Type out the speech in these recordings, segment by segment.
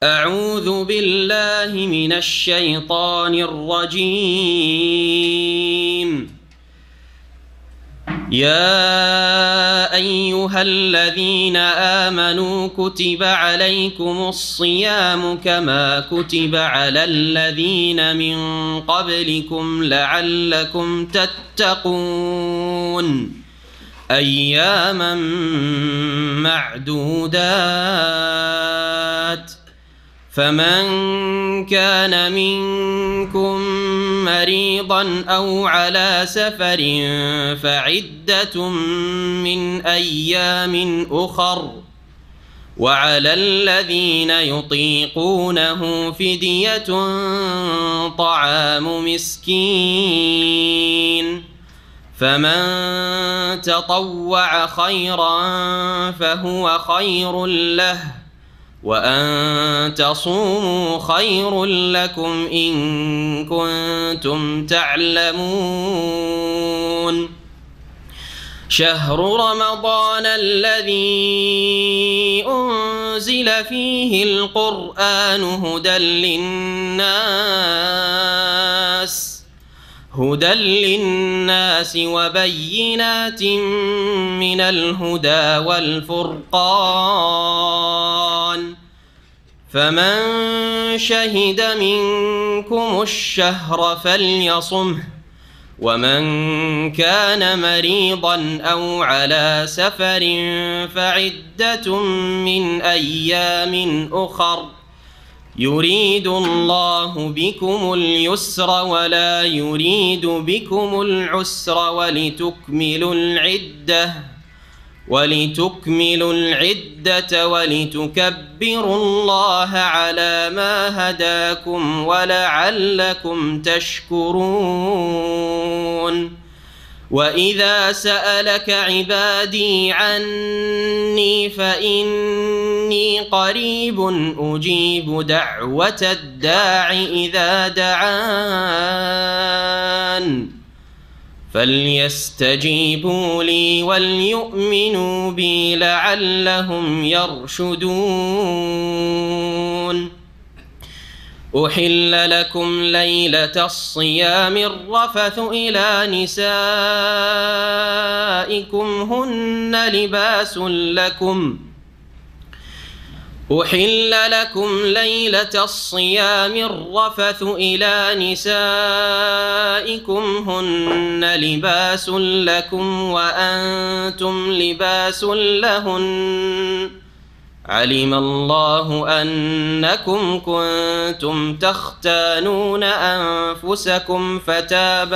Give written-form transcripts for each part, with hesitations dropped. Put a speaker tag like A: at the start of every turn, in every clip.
A: أعوذ بالله من الشيطان الرجيم. يا أيها الذين آمنوا كتب عليكم الصيام كما كتب على الذين من قبلكم لعلكم تتقون أياما معدودات. فمن كان منكم مريضا أو على سفر فعدة من أيام أخر، وعلى الذين يطيقونه فدية طعام مسكين، فمن تطوع خيرا فهو خير له، وأن تصوموا خير لكم إن كنتم تعلمون. شهر رمضان الذي أنزل فيه القرآن هدى للناس وبينات من الهدى والفرقان، فمن شهد منكم الشهر فليصمه، ومن كان مريضا أو على سفر فعدة من أيام أخر، يريد الله بكم اليسر ولا يريد بكم العسر ولتكملوا العدة ولتكبروا الله على ما هداكم ولعلكم تشكرون. وإذا سألك عبادي عني فإني قريب أجيب دعوة الداع إذا دعان، فليستجيبوا لي وليؤمنوا بي لعلهم يرشدون. أحل لكم ليلة الصيام الرفث إلى نسائكم هن لباس لكم. أحل لكم ليلة الصيام الرفث إلى نسائكم هن لباس لكم وأنتم لباس لهن، علم الله أنكم كنتم تختانون أنفسكم فتاب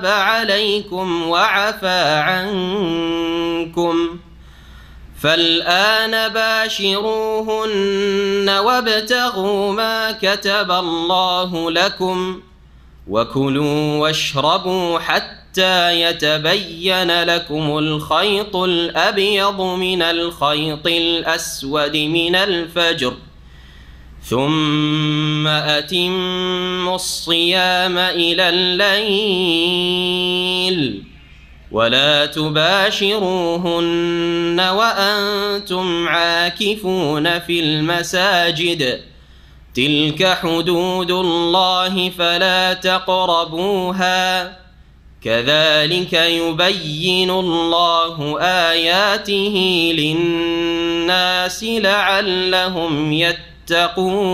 A: عليكم وعفى عنكم، فالآن باشروهن وابتغوا ما كتب الله لكم، وكلوا واشربوا حتى يتبين لكم الخيط الأبيض من الخيط الأسود من الفجر، ثم أتموا الصيام إلى الليل، ولا تباشروهن وأنتم عاكفون في المساجد، تلك حدود الله فلا تقربوها، كذلك يبين الله آياته للناس لعلهم يتقون.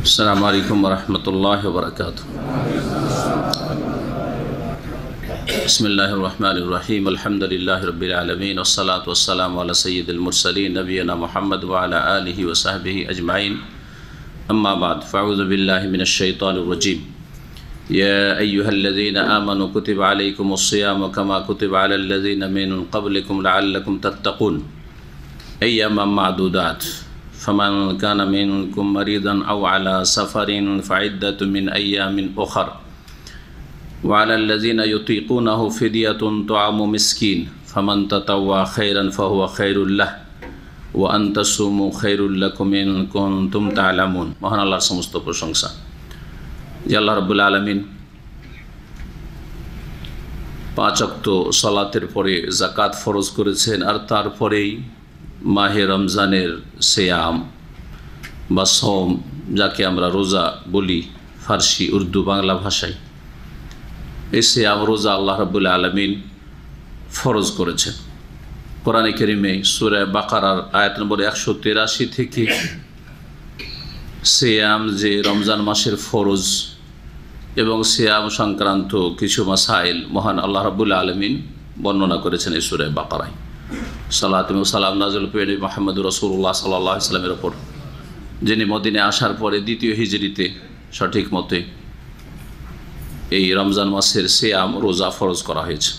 B: السلام عليكم ورحمة الله وبركاته. بسم الله الرحمن الرحيم. الحمد لله رب العالمين، والصلاة والسلام على سيد المرسلين نبينا محمد وعلى آله وصحبه أجمعين. أما بعد، فأعوذ بالله من الشيطان الرجيم. يا أيها الذين آمنوا كتب عليكم الصيام كما كتب على الذين من قبلكم لعلكم تتقون أياما معدودات. فمن كان منكم مريضا أو على سفر فعدة من أيام أخر، وعلى الذين يطيقونه فدية طعام مسكين، فمن تطوع خيرا فهو خير له وأن تصوموا خير لكم إن كنتم تعلمون। মহান আল্লাহর সমস্ত প্রশংসা। যে আল্লাহ রাব্বুল আলামিন 5 ওয়াক্ত সালাতের পরে যাকাত ফরজ করেছেন, আর তারপরেই মাহে রমজানের সিয়াম বা সওম, যাকে আমরা রোজা বলি ফার্সি, উর্দু, বাংলা ভাষায়, এই সিয়াম রোজা আল্লাহ রাব্বুল আলামিন ফরজ করেছেন। কোরআনে কারিমে সূরা বাকারার আয়াত নম্বর 183 থেকে সিয়াম যে রমজান মাসের ফরজ এবং সিয়াম সংক্রান্ত কিছু মাসাইল মহান আল্লাহ রাব্বুল আলামিন বর্ণনা করেছেন এই সূরা বাকারায়। সালাত এবং সালাম নাযিল পেয়ে মুহাম্মদুর রাসূলুল্লাহ সাল্লাল্লাহু আলাইহি ওয়াসাল্লামের ওপর, যিনি মদিনায় আসার পরে দ্বিতীয় হিজরিতে সঠিক মতে এই রমজান মাসের সিয়াম রোজা ফরজ করা হয়েছে।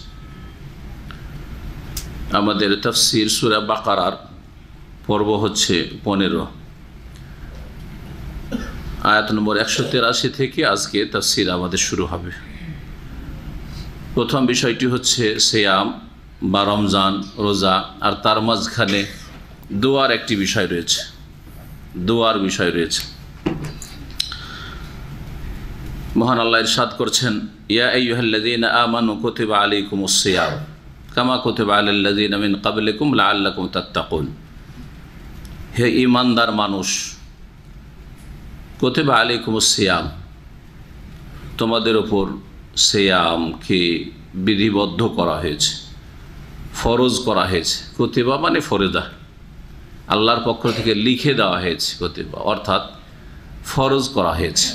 B: আমাদের তাফসীর সূরা বাকারার পর্ব হচ্ছে 15, আয়াত নম্বর 183 থেকে আজকে তাফসীর আমাদের শুরু হবে। প্রথম বিষয়টি হচ্ছে সিয়াম বা রমজান রোজা, আর তার মাঝখানে দোয়ার একটি বিষয় রয়েছে, দোয়ার বিষয় রয়েছে। মহান আল্লাহ ইরশাদ করছেন, ইয়া আইয়ুহাল্লাযীনা আমানু কুতিবা আলাইকুমুস সিয়াম কামা কুতিবা আলাল লাযীনা মিন ক্বাবলিকুম লাআল্লাকুম তাত্তাকুন। হে ঈমানদার মানুষ, কুতিবা আলাইকুমুস সিয়াম, তোমাদের ওপর সিয়ামকে বিধিবদ্ধ করা হয়েছে, ফরজ করা হয়েছে। কুতিবা মানে ফরজা, আল্লাহর পক্ষ থেকে লিখে দেওয়া হয়েছে কুতিবা, অর্থাৎ ফরজ করা হয়েছে।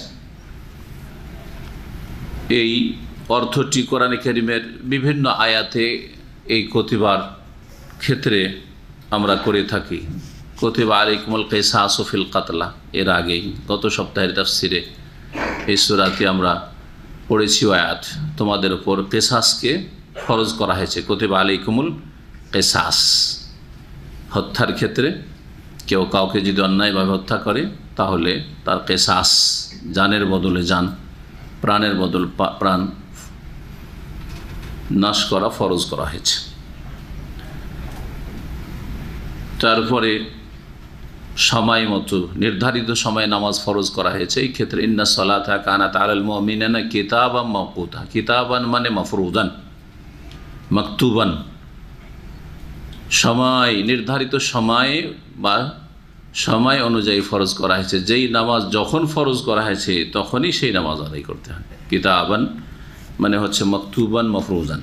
B: এই অর্থটি কোরআনে কারিমের বিভিন্ন আয়াতে এই কুতিবার ক্ষেত্রে আমরা করে থাকি। কুতিবা আলাইকুমুল কিসাসু ফিল কাতলা, এর আগেই গত সপ্তাহের তাফসিরে এই সূরাতে আমরা পড়েছি আয়াত, তোমাদের উপর কিসাসকে ফরজ করা হয়েছে। কুতিবা আলাইকুমুল কিসাস, হত্যার ক্ষেত্রে কেউ কাউকে যদি অন্যায়ভাবে হত্যা করে তাহলে তার কিসাস, জানের বদলে জান, প্রাণের বদল প্রাণ নাশ করা ফরজ করা হয়েছে। তারপরে সময় মতো নির্ধারিত সময়ে নামাজ ফরজ করা হয়েছে। এই ক্ষেত্রে ইন্না সালাতা কানাত আলাল মুমিনিনা কিতাবান মাওকুতা, কিতাবান মানে মাফরুদান, মাকতুবান, সময় নির্ধারিত সময়ে বা সময় অনুযায়ী ফরজ করা হয়েছে। যেই নামাজ যখন ফরজ করা হয়েছে তখনই সেই নামাজ আদায় করতে হয়। কিতাবান মানে হচ্ছে মাকতুবান মাফরুজান।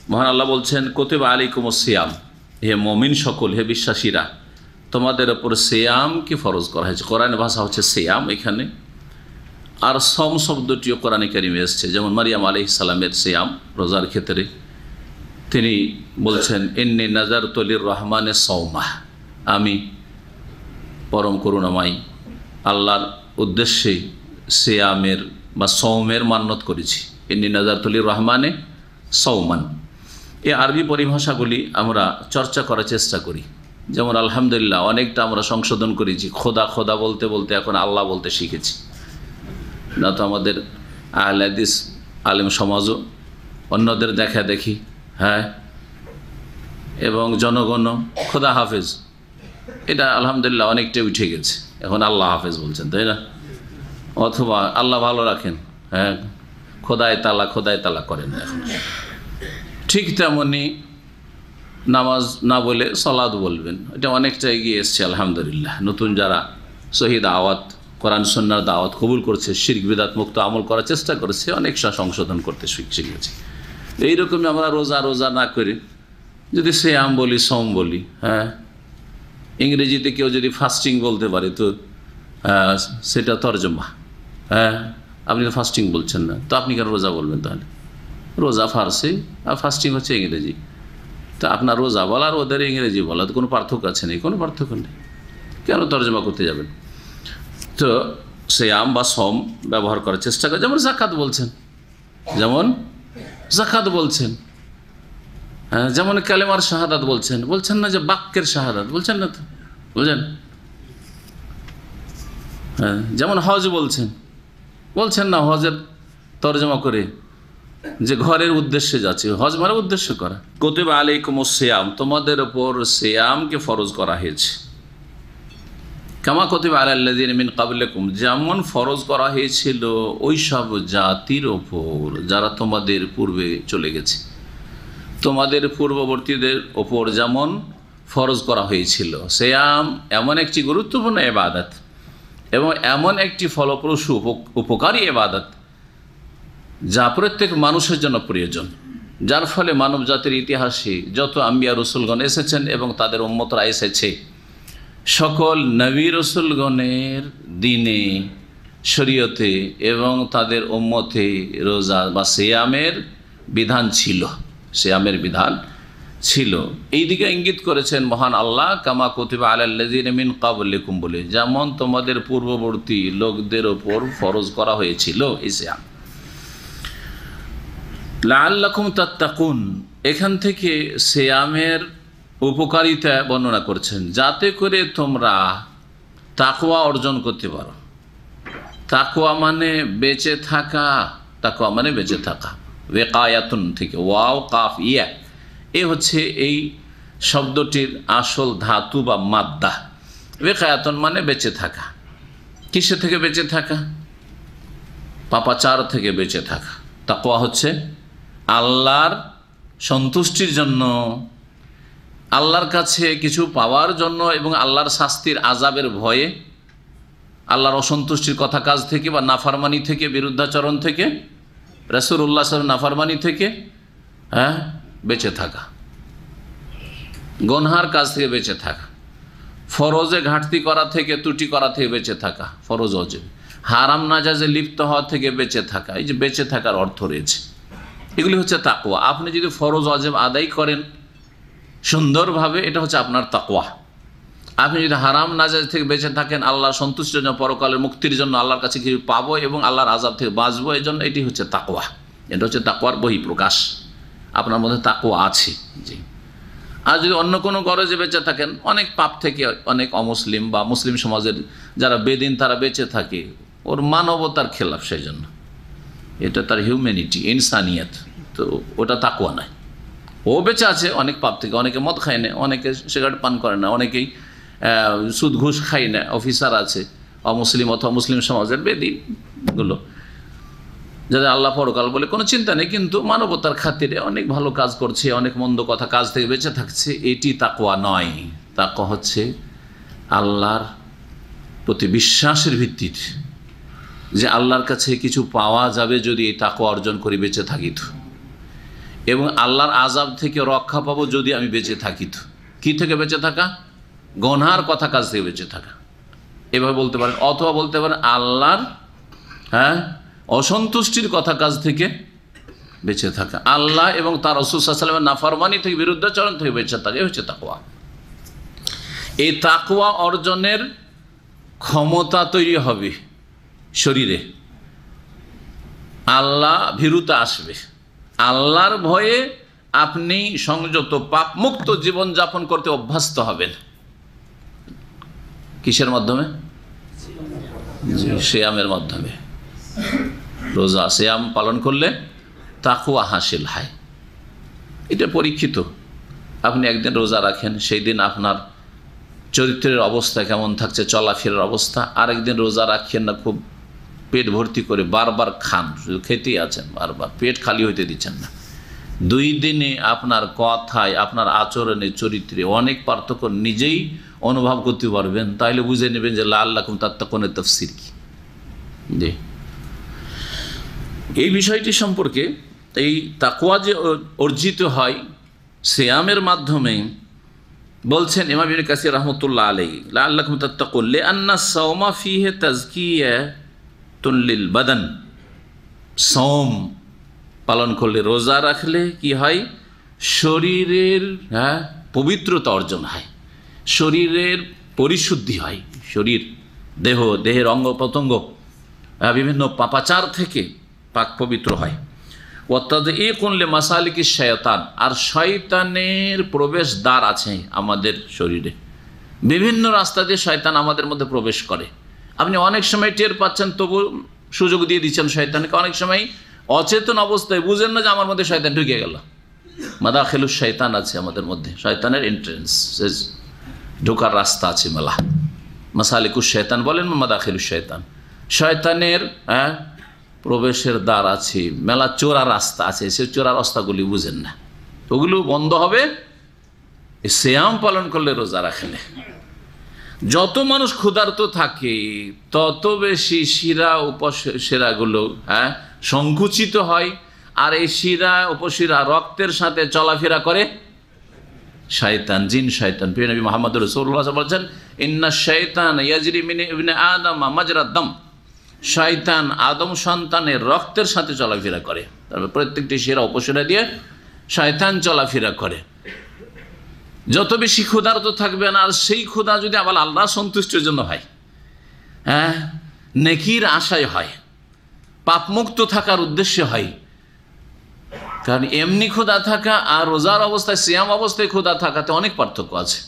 B: মহান আল্লাহ বলছেন, কুতিবা আলাইকুমুস সিয়াম, হে মুমিন সকল, হে বিশ্বাসীরা, তোমাদের ওপর সিয়ামকে ফরজ করা হয়েছে। কোরআনের ভাষা হচ্ছে সিয়াম এখানে, আর সম শব্দটিও কোরআনে কারিমে এসেছে। যেমন মারিয়াম আলাইহিস সালামের সিয়াম রোজার ক্ষেত্রে তিনি বলছেন, ইন্নী নাযারতু লির-রহমানি সাওমা, আমি পরম করুণাময় আল্লাহর উদ্দেশ্যে সিয়ামের বা সওমের মান্যত করেছি। ইন্নী নাযারতু লির-রহমানি সাওমান। এই আরবি পরিভাষাগুলি আমরা চর্চা করার চেষ্টা করি। যেমন আলহামদুলিল্লাহ অনেকটা আমরা সংশোধন করেছি, খোদা খোদা বলতে বলতে এখন আল্লাহ বলতে শিখেছি। না তো আমাদের আহলে হাদিস আলেম সমাজও অন্যদের দেখা দেখি, হ্যাঁ, এবং জনগণ খোদা হাফেজ, এটা আলহামদুলিল্লাহ অনেকটাই উঠে গেছে, এখন আল্লাহ হাফেজ বলছেন, তাই না? অথবা আল্লাহ ভালো রাখেন, হ্যাঁ, খোদায় তালা করেন এখন। ঠিক তেমনি নামাজ না বলে সালাত বলবেন, এটা অনেকটা এগিয়ে এসছে আলহামদুলিল্লাহ। নতুন যারা সহি দাওয়াত, কোরআন সুন্নাহর দাওয়াত কবুল করছে, শিরক বিদআত মুক্ত আমল করার চেষ্টা করেছে, অনেক সংশোধন করতে শিখেছে। এইরকমই আমরা রোজা না করে যদি সিয়াম বলি, সওম বলি, হ্যাঁ, ইংরেজিতে কেউ যদি ফাস্টিং বলতে পারে তো সেটা তরজমা, হ্যাঁ, আপনি তো ফাস্টিং বলছেন না, তো আপনি কেন রোজা বলবেন? তাহলে রোজা ফার্সি আর ফাস্টিং হচ্ছে ইংরেজি, তা আপনার রোজা বলা আর ওদের ইংরেজি বলা তো কোনো পার্থক্য আছে নেই, কোনো পার্থক্য নেই, কেন তরজমা করতে যাবেন? তো সিয়াম বা সওম ব্যবহার করার চেষ্টা করে। যেমন যাকাত বলছেন, হ্যাঁ, যেমন কালেমার শাহাদাত বলছেন না যে বাক্যের শাহাদাত বলছেন না, তো বুঝলেন? হ্যাঁ, যেমন হজ বলছেন না, হজের তরজমা করে যে ঘরের উদ্দেশ্যে যাচ্ছে, হজ মানে উদ্দেশ্য করা। কুতিবা আলাইকুমুস সিয়াম, তোমাদের উপর সিয়ামকে ফরজ করা হয়েছে। কামা কুতিবা আলাল্লাযিনা মিন ক্বাবলিকুম, যেমন ফরজ করা হয়েছিল ওই সব জাতির ওপর যারা তোমাদের পূর্বে চলে গেছে। তোমাদের পূর্ববর্তীদের ওপর যেমন ফরজ করা হয়েছিল। সিয়াম এমন একটি গুরুত্বপূর্ণ ইবাদত এবং এমন একটি ফলপ্রসূ উপকারী ইবাদত যা প্রত্যেক মানুষের জন্য প্রয়োজন, যার ফলে মানব জাতির ইতিহাসে যত আম্বিয়া রসুলগণ এসেছেন এবং তাদের উম্মতরা এসেছে, সকল নবী রসুলগণের দিনে, শরীয়তে এবং তাদের উম্মতে রোজা বা সিয়ামের বিধান ছিল, সিয়ামের বিধান ছিল। এই দিকে ইঙ্গিত করেছেন মহান আল্লাহ, কামা কুতিবা আলাল্লাযিনা মিন ক্বাবলিকুম বলে, যেমন তোমাদের পূর্ববর্তী লোকদের ওপর ফরজ করা হয়েছিল এই সিয়াম। লাআল্লাকুম তাত্তাকুন, এখান থেকে সিয়ামের উপকারিতা বর্ণনা করছেন, যাতে করে তোমরা তাকওয়া অর্জন করতে পারো। তাকওয়া মানে বেঁচে থাকা, তাকওয়া মানে বেঁচে থাকা। ওয়াকায়াতুন থেকে ওয়াও কাফ ইয়া, এ হচ্ছে এই শব্দটির আসল ধাতু বা মাদ্দা। ওয়াকায়াতুন মানে বেঁচে থাকা। কিসে থেকে বেঁচে থাকা? পাপাচার থেকে বেঁচে থাকা। তাকওয়া হচ্ছে আল্লাহর সন্তুষ্টির জন্য, আল্লাহর কাছে কিছু পাওয়ার জন্য এবং আল্লাহর শাস্তির আযাবের ভয়ে, আল্লাহর অসন্তুষ্টির কথা কাজ থেকে বা নাফরমানি থেকে, বিরুদ্ধাচরণ থেকে, রাসূলুল্লাহ সাল্লাল্লাহু আলাইহি ওয়াসাল্লাম নাফরমানি থেকে বেঁচে থাকা, গুনহার কাজ থেকে বেঁচে থাকা, ফরজে ঘাটতি করা থেকে, ত্রুটি করা থেকে বেঁচে থাকা, ফরজ ওয়াজিব, হারাম নাজাজে লিপ্ত হওয়া থেকে বেঁচে থাকা। এই যে বেঁচে থাকার অর্থ রয়েছে, এগুলি হচ্ছে তাকওয়া। আপনি যদি ফরজ ওয়াজিব আদায় করেন সুন্দরভাবে, এটা হচ্ছে আপনার তাকওয়া। আপনি যদি হারাম নাজাজ থেকে বেঁচে থাকেন, আল্লাহর সন্তুষ্টির জন্য, পরকালের মুক্তির জন্য, আল্লাহর কাছে কিছু পাবো এবং আল্লাহর আযাব থেকে বাঁচবো, এই জন্য এটি হচ্ছে তাকওয়া। এটা হচ্ছে তাকওয়ার বহিঃপ্রকাশ, আপনার মধ্যে তাকওয়া আছে। জি। আর যদি অন্য কোনো গরজে বেঁচে থাকেন, অনেক পাপ থেকে অনেক অমুসলিম বা মুসলিম সমাজের যারা বেদিন তারা বেঁচে থাকে, ওর মানবতার খেলাফ, সেই জন্য এটা তার হিউম্যানিটি, ইনসানিয়ত, তো ওটা তাকওয়া নয়। ও বেঁচে আছে অনেক পাপ থেকে, অনেকে মদ খায় না, অনেকে সিগারেট পান করে না, অনেকেই সুদ ঘুষ খায় না, অফিসার আছে অমুসলিম অথবা মুসলিম সমাজের বেদিনগুলো, যাদের আল্লাহ পরকাল বলে কোনো চিন্তা নেই, কিন্তু মানবতার খাতিরে অনেক ভালো কাজ করছে, অনেক মন্দ কথা কাজ থেকে বেঁচে থাকছে। এটি তাকওয়া নয়। তাকওয়া হচ্ছে আল্লাহর প্রতি বিশ্বাসের ভিত্তিতে, যে আল্লাহর কাছে কিছু পাওয়া যাবে যদি এই তাকওয়া অর্জন করে বেঁচে থাকি তো, এবং আল্লাহর আযাব থেকে রক্ষা পাবো যদি আমি বেঁচে থাকি তো। কী থেকে বেঁচে থাকা? গুনহার কথা কাজ থেকে বেঁচে থাকা, এভাবে বলতে পারেন। অথবা বলতে পারেন আল্লাহর অসন্তুষ্টির কথা কাজ থেকে বেঁচে থাকা, আল্লাহ এবং তার রাসূল সাল্লাল্লাহু আলাইহি ওয়াসাল্লামের নাফরমানি থেকে, বিরুদ্ধাচরণ থেকে বেঁচে থাকা, এই হচ্ছে তাকওয়া। এই তাকওয়া অর্জনের ক্ষমতা তৈরি হবে শরীরে, আল্লাহ ভীরুতা আসবে, আল্লাহর ভয়ে আপনি সংযত পাপ মুক্ত জীবনযাপন করতে অভ্যস্ত হবেন। কিসের মাধ্যমে? সিয়ামের মাধ্যমে। রোজা সিয়াম পালন করলে তাকওয়া হাসিল হয়। এটা পরীক্ষিত। আপনি একদিন রোজা রাখেন, সেই দিন আপনার চরিত্রের অবস্থা কেমন থাকছে, চলাফেরার অবস্থা। আরেকদিন রোজা রাখেন না, খুব পেট ভর্তি করে বারবার খান, শুধু খেতেই আছেন, বারবার পেট খালি হইতে দিচ্ছেন না। 2 দিনে আপনার কথায়, আপনার আচরণে, চরিত্রে অনেক পার্থক্য নিজেই অনুভব করতে পারবেন। তাইলে বুঝে নেবেন যে লাআল্লাকুম তাত্তাকুনের তাফসীর কি। জি, এই বিষয়টি সম্পর্কে, এই তাকওয়া যে অর্জিত হয় সিয়ামের মাধ্যমে, বলছেন ইমাম ইবনে কাসির রাহমাতুল্লাহ আলাইহি, লাআল্লাকুম তাত্তাকুন লিআন্না সাওমা ফীহি তাযকিয়াতুন লিল বাদান। সওম পালন করলে, রোজা রাখলে কি হয়? শরীরের পবিত্রতা অর্জন হয়, শরীরের পরিশুদ্ধি হয়, শরীর দেহের অঙ্গ প্রত্যঙ্গ বিভিন্ন পাপাচার থেকে পাক পবিত্র হয়। ওয়াতাযঈকুন লিমাসালিকিশ শায়তান, আর শয়তানের প্রবেশ দ্বার আছে আমাদের শরীরে। বিভিন্ন রাস্তা দিয়ে শয়তান আমাদের মধ্যে প্রবেশ করে। আপনি অনেক সময় টের পাচ্ছেন, তবু সুযোগ দিয়ে দিচ্ছেন শয়তানকে। অনেক সময় অচেতন অবস্থায় বুঝেন না যে আমার মধ্যে শয়তান ঢুকে গেল। মাদাখিলুশ শয়তান আছে আমাদের মধ্যে, শয়তানের এন্ট্রেন্স, ঢোকার রাস্তা আছে মেলা। মাসালিকুশ শয়তান বলেন, মাদাখিলুশ শয়তান, শয়তানের প্রবেশের দ্বার আছে, মেলা চোরা রাস্তা আছে, সে চোরা রাস্তাগুলি বুঝেন না, ওগুলো বন্ধ হবে সিয়াম পালন করলে, রোজা রাখলে। যত মানুষ ক্ষুধার্ত থাকে তত বেশি শিরা উপশিরাগুলো সংকুচিত হয়, আর এই শিরা উপশিরা রক্তের সাথে চলাফেরা করে শয়তান, জিন শয়তান। প্রিয় নবী মুহাম্মদ রাসূলুল্লাহ বলেছেন, ইন্না শাইতান ইয়াজরি মিন ইবনে আদম মাজরাদ দাম, শয়তান আদম সন্তানের রক্তের সাথে চলাফেরা করে। তারপর প্রত্যেকটি শিরা উপশিরা দিয়ে শয়তান চলাফেরা করে। যত বেশি ক্ষুধার্ত থাকবেন, আর সেই ক্ষুধা যদি আবার আল্লাহ সন্তুষ্টির জন্য হয়, নেকির আশায় হয়, পাপমুক্ত থাকার উদ্দেশ্যে হয়, কারণ এমনি ক্ষুধা থাকা আর রোজার অবস্থায়, সিয়াম অবস্থায় ক্ষুধা থাকাতে অনেক পার্থক্য আছে,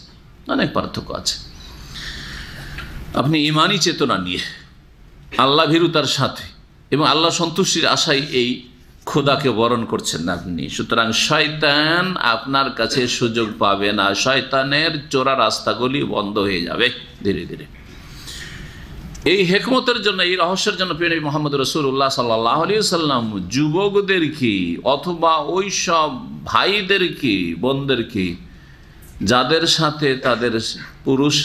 B: অনেক পার্থক্য আছে। আপনি ইমানি চেতনা নিয়ে আল্লাহ ভীরুতার সাথে এবং আল্লাহ সন্তুষ্টির আশায় এই খোদাকে বরণ করছেন না আপনি, সুতরাং শয়তান আপনার কাছে সুযোগ পাবে না, শয়তানের চোরা রাস্তাগুলি বন্ধ হয়ে যাবে ধীরে ধীরে। এই হেকমতের জন্য, এই রহস্যের জন্য প্রিয় নবী মুহাম্মদ রাসূলুল্লাহ সাল্লাল্লাহু আলাইহি ওয়াসাল্লাম যুবকদেরকে অথবা ওই সব ভাইদেরকে, বোনদেরকে যাদের সাথে তাদের পুরুষ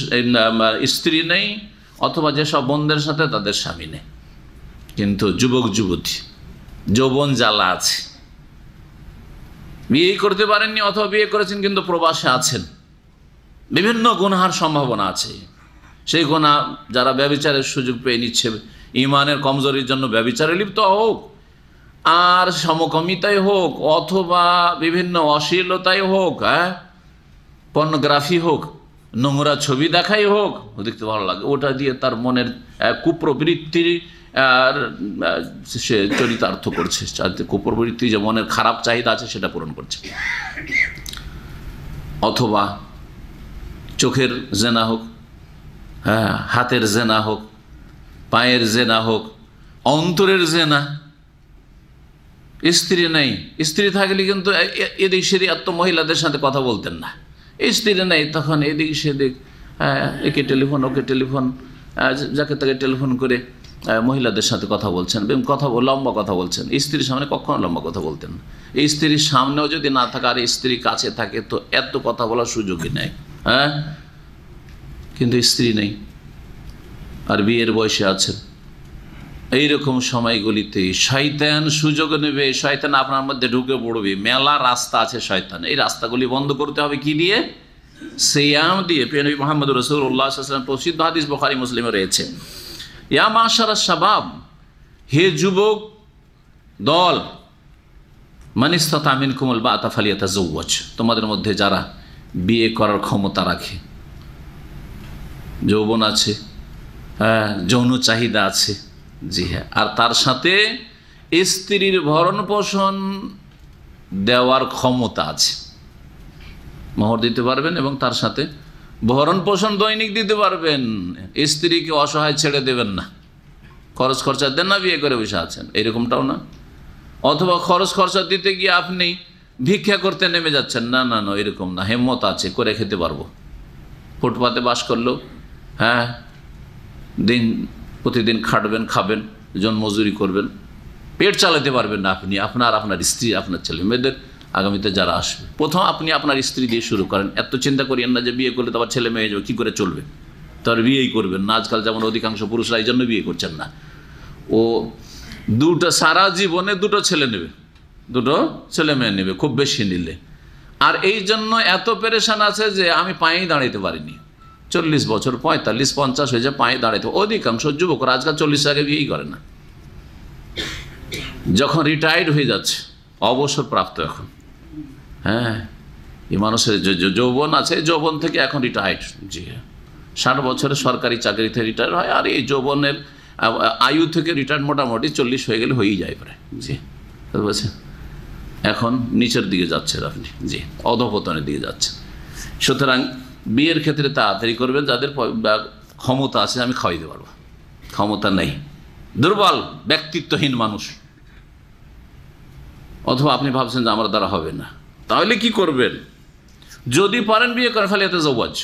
B: স্ত্রী নেই, অথবা যেসব বোনদের সাথে তাদের স্বামী নেই, কিন্তু যুবক যুবতী যৌবন জ্বালা আছে, বিয়ে করতে পারেননি অথবা বিয়ে করেছেন কিন্তু প্রবাসে আছেন, বিভিন্ন গুনাহের সম্ভাবনা আছে, সেই গুনাহ যারা ব্যভিচারের সুযোগ পেয়ে নিচ্ছে, ইমানের কমজোরির জন্য ব্যভিচারে লিপ্ত হোক, আর সমকামিতাই হোক, অথবা বিভিন্ন অশ্লীলতাই হোক, পর্নোগ্রাফি হোক, নোংরা ছবি দেখাই হোক, দেখতে ভালো লাগে, ওটা দিয়ে তার মনের কুপ্রবৃত্তি আর সে চরিতার্থ করছে, কুপ্রবৃত্তি যে মনের খারাপ চাহিদা আছে সেটা পূরণ করছে। অথবা চোখের জেনা হোক, হাতের জেনা হোক, পায়ের জেনা হোক, অন্তরের জেনা। স্ত্রী নেই, স্ত্রী থাকলে কিন্তু এদিক সেদিক এত মহিলাদের সাথে কথা বলতেন না, স্ত্রী নেই তখন এদিক সেদিক একে টেলিফোন ওকে টেলিফোন, যাকে তাকে টেলিফোন করে মহিলাদের সাথে কথা বলছেন, লম্বা কথা বলছেন। স্ত্রীর সামনে কখনো লম্বা কথা বলতেন না, এই স্ত্রীর সামনেও যদি না থাকে আর স্ত্রী কাছে থাকে তো এত কথা বলার সুযোগই নেই। কিন্তু স্ত্রী নেই আর বিয়ের বয়সে আছেন, এইরকম সময়গুলিতে শয়তান সুযোগ নেবে, শয়তান আপনার মধ্যে ঢুকে পড়বে। মেলা রাস্তা আছে শয়তান, এই রাস্তাগুলি বন্ধ করতে হবে কি দিয়ে? সিয়াম দিয়ে। প্রিয় নবী মুহাম্মদ রাসূলুল্লাহ সাল্লাল্লাহু আলাইহি ওয়াসাল্লাম প্রসিদ্ধ হাদিস বুখারী মুসলিমে রয়েছে, ইয়া মাশারাশ শাবাব, হে যুবক দল, মান ইসতাতা মিনকুমুল বাআতা ফালিয়াতাযাওয়াজ, তোমাদের মধ্যে যারা বিয়ে করার ক্ষমতা রাখে, যৌবন আছে, যৌন চাহিদা আছে, জি হ্যাঁ, আর তার সাথে স্ত্রীর ভরণ পোষণ দেওয়ার ক্ষমতা আছে, মোহর দিতে পারবেন এবং তার সাথে ভরণ পোষণ দৈনিক দিতে পারবেন, স্ত্রীকে অসহায় ছেড়ে দেবেন না, খরচ খরচা দেন না, বিয়ে করে বসে আছেন, এরকমটাও না। অথবা খরচ খরচা দিতে গিয়ে আপনি ভিক্ষা করতে নেমে যাচ্ছেন, না না না, এরকম না, হিম্মত আছে, করে খেতে পারবো, ফুটপাতে বাস করলেও প্রতিদিন খাটবেন, খাবেন, জনমজুরি করবেন, পেট চালাতে পারবেন না আপনি, আপনার স্ত্রী, আপনার ছেলে মেয়েদের, আগামীতে যারা আসবে। প্রথম আপনি আপনার স্ত্রী দিয়ে শুরু করেন, এত চিন্তা করিয়েন না যে বিয়ে করলে তো আবার ছেলে মেয়ে যাবে, কী করে চলবে, তার বিয়েই করবেন না। আজকাল যেমন অধিকাংশ পুরুষরা এই জন্য বিয়ে করছেন না, ও সারা জীবনে দুটো ছেলে নেবে, দুটো ছেলে মেয়ে নেবে খুব বেশি নিলে, আর এই জন্য এত পেরেশান আছে যে আমি পায়েই দাঁড়াইতে পারিনি, 40 বছর 45 50 হয়ে যায়, পায়ে দাঁড়াইতে। অধিকাংশ যুবকরা আজকাল 40 আগে বিয়েই করে না, যখন রিটায়ার্ড হয়ে যাচ্ছে, অবসর প্রাপ্ত এখন, এই মানুষের যৌবন আছে, যৌবন থেকে এখন রিটায়ার্ড, জি হ্যাঁ, 60 বছরে সরকারি চাকরিতে রিটায়ার হয়, আর এই যৌবনের আয়ু থেকে রিটায়ার মোটামুটি 40 হয়ে গেলে হয়েই যায় প্রায়, জি বুঝছেন। এখন নিচের দিকে যাচ্ছেন আপনি, জি অধঃপতনের দিকে যাচ্ছেন। সুতরাং বিয়ের ক্ষেত্রে তাড়াতাড়ি করবেন, যাদের ক্ষমতা আছে আমি খাওয়াইতে পারবো, ক্ষমতা নেই, দুর্বল ব্যক্তিত্বহীন মানুষ, অথবা আপনি ভাবছেন যে আমার দ্বারা হবে না, তাহলে কি করবেন? যদি পারেন বিয়ে করে ফালিয়াতাযাওয়াজ,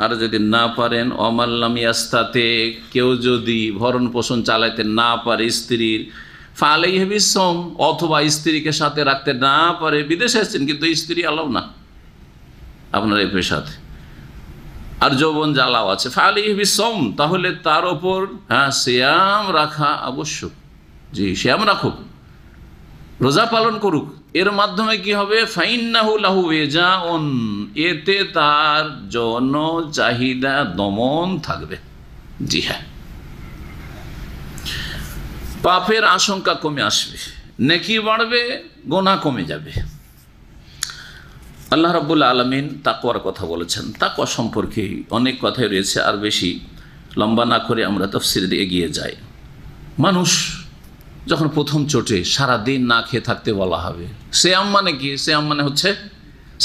B: আর যদি না পারেন অমাল্লাম ইয়াস্তাতে, কেউ যদি ভরণ পোষণ চালাইতে না পারে স্ত্রীর, ফালাইহি বিসওম, অথবা স্ত্রীকে সাথে রাখতে না পারে, বিদেশে এসেছেন কিন্তু স্ত্রী আলাও না আপনার এই পেশাতে, আর যৌবন জ্বালাও আছে, ফালাইহি বিসওম, তাহলে তার ওপর সিয়াম রাখা আবশ্যক। জি, সিয়াম রাখুক, রোজা পালন করুক। এর মাধ্যমে কি হবে? ফাইন্নাহু লাহু ওয়াজাউন, এতে তার যৌন চাহিদা দমন থাকবে। জি হ্যাঁ, পাপের আশঙ্কা কমে আসবে, নেকি বাড়বে, গুনাহ কমে যাবে। আল্লাহ রাব্বুল আলামিন তাকওয়ার কথা বলেছেন। তাকওয়া সম্পর্কে অনেক কথাই রয়েছে, আর বেশি লম্বা না করে আমরা তাফসীরে এগিয়ে যাই। মানুষ যখন প্রথম চোটে সারাদিন না খেয়ে থাকতে বলা হবে, সিয়াম মানে কি? সিয়াম মানে হচ্ছে,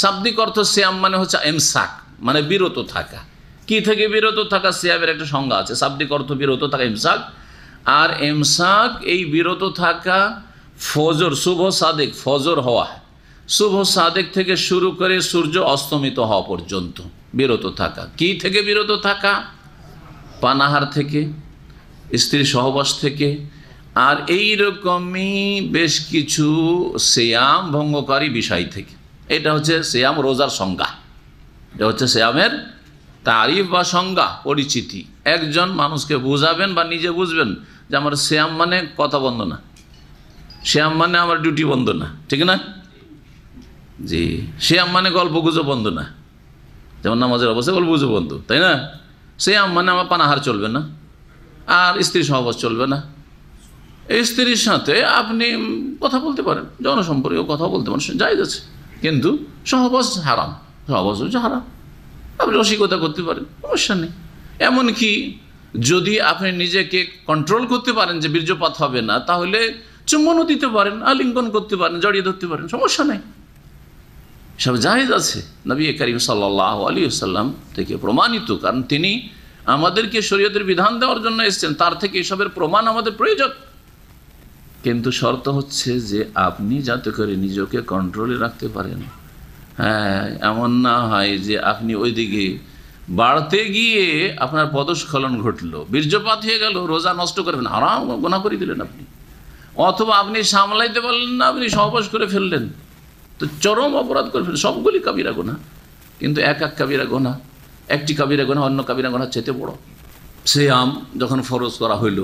B: শাব্দিক অর্থ সিয়াম মানে হচ্ছে ইমসাক, মানে বিরত থাকা। কি থেকে বিরত থাকা? সিয়ামের একটা সংজ্ঞা আছে, শাব্দিক অর্থ বিরত থাকা ইমসাক। আর ইমসাক, এই বিরত থাকা ফজর, শুভ সাদেক, ফজর হওয়া, শুভ সাদেক থেকে শুরু করে সূর্য অস্তমিত হওয়া পর্যন্ত বিরত থাকা। কি থেকে বিরত থাকা? পানাহার থেকে, স্ত্রী সহবাস থেকে, আর এই রকমই বেশ কিছু সিয়াম ভঙ্গকারী বিষয় থেকে। এটা হচ্ছে সিয়াম, রোজার সংজ্ঞা। এটা হচ্ছে সিয়ামের তারিফ বা সংজ্ঞা, পরিচিতি। একজন মানুষকে বুঝাবেন বা নিজে বুঝবেন যে আমার সিয়াম মানে কথা বন্ধ না, সিয়াম মানে আমার ডিউটি বন্ধ না, ঠিক না? জি, সিয়াম মানে গল্প গুজব বন্ধ না, যেমন নামাজের অবস্থায় গল্প গুজব বন্ধ, তাই না? সিয়াম মানে আমার পানাহার চলবে না, আর স্ত্রী সহবাস চলবে না। এই স্ত্রীর সাথে আপনি কথা বলতে পারেন, যৌন সম্পর্কে কথা বলতে পারেন, জায়েজ আছে, কিন্তু সহবাস হারাম, সহবাস হচ্ছে হারাম। আপনি রসিকতা করতে পারেন, সমস্যা নেই। এমনকি যদি আপনি নিজেকে কন্ট্রোল করতে পারেন যে বীর্যপাত হবে না, তাহলে চুম্বনও দিতে পারেন, আলিঙ্গন করতে পারেন, জড়িয়ে ধরতে পারেন, সমস্যা নেই, সব জায়েজ আছে। নবী করিম সাল্লাল্লাহু আলাইহি ওয়াসাল্লাম থেকে প্রমাণিত, কারণ তিনি আমাদেরকে শরীয়তের বিধান দেওয়ার জন্য এসেছেন, তার থেকে এসবের প্রমাণ আমাদের প্রয়োজন। কিন্তু শর্ত হচ্ছে যে আপনি যাতে করে নিজেকে কন্ট্রোলে রাখতে পারেন। হ্যাঁ, এমন না হয় যে আপনি ওইদিকে বাড়তে গিয়ে আপনার পদস্খলন ঘটলো, বীর্যপাত হয়ে গেল, রোজা নষ্ট করবেন, আরাম গুনাহ করে দিলেন আপনি। অথবা আপনি সামলাইতে পারলেন না, আপনি সহবাস করে ফেললেন, তো চরম অপরাধ করে ফেললেন। সবগুলি কাবিরা গুনাহ, কিন্তু এক এক কাবিরা গুনাহ, একটি কাবিরা গুনাহ অন্য কাবিরা গুনাহ চেয়ে বড়। সিয়াম যখন ফরজ করা হইল,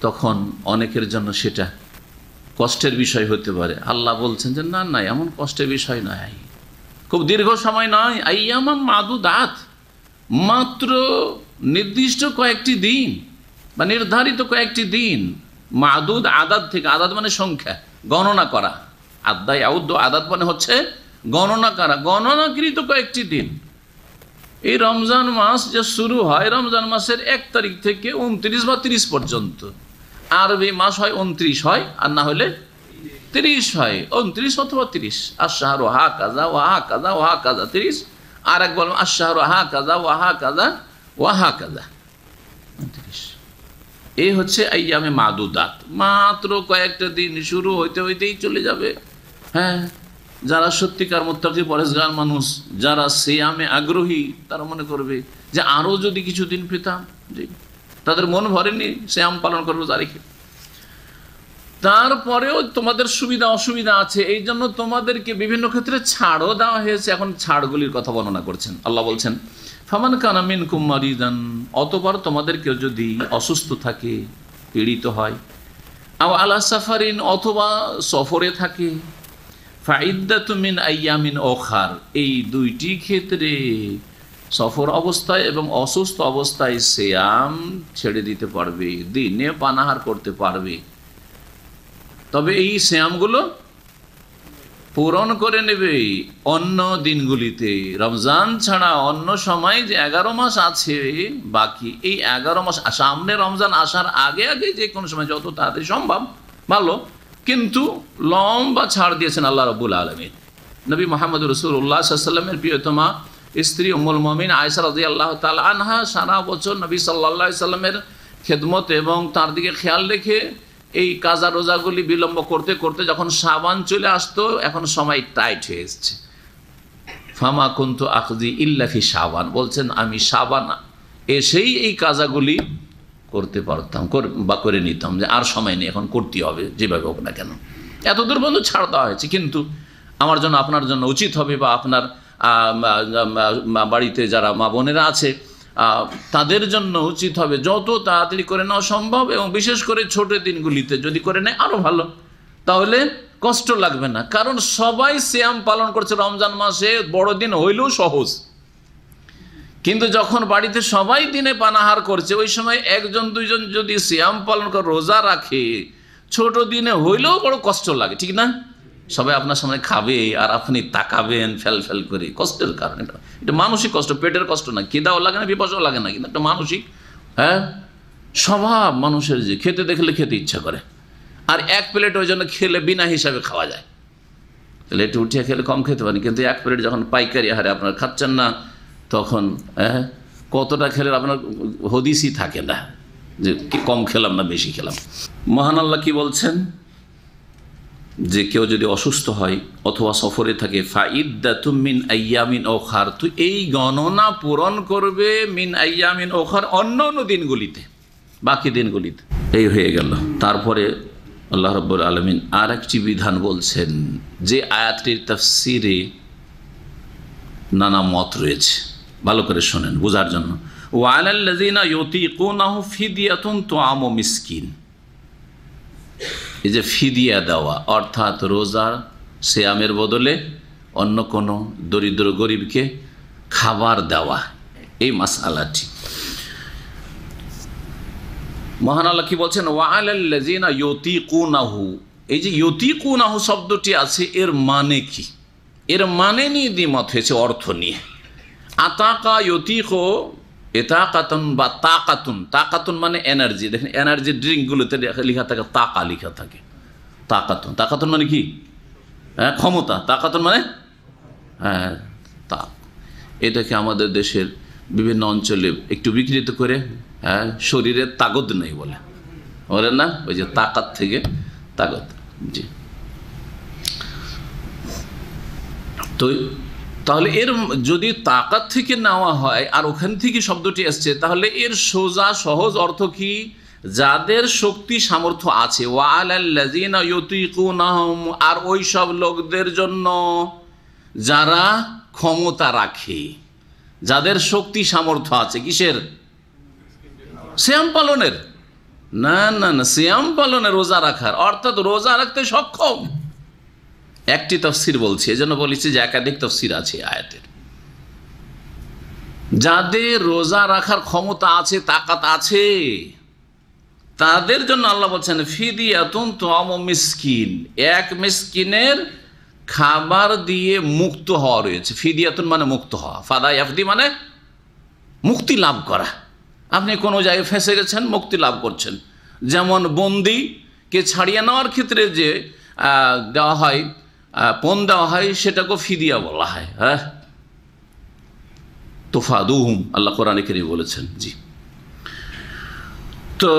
B: তখন অনেকের জন্য সেটা কষ্টের বিষয় হতে পারে। আল্লাহ বলছেন যে না না, এমন কষ্টের বিষয় নয়, খুব দীর্ঘ সময় নয়, আইয়ামাম মাদুদাত, মাত্র নির্দিষ্ট কয়েকটি দিন বা নির্ধারিত কয়েকটি দিন। মাদুদ আদাদ থেকে, আদাদ মানে সংখ্যা, গণনা করা। আদায় আউদ্দ, আদাদ মানে হচ্ছে গণনা করা, গণনাকৃত কয়েকটি দিন। এই রমজান মাস যে শুরু হয়, রমজান মাসের 1 তারিখ থেকে 29 বা 30 পর্যন্ত। আরবি মাস হয় 29 হয়, আর না হলে 30 হয়, 29 অথবা 30। আশ-শাহরু হাকাযা ওয়া হাকাযা ওয়া হাকাযা 30, আর একবার আশ-শাহরু হাকাযা ওয়া হাকাযা ওয়া হাকাযা 29। এই হচ্ছে আইয়ামে মাদুদাত, মাত্র কয়েকটা দিন, শুরু হইতে হইতেই চলে যাবে। হ্যাঁ, যারা সত্যিকার মুত্তাকি পরেজগার মানুষ, যারা সিয়ামে আগ্রহী, তারা মনে করবে যে আরও যদি কিছুদিন পেতাম। জি, তাদের মন ভরেনি সিয়াম পালন করবো তারিখে। তারপরেও তোমাদের সুবিধা অসুবিধা আছে, এই জন্য তোমাদেরকে বিভিন্ন ক্ষেত্রে ছাড়ও দেওয়া হয়েছে। এখন ছাড়গুলির কথা বর্ণনা করছেন। আল্লাহ বলছেন, ফামান কানা মিনকুম মারিদান, অতবার তোমাদের কেউ যদি অসুস্থ থাকে, পীড়িত হয়, আও আলা সাফারিন, অথবা সফরে থাকে, ফাইদ্দাতু মিন আইয়ামিন উখার, এই দুইটি ক্ষেত্রে, সফর অবস্থায় এবং অসুস্থ অবস্থায় সিয়াম ছেড়ে দিতে পারবে, দিনে পানাহার করতে পারবে। তবে এই সিয়ামগুলো পূরণ করে নেবে অন্য দিনগুলিতে। রমজান ছাড়া অন্য সময় যে 11 মাস আছে বাকি, এই 11 মাস, সামনে রমজান আসার আগে আগে যে কোনো সময় যত তাড়াতাড়ি সম্ভব ভালো, কিন্তু লম্বা ছাড় দিয়েছেন আল্লাহ রাব্বুল আলামিন। নবী মুহাম্মদ রাসূলুল্লাহ সাল্লাল্লাহু আলাইহি ওয়াসাল্লামের প্রিয়তমা স্ত্রী উম্মুল মুমিন আয়েশা রাদিয়াল্লাহু তাআলা আনহা সারা বছর নবী সাল্লাল্লাহু আলাইহি ওয়াসাল্লামের খেদমত এবং তার দিকে খেয়াল রেখে এই কাজা রোজাগুলি বিলম্ব করতে করতে যখন শাবান চলে আসতো, এখন সময় টাইট হয়ে এসছে,
C: ফামা কুনতু আখজি ইল্লা ফি শাবান, বলছেন আমি শাবান এসেই এই কাজাগুলি করতে পারতাম বা করে নিতাম, যে আর সময় নেই, এখন করতে হবে যেভাবে হোক না কেন। এতদূর বন্ধু ছাড় দেওয়া হয়েছে, কিন্তু আমার জন্য আপনার জন্য উচিত হবে, বা আপনার বাড়িতে যারা মা বোনেরা আছে তাদের জন্য উচিত হবে যত তাড়াতাড়ি করে নেওয়া সম্ভব, এবং বিশেষ করে ছোট দিনগুলিতে যদি করে নেয় আরও ভালো, তাহলে কষ্ট লাগবে না। কারণ সবাই সিয়াম পালন করছে রমজান মাসে, বড়দিন হইলেও সহজ, কিন্তু যখন বাড়িতে সবাই দিনে পানাহার করছে ওই সময় একজন দুইজন যদি সিয়াম পালন করে রোজা রাখে, ছোট দিনে হইলেও বড় কষ্ট লাগে, ঠিক না? সবাই আপনার সামনে খাবে আর আপনি তাকাবেন ফেল ফেল করে, কষ্টের কারণ এটা মানসিক কষ্ট, পেটের কষ্ট না, খিদাও লাগে না, বিপাশাও লাগে না, কিন্তু একটা মানসিক স্বভাব মানুষের, যে খেতে দেখলে খেতে ইচ্ছা করে, আর এক প্লেট ওই জন্য খেলে বিনা হিসাবে খাওয়া যায়। তাহলে একটু উঠিয়ে খেলে কম খেতে পারেন, কিন্তু এক প্লেট যখন পাইকারি হারে আপনার খাচ্ছেন না, তখন কতটা খেলে আপনার হদিসই থাকে না যে কি কম খেলাম না বেশি খেলাম। মহান আল্লাহ কি বলছেন, যে কেউ যদি অসুস্থ হয় অথবা সফরে থাকে, ফাইদ্দাতুম মিন আইয়ামিন উখার, তো এই গণনা পূরণ করবে মিন আইয়ামিন উখার, অন্য অন্য দিনগুলিতে, বাকি দিনগুলিতে। এই হয়ে গেল। তারপরে আল্লাহ রাব্বুল আলামিন আর একটি বিধান বলছেন, যে আয়াতটির তাফসিরে নানা মত রয়েছে, ভালো করে শোনেন বোঝার জন্য। ওয়া আলাল্লাযিনা ইউতিকুনাহু ফিদিয়াতুন তুআমু মিসকিন, এই যে ফিদিয়া দেওয়া অর্থাৎ রোজার সিয়ামের বদলে অন্য কোনো দরিদ্র গরিবকে খাবার দেওয়া, এই মাসআলাটি মহান আল্লাহ কি বলছেন, ওয়া আলাল্লাযিনা ইউতিকুনাহু, এই যে ইউতিকুনাহু শব্দটি আছে এর মানে কি, এর মানে নিয়ে দ্বিমত হয়েছে অর্থ নিয়ে। আতাকা ইউতিকু এতাকাতুন বা তাকাতুন, তাকাতুন মানে এনার্জি, দেখেন এনার্জি ড্রিঙ্কগুলোতে লেখা থাকে তাকা, লেখা থাকে তাকাতুন, তাকাতুন মানে কি ক্ষমতা, তাকাতুন মানে তাক। এটাকে আমাদের দেশের বিভিন্ন অঞ্চলে একটু বিকৃত করে শরীরের তাগদ নেই বলে, বলেন না, ওই যে তাকাত থেকে তাগদ। জি, তো তাহলে এর যদি তাকাত থেকে নেওয়া হয় আর ওখান থেকে শব্দটি এসছে, তাহলে এর সোজা সহজ অর্থ কি, যাদের শক্তি সামর্থ্য আছে, ওয়া আলাল্লাযিনা ইউতিকুনাহুম, আর ওই সব লোকদের জন্য যারা ক্ষমতা রাখে, যাদের শক্তি সামর্থ্য আছে, কিসের? সিয়াম পালনের, না না না, সিয়াম পালনের, রোজা রাখার, অর্থাৎ রোজা রাখতে সক্ষম। একটি তাফসীর বলছি, এজন্য বলেছি যে একাধিক তাফসীর আছে আয়াতের। যাদের রোজা রাখার ক্ষমতা আছে, তাকাত আছে, তাদের জন্য আল্লাহ বলছেন ফিদিয়াতুন তুআমু মিসকিন, এক মিসকিনের খাবার দিয়ে মুক্ত হওয়া রয়েছে। ফিদিয়াতুন মানে মুক্ত হওয়া, ফাদা ইয়াফদি মানে মুক্তি লাভ করা। আপনি কোনো জায়গায় ফেঁসে গেছেন, মুক্তি লাভ করছেন। যেমন বন্দিকে ছাড়িয়ে নেওয়ার ক্ষেত্রে যে দেওয়া হয়, পণ দেওয়া হয়, সেটাকে ফিদিয়া বলা হয়। হ্যাঁ, তুফাদুহুম, আল্লাহ কোরআনে কারীমে বলেছেন। জি, তো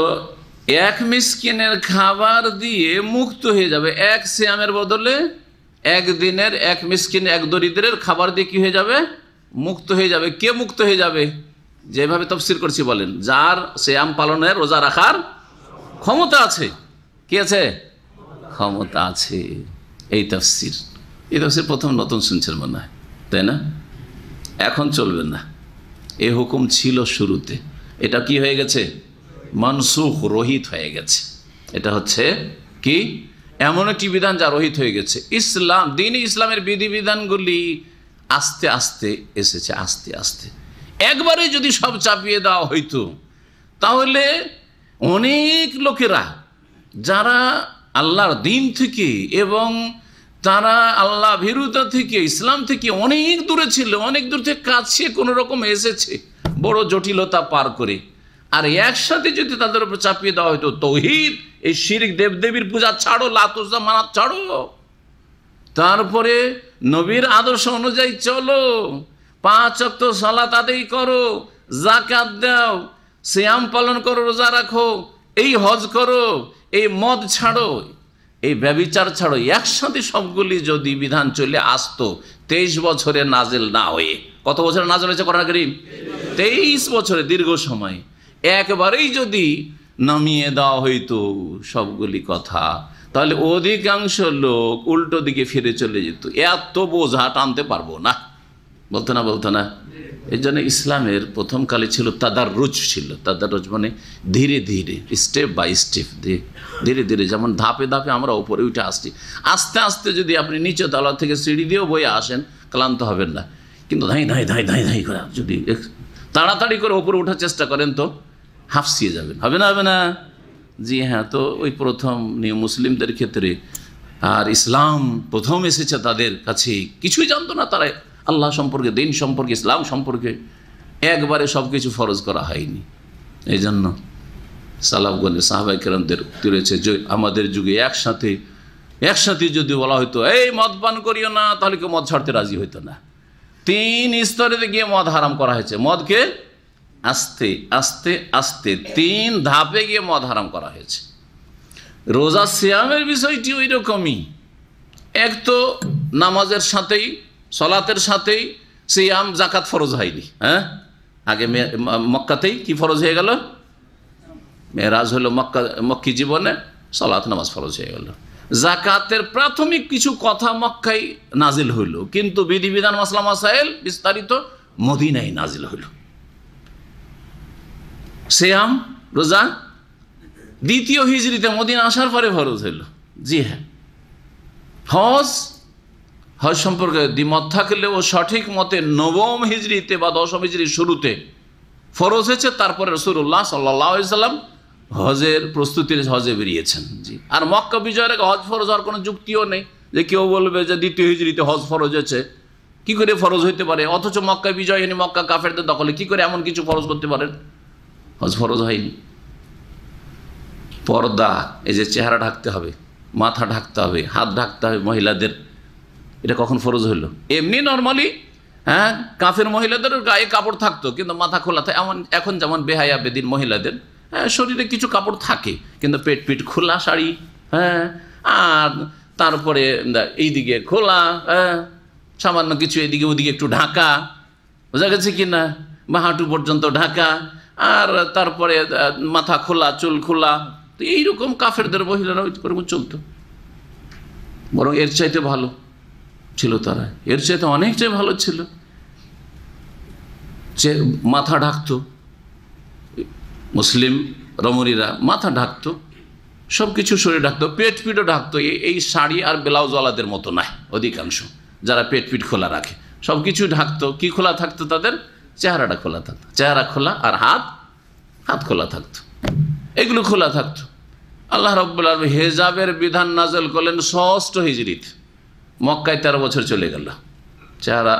C: এক মিসকিনের খাবার দিয়ে মুক্ত হয়ে যাবে, এক সিয়ামের বদলে একদিনের এক মিসকিন, এক দরিদ্রের খাবার দিয়ে কি হয়ে যাবে? মুক্ত হয়ে যাবে। কে মুক্ত হয়ে যাবে? যেভাবে তাফসীর করছি বলেন, যার সিয়াম পালনের, রোজা রাখার ক্ষমতা আছে। কি আছে? ক্ষমতা আছে। এই তাফসীর প্রথম নতুন শুনছেন মনে হয়, তাই না? এখন চলবে না, এই হুকুম ছিল শুরুতে, এটা কি হয়ে গেছে? মানসুখ, রহিত হয়ে গেছে। এটা হচ্ছে কি, এমন একটি বিধান যা রহিত হয়ে গেছে। ইসলাম, দ্বীন-ই ইসলামের বিধিবিধানগুলি আস্তে আস্তে এসেছে, আস্তে আস্তে। একবারে যদি সব চাপিয়ে দেওয়া হইতো, তাহলে অনেক লোকেরা যারা আল্লাহর দ্বীন থেকে এবং তারা আল্লাহ ভীরুতা থেকে, ইসলাম থেকে অনেক দূরে ছিল, অনেক দূর থেকে কাছে কোনো রকম এসেছে বড় জটিলতা পার করে, আর একসাথে যদি তাদের উপর চাপিয়ে দেওয়া হইতো তাওহীদ, এই শিরক, দেবদেবীর পূজা ছাড়ো, লাত উজ্জা মানাত ছাড়ো, তারপরে নবীর আদর্শ অনুযায়ী চলো, 5 ওয়াক্ত সালাত আদায় করো, যাকাত দাও, সিয়াম পালন করো, রোজা রাখো, এই হজ করো, এই মদ ছাড়ো, এই ব্যভিচার ছাড়ো একসাথে সবগুলি যদি বিধান চলে আসতো 23 বছরে নাজেল না হয়ে, কত বছরে নাজেল হয়েছে কোরআন কারীম? 23 বছরে, দীর্ঘ সময়। একবারেই যদি নামিয়ে দেওয়া হইতো সবগুলি কথা, তাহলে অধিকাংশ লোক উল্টো দিকে ফিরে চলে যেত। এত বোঝা টানতে পারবো না, বলতো না। এই জন্য ইসলামের প্রথম কালে ছিল তাদাররুজ, ছিল তাদাররুজ মানে ধীরে ধীরে, স্টেপ বাই স্টেপ, ধীরে ধীরে, যেমন ধাপে ধাপে আমরা উপরে উঠে আসছি। আস্তে আস্তে যদি আপনি নিচে তলা থেকে সিঁড়ি দিয়েও বয়ে আসেন, ক্লান্ত হবেন না। কিন্তু ধাই করে যদি তাড়াতাড়ি করে উপরে ওঠার চেষ্টা করেন তো হাঁফছিয়ে যাবেন, হবে না? জি হ্যাঁ। তো ওই প্রথম নিয়ে মুসলিমদের ক্ষেত্রে, আর ইসলাম প্রথম এসেছে তাদের কাছে, কিছুই জানতো না তারা আল্লাহ সম্পর্কে, দিন সম্পর্কে, ইসলাম সম্পর্কে। একবারে সব কিছু ফরজ করা হয়নি। এই জন্য সালাফগণের সাহাবায়ে কেরামদের রয়েছে যে আমাদের যুগে একসাথে যদি বলা হতো এই মদ পান করিও না, তাহলে কেউ মদ ছাড়তে রাজি হইতো না। 3 স্তরে গিয়ে মদ হারাম করা হয়েছে। মদকে আস্তে আস্তে আস্তে 3 ধাপে গিয়ে মদ হারাম করা হয়েছে। রোজা সিয়ামের বিষয়টি ওই রকমই। এক তো নামাজের সাথেই, সলাতের সাথেই সিয়াম জাকাত ফরজ হয়নি। হ্যাঁ, আগে মক্কাতেই কি ফরজ হয়ে গেল? মেরাজ হলো মক্কি জীবনে, সলাত নামাজ ফরজ হয়ে গেল। জাকাতের প্রাথমিক কিছু কথা মক্কায় নাজিল হইল, কিন্তু বিধিবিধান মাসলা মাসাইল বিস্তারিত মদিনায় নাজিল হইল। সিয়াম রোজা দ্বিতীয় হিজরিতে মদিনা আসার পরে ফরজ হইল। জি হ্যাঁ। হজ সম্পর্কে দ্বিমত থাকলেও সঠিক মতে 9ম হিজরিতে বা 10ম হিজরির শুরুতে ফরজ হয়েছে। তারপরে রাসূলুল্লাহ সাল্লাল্লাহু আলাইহি সাল্লাম হজের প্রস্তুতির হজে বেরিয়েছেন। জি। আর মক্কা বিজয়ের আগে হজ ফরজ হওয়ার কোনো যুক্তিও নেই, যে কেউ বলবে যে দ্বিতীয় হিজরিতে হজ ফরজ হয়েছে, কি করে ফরজ হইতে পারে? অথচ মক্কা বিজয় হয়নি, মক্কা কাফেরদের দখলে, কি করে এমন কিছু ফরজ করতে পারেন? হজ ফরজ হয়নি। পর্দা, এই যে চেহারা ঢাকতে হবে, মাথা ঢাকতে হবে, হাত ঢাকতে হবে মহিলাদের, এটা কখন ফরজ হইলো? এমনি নর্মালি হ্যাঁ, কাফের মহিলাদের গায়ে কাপড় থাকতো, কিন্তু মাথা খোলা থাকে। এখন যেমন বেহায়া বেদিন মহিলাদের শরীরে কিছু কাপড় থাকে, কিন্তু পেট পিট খোলা শাড়ি, হ্যাঁ, আর তারপরে এইদিকে খোলা, হ্যাঁ, সামান্য কিছু এদিকে ওদিকে একটু ঢাকা, বোঝা গেছে কিনা, বা হাঁটু পর্যন্ত ঢাকা, আর তারপরে মাথা খোলা, চুল খোলা। তো এইরকম কাফেরদের মহিলারা ওইরকম চলতো। বরং এর চাইতে ভালো ছিল তারা, এর চাইতে অনেকটাই ভালো ছিল। মাথা ঢাকতো, মুসলিম রমণীরা মাথা ঢাকতো, সব কিছু শরীর ঢাকতো, পেট পিটও ঢাকতো। এই শাড়ি আর ব্লাউজওয়ালাদের মতো নয় অধিকাংশ, যারা পেট পিট খোলা রাখে, সব কিছু ঢাকতো। কি খোলা থাকতো? তাদের চেহারাটা খোলা থাকতো, চেহারা খোলা, আর হাত খোলা থাকতো, এগুলো খোলা থাকতো। আল্লাহ রাব্বুল আলামিন হেজাবের বিধান নাযিল করলেন 6ষ্ঠ হিজরিতে। মক্কায় 13 বছর চলে গেল। চেহারা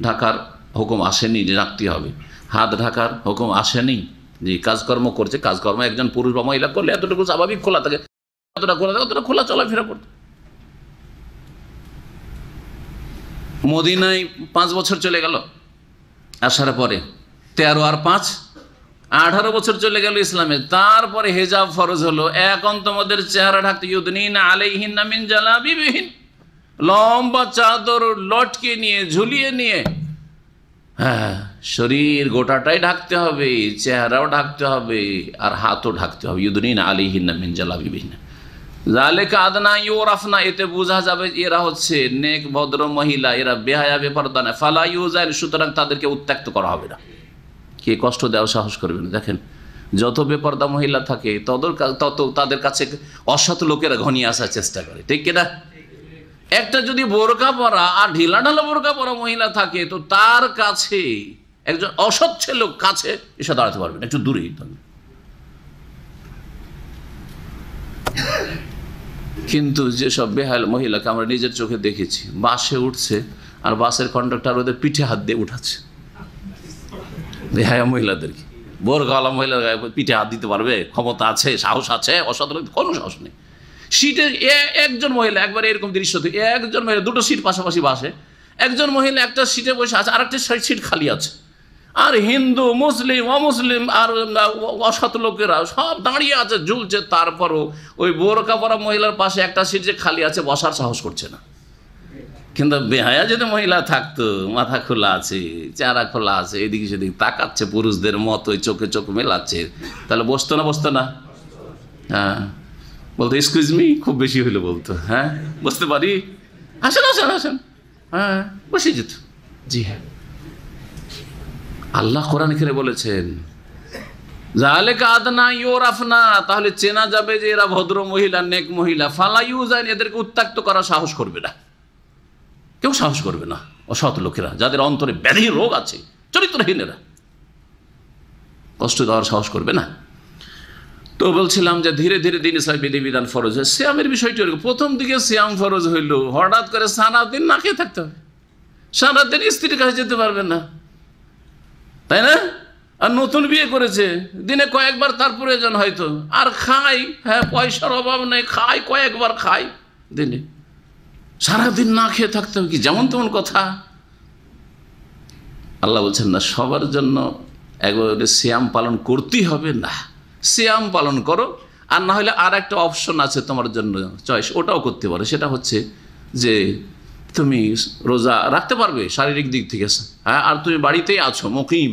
C: ঢাকার হুকুম আসেনি যে রাখতে হবে, হাত ঢাকার হুকুম আসেনি। যে কাজকর্ম করছে, কাজকর্ম একজন পুরুষ বা মহিলা করলে এতটুকু স্বাভাবিক খোলা থাকে, অতটা খোলা চলাফেরা করত। মদিনায় 5 বছর চলে গেল আসার পরে, 13 আর 5 18 বছর চলে গেল ইসলামে। তারপরে হেজাব ফরজ হলো। এখন তোমাদের চেহারা ঢাকতে, ইউদনিনা আলাইহিন্না মিন জালাবিবিহিন, লম্বা চাদর লটকে নিয়ে, ঝুলিয়ে নিয়ে, হ্যাঁ, শরীর গোটাটাই ঢাকতে হবে, চেহারাও ঢাকতে হবে, আর হাতও ঢাকতে হবে। ইউদনিনা আলাইহিন্না মিন জালাবিবিহিন যালিকা আদনা ইউরাফনা, এতে বোঝা যাবে এরা হচ্ছে নেক ভদ্র মহিলা, এরা বেহায়া বেপরদা না। ফালা ইউজাইল, সুতরাং তাদেরকে উত্ত্যক্ত করা হবে না, কে কষ্ট দেওয়ার সাহস করবে না। দেখেন, যত বেপরদা মহিলা থাকে তত তাদের কাছে অসৎ লোকেরা ঘনিয়ে আসার চেষ্টা করে, ঠিক কিনা? একটা যদি বোরকা পরা আর ঢিলা ঢালা বোরকা পরা মহিলা থাকে, তো তার কাছে একজন অসৎ ছেলে কাছে এসে দাঁড়াতে পারবে না, একটু দূরেই। কিন্তু যেসব বেহাল মহিলাকে আমরা নিজের চোখে দেখেছি, বাসে উঠছে আর বাসের কন্ডাক্টর ওদের পিঠে হাত দিয়ে উঠাচ্ছে। বেহায়া মহিলাদেরকে, বোরকাওয়ালা মহিলার গায়ে পিঠে হাত দিতে পারবে? ক্ষমতা আছে, সাহস আছে? অসৎ লোক কোনো সাহস নেই। সিটে একজন মহিলা, একবার এরকম দৃশ্য, একজন মহিলা, 2টো সিট পাশাপাশি বাসে, একজন মহিলা একটা সিটে বসে আছে, আর একটা সিট খালি আছে, আর হিন্দু মুসলিম অমুসলিম আর অসৎ লোকেরা সব দাঁড়িয়ে আছে, ঝুলছে, তারপরও ওই বোরকা পরা মহিলার পাশে একটা সিট যে খালি আছে বসার সাহস করছে না। কিন্তু বেহায়া যদি মহিলা থাকতো, মাথা খোলা আছে, চেহারা খোলা আছে, এদিকে সেদিকে তাকাচ্ছে পুরুষদের মতো, চোখে চোখ মেলাচ্ছে, তাহলে বসতো না? হ্যাঁ, বলতো এক্সকিউজ মি, খুব বেশি হইলে বলতো হ্যাঁ বসতে পারি, আসেন, হ্যাঁ বসে যেত। জি হ্যাঁ, আল্লাহ কোরআন এখানে বলেছেন জালেকা আদনা ইউরাফনা, তাহলে চেনা যাবে যে এরা ভদ্র মহিলা, নেক মহিলা। ফালা ইউজাইন, এদেরকে উত্ত্যক্ত করার সাহস করবে না, কেউ সাহস করবে না। অসৎ লোকেরা, যাদের অন্তরে ব্যাধি রোগ আছে, চরিত্রহীনেরা, কষ্ট দেওয়ার সাহস করবে না। তো বলছিলাম যে ধীরে ধীরে দিন ইসলাম বিধিবিধান ফরজ হয়। সিয়ামের বিষয়টি প্রথম দিকে সিয়াম ফরজ হইল, হঠাৎ করে সারাদিন না খেয়ে থাকতে হবে, সারাদিন স্ত্রীর কাছে যেতে পারবে না, তাই না? আর নতুন বিয়ে করেছে, দিনে কয়েকবার তার প্রয়োজন হয়তো, আর খাই, হ্যাঁ পয়সার অভাব নেই, খাই কয়েকবার খাই দিনে, সারাদিন না খেয়ে থাকতে হবে কি যেমন তেমন কথা? আল্লাহ বলছেন না, সবার জন্য একবারে সিয়াম পালন করতেই হবে না, সিয়াম পালন করো, আর না হলে আর একটা অপশন আছে তোমার জন্য চয়েস, ওটাও করতে পারো। সেটা হচ্ছে যে তুমি রোজা রাখতে পারবে শারীরিক দিক থেকে, হ্যাঁ, আর তুমি বাড়িতেই আছো মুকিম,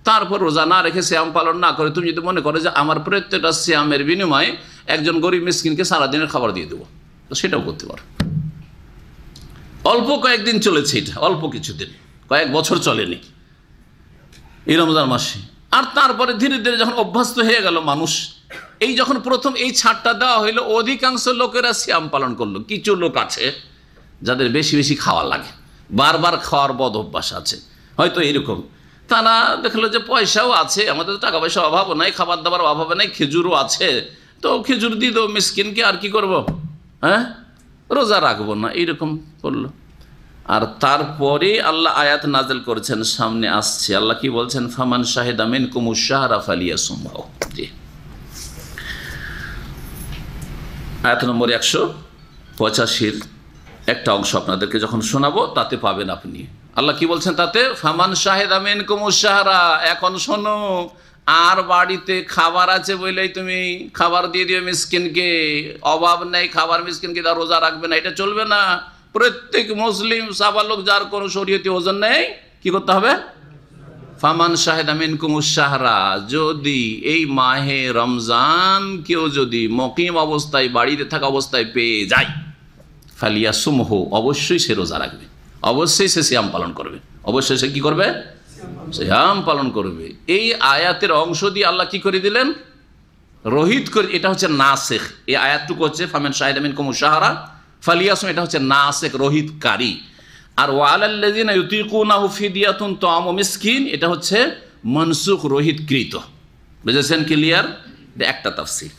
C: তারপর রোজা না রেখে সিয়াম পালন না করে তুমি যদি মনে করো যে আমার প্রত্যেকটা সিয়ামের বিনিময়ে একজন গরিব মিসকিনকে সারাদিনের খাবার দিয়ে দেবো, তো সেটাও করতে পারো। অল্প কয়েকদিন চলেছে এটা, অল্প কিছুদিন, কয়েক বছর চলেনি এই রমজান মাসে। আর তারপরে ধীরে ধীরে যখন অভ্যস্ত হয়ে গেল মানুষ, এই যখন প্রথম এই ছাড়টা দেওয়া হইলো, অধিকাংশ লোকেরা সিয়াম পালন করলো। কিছু লোক আছে যাদের বেশি বেশি খাওয়া লাগে, বারবার খাওয়ার বদ অভ্যাস আছে, হয়তো এরকম, তারা দেখলো যে পয়সাও আছে, আমাদের টাকা পয়সার অভাবও নাই, খাবার দাবার অভাবে নাই, খেজুরও আছে, তো খেজুর দিয়ে দেবো মিসকিনকে, আর কি করব, হ্যাঁ রোজা রাখবো না, এইরকম করলো। আর তারপরে আল্লাহ আয়াত নাজেল করেছেন, সামনে আসছে, আল্লাহ কি বলছেন, ফামান শাহিদা মিনকুমুশ শাহরা ফালিয়াসুমহু। জি, আয়াত নম্বর 185 একটা অংশ আপনাদেরকে যখন শোনাবো তাতে পাবেন আপনি। আল্লাহ কি বলছেন তাতে, ফামান শাহিদা মিনকুমুশ শাহরা, এখন শোনো, আর বাড়িতে খাবার আছে বলেই তুমি খাবার দিয়ে দিও মিসকিনকে, অভাব নেই খাবার, মিসকিনকে তা রোজা রাখবে না, এটা চলবে না। প্রত্যেক মুসলিম সাবালক যার কোনো শরীয়তি ওজন নেই, কি করতে হবে, ফামান শাহিদা মিনকুমুশ শাহরা, যদি এই মাহে রমজান কেউ যদি মুকিম অবস্থায়, বাড়িতে থাকা অবস্থায় পেয়ে যায়, ফালিয়াসুমহু, অবশ্যই সে রোজা রাখবে, অবশ্যই সে সিয়াম পালন করবে, অবশ্যই সে কি করবে, সিয়াম পালন করবে। এই আয়াতের অংশ দিয়ে আল্লাহ কি করে দিলেন, রহিত করে, এটা হচ্ছে নাসেখ। এই আয়াতটুকু হচ্ছে ফামান শাহিদা মিনকুমুশ শাহরা ফালিয়াসুম, এটা হচ্ছে নাসেখ, রহিতকারী। আর ওয়ালাল্লাযিনা ইউতিকুনাহু ফিদিয়াতুন তাআমু মিসকিন, এটা হচ্ছে মনসুখ, রহিতকৃত। বুঝেছেন, ক্লিয়ার? এটা একটা তাফসীর।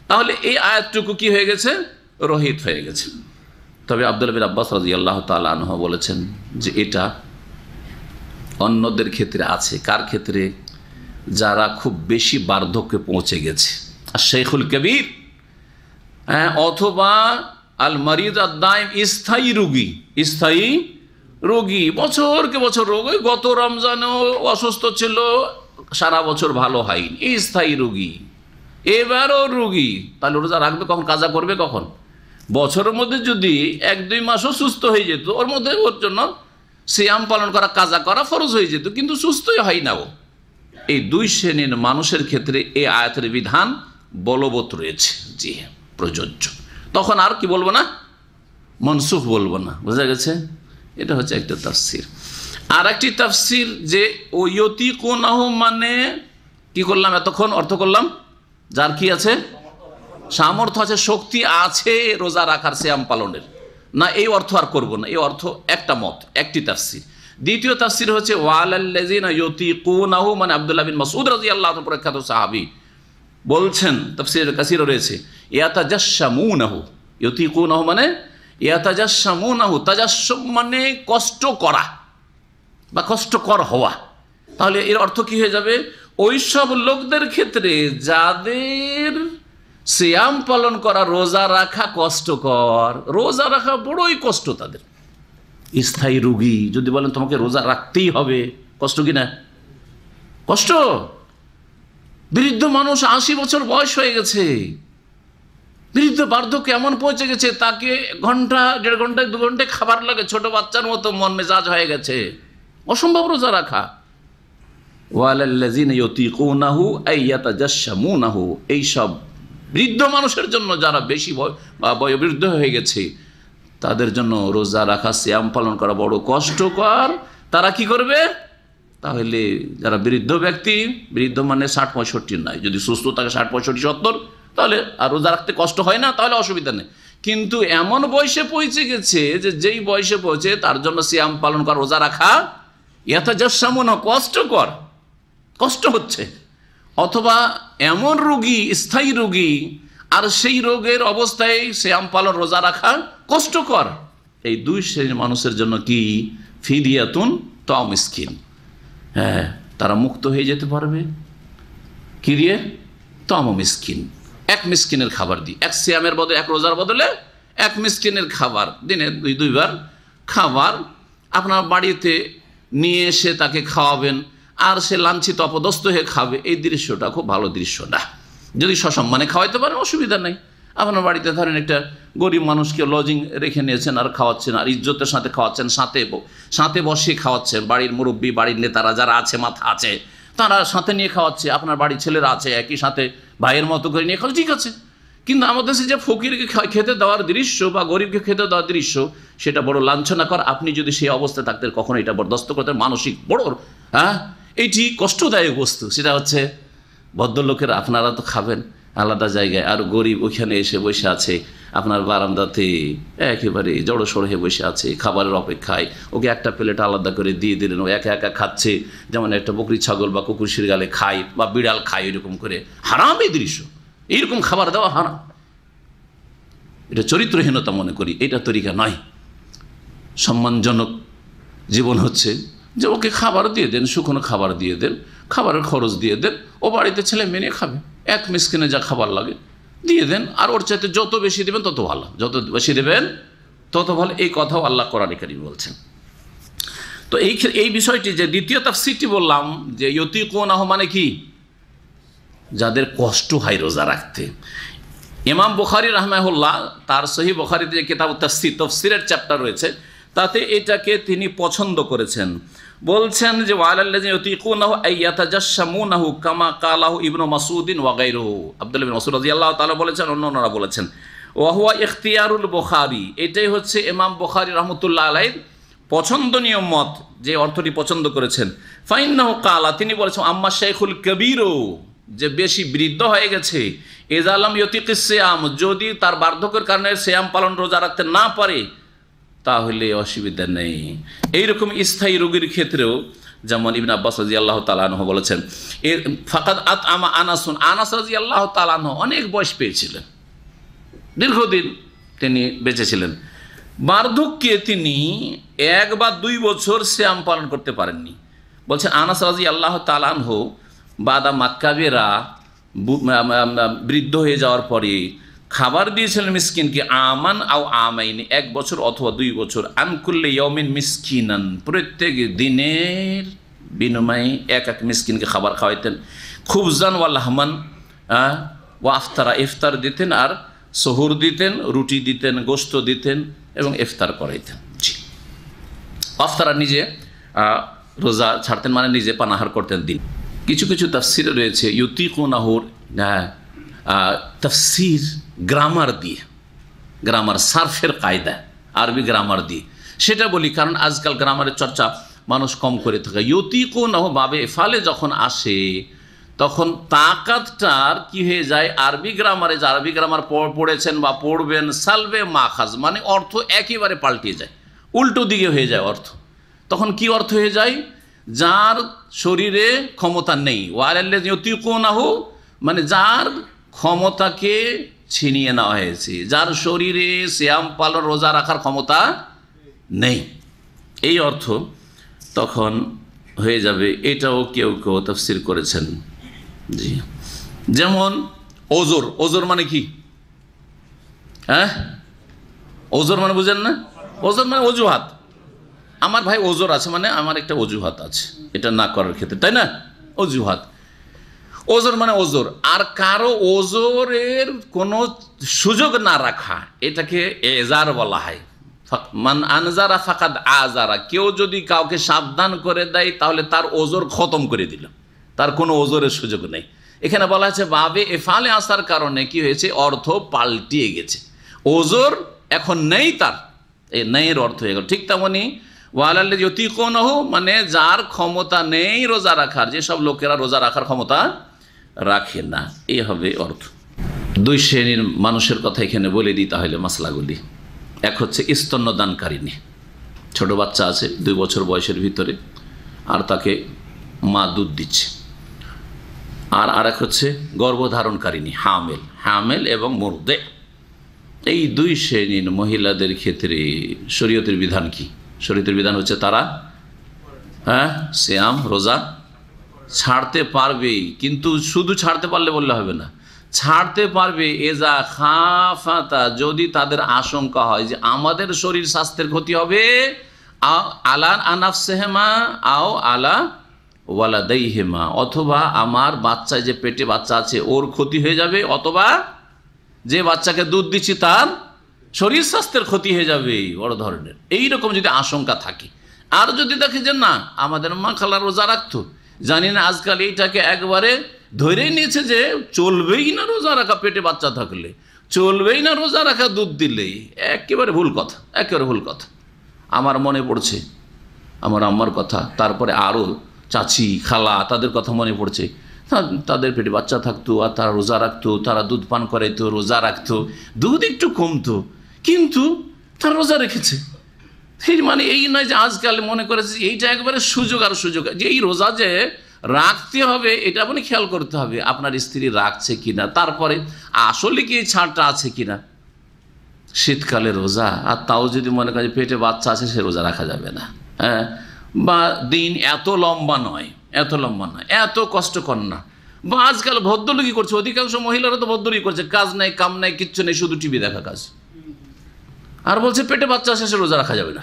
C: তাহলে এই আয়াতটুকু কি হয়ে গেছে, রহিত হয়ে গেছে। তবে আব্দুল্লাহ বিন আব্বাস রাদিয়াল্লাহু তাআলা আনহু বলেছেন যে এটা অন্যদের ক্ষেত্রে আছে। কার ক্ষেত্রে? যারা খুব বেশি বার্ধক্যে পৌঁছে গেছে, আর শেখুল কবির, হ্যাঁ, অথবা আল মারিদ আদ-দাইম, স্থায়ী রোগী, স্থায়ী রোগী, বছরকে বছর রোগ, ওই গত রমজানেও অসুস্থ ছিল, সারা বছর ভালো হয়নি, এই স্থায়ী রোগী, এবারও রোগী, তাহলে রোজা রাখবে কখন, কাজা করবে কখন? বছরের মধ্যে যদি 1-2 মাসও সুস্থ হয়ে যেত, ওর মধ্যে ওর জন্য সিয়াম পালন করা, কাজা করা ফরজ হয়ে যেত, কিন্তু সুস্থই হয় না ও। এই 2 শ্রেণীর মানুষের ক্ষেত্রে এই আয়াতের বিধান বলবৎ রয়েছে, জি প্রযোজ্য। তখন আর কি বলবো না, মনসুখ বলবো না, বোঝা গেছে? এটা হচ্ছে একটা তাফসীর। আর একটি তাফসীর যে ও ইউতিকুনাহু মানে কি করলাম এতক্ষণ, অর্থ করলাম, যার কি আছে, সামর্থ্য আছে, শক্তি আছে রোজা রাখার, সিয়াম পালনের, না এই অর্থ আর করব না, এই অর্থ একটা মত, একটি তাফসীর। দ্বিতীয় তাফসীর হচ্ছে ওয়ালাল্লাযিনা ইউতিকুনাহু মানে আব্দুল্লাহ বিন মাসউদ রাদিয়াল্লাহু আনহু প্রখ্যাত সাহাবী বলছেন, তাফসীরে কাসীর রয়েছে, ইয়াতাজাশশামুনাহু, ইউতিকুনাহু মানে ইয়াতাজাশশামুনাহু, তাজাশশুম মানে কষ্ট করা বা কষ্টকর হওয়া। তাহলে এর অর্থ কি হয়ে যাবে, ওই সব লোকদের ক্ষেত্রে যাদের সিয়াম পালন করা, রোজা রাখা কষ্টকর, রোজা রাখা বড়ই কষ্ট তাদের। স্থায়ী রোগী যদি বলেন তোমাকে রোজা রাখতেই হবে, কষ্ট কি না? কষ্ট। বৃদ্ধ মানুষ 80 বছর বয়স হয়ে গেছে, বৃদ্ধ বার্ধক্য এমন পৌঁছে গেছে তাকে ঘন্টা 1.5 ঘন্টায় 2 ঘন্টায় খাবার লাগে, ছোট বাচ্চার মতো মন মেজাজ হয়ে গেছে, অসম্ভব রোজা রাখা। ওয়ালাল্লাযিনা ইউতিকুনাহু আইয়াতাজাশশামুনাহু, এইসব বৃদ্ধ মানুষের জন্য যারা বেশি বয়োবৃদ্ধ হয়ে গেছে তাদের জন্য রোজা রাখা, সিয়াম পালন করা বড় কষ্টকর। তারা কি করবে? তাহলে যারা বৃদ্ধ ব্যক্তি, বৃদ্ধ মানে 60-65 নয়, যদি সুস্থ থাকে 60-65-70, তাহলে আর রোজা রাখতে কষ্ট হয় না, তাহলে অসুবিধা নেই। কিন্তু এমন বয়সে পৌঁছে গেছে যে যেই বয়সে পৌঁছে তার জন্য সিয়াম পালন করা, রোজা রাখা ইয়াতাজাশশামুনা, কষ্টকর, কষ্ট হচ্ছে। অথবা এমন রোগী, স্থায়ী রোগী, আর সেই রোগের অবস্থায় সিয়াম পালন, রোজা রাখা কষ্টকর। এই 2 শ্রেণীর মানুষের জন্য কি ফিদিয়াতুন তা'আমু মিসকিন, হ্যাঁ, তারা মুক্ত হয়ে যেতে পারবে। কি দিয়ে? তা'আমু মিসকিন, 1 মিসকিনের খাবার দিয়ে। 1 সিয়ামের বদলে, 1 রোজার বদলে 1 মিসকিনের খাবার, দিনে 2 বার খাবার আপনার বাড়িতে নিয়ে এসে তাকে খাওয়াবেন, আর সে লাঞ্ছিত অপদস্থ হয়ে খাবে। এই দৃশ্যটা খুব ভালো দৃশ্য না। যদি সসম্মানে খাওয়াইতে পারেন অসুবিধা নেই। আপনার বাড়িতে ধরেন একটা গরিব মানুষকে লজিং রেখে নিয়েছেন আর খাওয়াচ্ছেন, আর ইজ্জতের সাথে খাওয়াচ্ছেন, সাথে বসিয়ে খাওয়াচ্ছেন। বাড়ির মুরব্বী, বাড়ির নেতারা যারা আছে, মাথা আছে, তারা সাথে নিয়ে খাওয়াচ্ছে, আপনার বাড়ির ছেলেরা আছে একই সাথে ভাইয়ের মতো করে নিয়ে খাওয়া, ঠিক আছে। কিন্তু আমাদের দেশে যে ফকিরকে খেতে দেওয়ার দৃশ্য বা গরিবকে খেতে দেওয়ার দৃশ্য, সেটা বড় লাঞ্ছনাকর। আপনি যদি সেই অবস্থায় থাকতেন কখনো এটা বরদাস্ত করতেন, মানসিক বড় এইটি কষ্টদায়ক বস্তু। সেটা হচ্ছে ভদ্রলোকের, আপনারা তো খাবেন আলাদা জায়গায়, আর গরিব ওইখানে এসে বসে আছে আপনার বারান্দাতে, একেবারে জড়সড় হয়ে বসে আছে খাবারের অপেক্ষায়। ওকে একটা প্লেট আলাদা করে দিয়ে দিলেন, ও একা একা খাচ্ছে, যেমন একটা বকরি ছাগল বা কুকুর শিরগালে খায় বা বিড়াল খায়, এরকম করে। হারাম এই দৃশ্য, এইরকম খাবার দেওয়া হারাম। এটা চরিত্রহীনতা মনে করি, এটা তরিকা নয়। সম্মানজনক জীবন হচ্ছে যে ওকে খাবার দিয়ে দেন, শুকনো খাবার দিয়ে দেন, খাবারের খরচ দিয়ে দেন, ও বাড়িতে ছেলে মেনে খাবে। 1 মিসকিনে যা খাবার লাগে দিয়ে দেন, আর ওর চাইতে যত বেশি দেবেন তত ভালো, যত বেশি দেবেন তত ভালো। এই কথাও আল্লাহ কোরআনে কারীমে বলছেন। তো এই বিষয়টি যে দ্বিতীয় তাফসীরটি বললাম যে ইউতিকুনাহু মানে কি? যাদের কষ্ট হয় রোজা রাখতে। ইমাম বুখারী রাহমাহুল্লাহ তার সহিহ বুখারীতে যে কিতাবুত তাফসীর, তাফসীরের চ্যাপ্টার রয়েছে, তাতে এটাকে তিনি পছন্দ করেছেন। বলছেন যে ওয়ালাল্লাযিনা ইউতিকুনাহু আইয়াতাজাশশামুনাহু কামা কালাহু ইবনু মাসউদিন ওয়া গায়রুহু, আব্দুল্লাহ ইবনে মাসউদ রাদিয়াল্লাহু তাআলা বলেছেন, অন্যরা বলেছেন। ওয়া হুয়া ইখতিয়ারুল বুখারী, এটাই হচ্ছে ইমাম বুখারী রাহমাতুল্লাহ আলাইহির পছন্দনীয় মত, যে অর্থটি পছন্দ করেছেন। ফাইন্নাহু কালা, তিনি বলেছেন, আম্মা শাইখুল কবীরু, যে বেশি বৃদ্ধ হয়ে গেছে, ইযা লাম ইউতিকিস সিয়াম, যদি তার বার্ধক্যের কারণে সিয়াম পালন, রোজা রাখতে না পারে, তাহলে অসুবিধা নেই। এইরকম স্থায়ী রোগীর ক্ষেত্রেও যেমন ইবনে আব্বাস রাদিয়াল্লাহু তাআলা আনহু বলেছেন, ফাকাদ আতআমা আনাসুন, আনাস রাদিয়াল্লাহু তাআলা আনহু অনেক বয়স পেয়েছিলেন, দীর্ঘদিন তিনি বেঁচে ছিলেন। বার্ধক্যে তিনি 1 বা 2 বছর সিয়াম পালন করতে পারেননি। বলছেন আনাস রাদিয়াল্লাহু তাআলা আনহু বাদা মাক্কাবেরা, বৃদ্ধ হয়ে যাওয়ার পরে খাবার দিয়েছিলেন মিসকিনকে, আমান আও আমাইন, 1 বছর অথবা 2 বছর, আনকুল্লি ইয়াউমিন মিসকিনান, প্রত্যেক দিনের বিনিময়ে 1 মিসকিনকে খাবার খাওয়াইতেন। খুবজান ওয়া লাহমান ওয়া আফতারা, ইফতার দিতেন, আর সহুর দিতেন, রুটি দিতেন, গোশত দিতেন, এবং ইফতার করাইতেন। জি, আফতারা নিজে রোজা ছাড়তেন, মানে নিজে পানাহার করতেন দিন। কিছু কিছু তাফসীরে রয়েছে ইউতিকুনাহুর তাফসীর গ্রামার দিয়ে, গ্রামার সার্ফের কায়দা, আরবি গ্রামার দিয়ে, সেটা বলি কারণ আজকাল গ্রামারের চর্চা মানুষ কম করে থাকে। ইউতিকুনাহু বাবে এফালে যখন আসে তখন তাকাতটার কি হয়ে যায়, আরবি গ্রামারে, যে আরবি গ্রামার পড়েছেন বা পড়বেন, সালবে মাখাজ মানে অর্থ একেবারে পাল্টে যায়, উল্টো দিকে হয়ে যায় অর্থ। তখন কি অর্থ হয়ে যায়? যার শরীরে ক্ষমতা নেই, ওয়ালাল্লাযিনা ইউতিকুনাহু মানে যার ক্ষমতাকে ছিনিয়ে নেওয়া হয়েছে, যার শরীরে সিয়াম পালন, রোজা রাখার ক্ষমতা নেই, এই অর্থ তখন হয়ে যাবে। এটাও কেউ কেউ তাফসীর করেছেন। জি, যেমন ওজর, ওজর মানে কি? হ্যাঁ, ওজর মানে বুঝেন না? ওজর মানে অজুহাত। আমার ভাই ওজর আছে মানে আমার একটা অজুহাত আছে এটা না করার ক্ষেত্রে, তাই না? অজুহাত। ওজোর মানে ওজোর, আর কারো ওজোরের কোনো সুযোগ না রাখা, এটাকে এজার বলা হয়। মান আনজারা ফাকাদ আজারা, কেউ যদি কাউকে সাবধান করে দেয় তাহলে তার ওজোর খতম করে দিল, তার কোনো ওজোরের সুযোগ নেই। এখানে বলা হচ্ছে বাবে এফালে আসার কারণে কি হয়েছে, অর্থ পাল্টিয়ে গেছে, ওজোর এখন নেই, তার এই নেইয়ের অর্থ হয়ে গেল। ঠিক তেমনি ওয়ালাল্লাযী ইউতীকুনাহু, মানে যার ক্ষমতা নেই রোজা রাখার, যেসব লোকেরা রোজা রাখার ক্ষমতা রাখে না, এই হবে অর্থ। দুই শ্রেণীর মানুষের কথা এখানে বলে দিই তাহলে মাসলাগুলি। এক হচ্ছে স্তন্যদানকারিণী, ছোট বাচ্চা আছে 2 বছর বয়সের ভিতরে, আর তাকে মা দুধ দিচ্ছে। আর আরেক হচ্ছে গর্ভধারণকারিণী, হামেল এবং মুরদে। এই দুই শ্রেণীর মহিলাদের ক্ষেত্রে শরীয়তের বিধান কি? শরীয়তের বিধান হচ্ছে তারা সিয়াম রোজা ছাড়তে পারবে, কিন্তু শুধু ছাড়তে পারলে বললে হবে না, ছাড়তে পারবে এজা খাফাতা, যদি তাদের আশঙ্কা হয় যে আমাদের শরীর স্বাস্থ্যের ক্ষতি হবে, আলা আনাফসেহেমা আও আলা ওয়ালাদাইহিমা, অথবা আমার বাচ্চা যে পেটে বাচ্চা আছে ওর ক্ষতি হয়ে যাবে, অথবা যে বাচ্চাকে দুধ দিচ্ছি তার শরীর স্বাস্থ্যের ক্ষতি হয়ে যাবে বড় ধরনের, এইরকম যদি আশঙ্কা থাকে। আর যদি দেখে যে না আমাদের মা খালা রোজা রাখতো, জানি না আজকাল এইটাকে একবারে ধরেই নিয়েছে যে চলবেই না রোজা রাখা, পেটে বাচ্চা থাকলে চলবেই না রোজা রাখা দুধ দিলেই, একেবারে ভুল কথা, একেবারে ভুল কথা। আমার মনে পড়ছে আমার আম্মার কথা, তারপরে আরও চাচি খালা তাদের কথা মনে পড়ছে, তাদের পেটে বাচ্চা থাকতো আর তারা রোজা রাখতো, তারা দুধ পান করাইতো, রোজা রাখতো, দুধ একটু কমতো কিন্তু তারা রোজা রেখেছে। সেই মানে এই নয় যে আজকাল মনে করেছে এইটা একবারে সুযোগ আর সুযোগ, যে এই রোজা যে রাখতে হবে এটা আপনি খেয়াল করতে হবে আপনার স্ত্রী রাখছে কিনা, তারপরে আসলে কি এই ছাড়টা আছে কিনা। শীতকালে রোজা, আর তাও যদি মনে করে পেটে বাচ্চা আছে সে রোজা রাখা যাবে না, হ্যাঁ, বা দিন এত লম্বা নয়, এত কষ্টকর না, বা আজকাল ভদ্রলোকই করছে, অধিকাংশ মহিলারা তো ভদ্রলোকই করছে, কাজ নাই কাম নাই কিচ্ছু নেই, শুধু টিভি দেখা কাজ, আর বলছে পেটে বাচ্চা আছে সে রোজা রাখা যাবে না,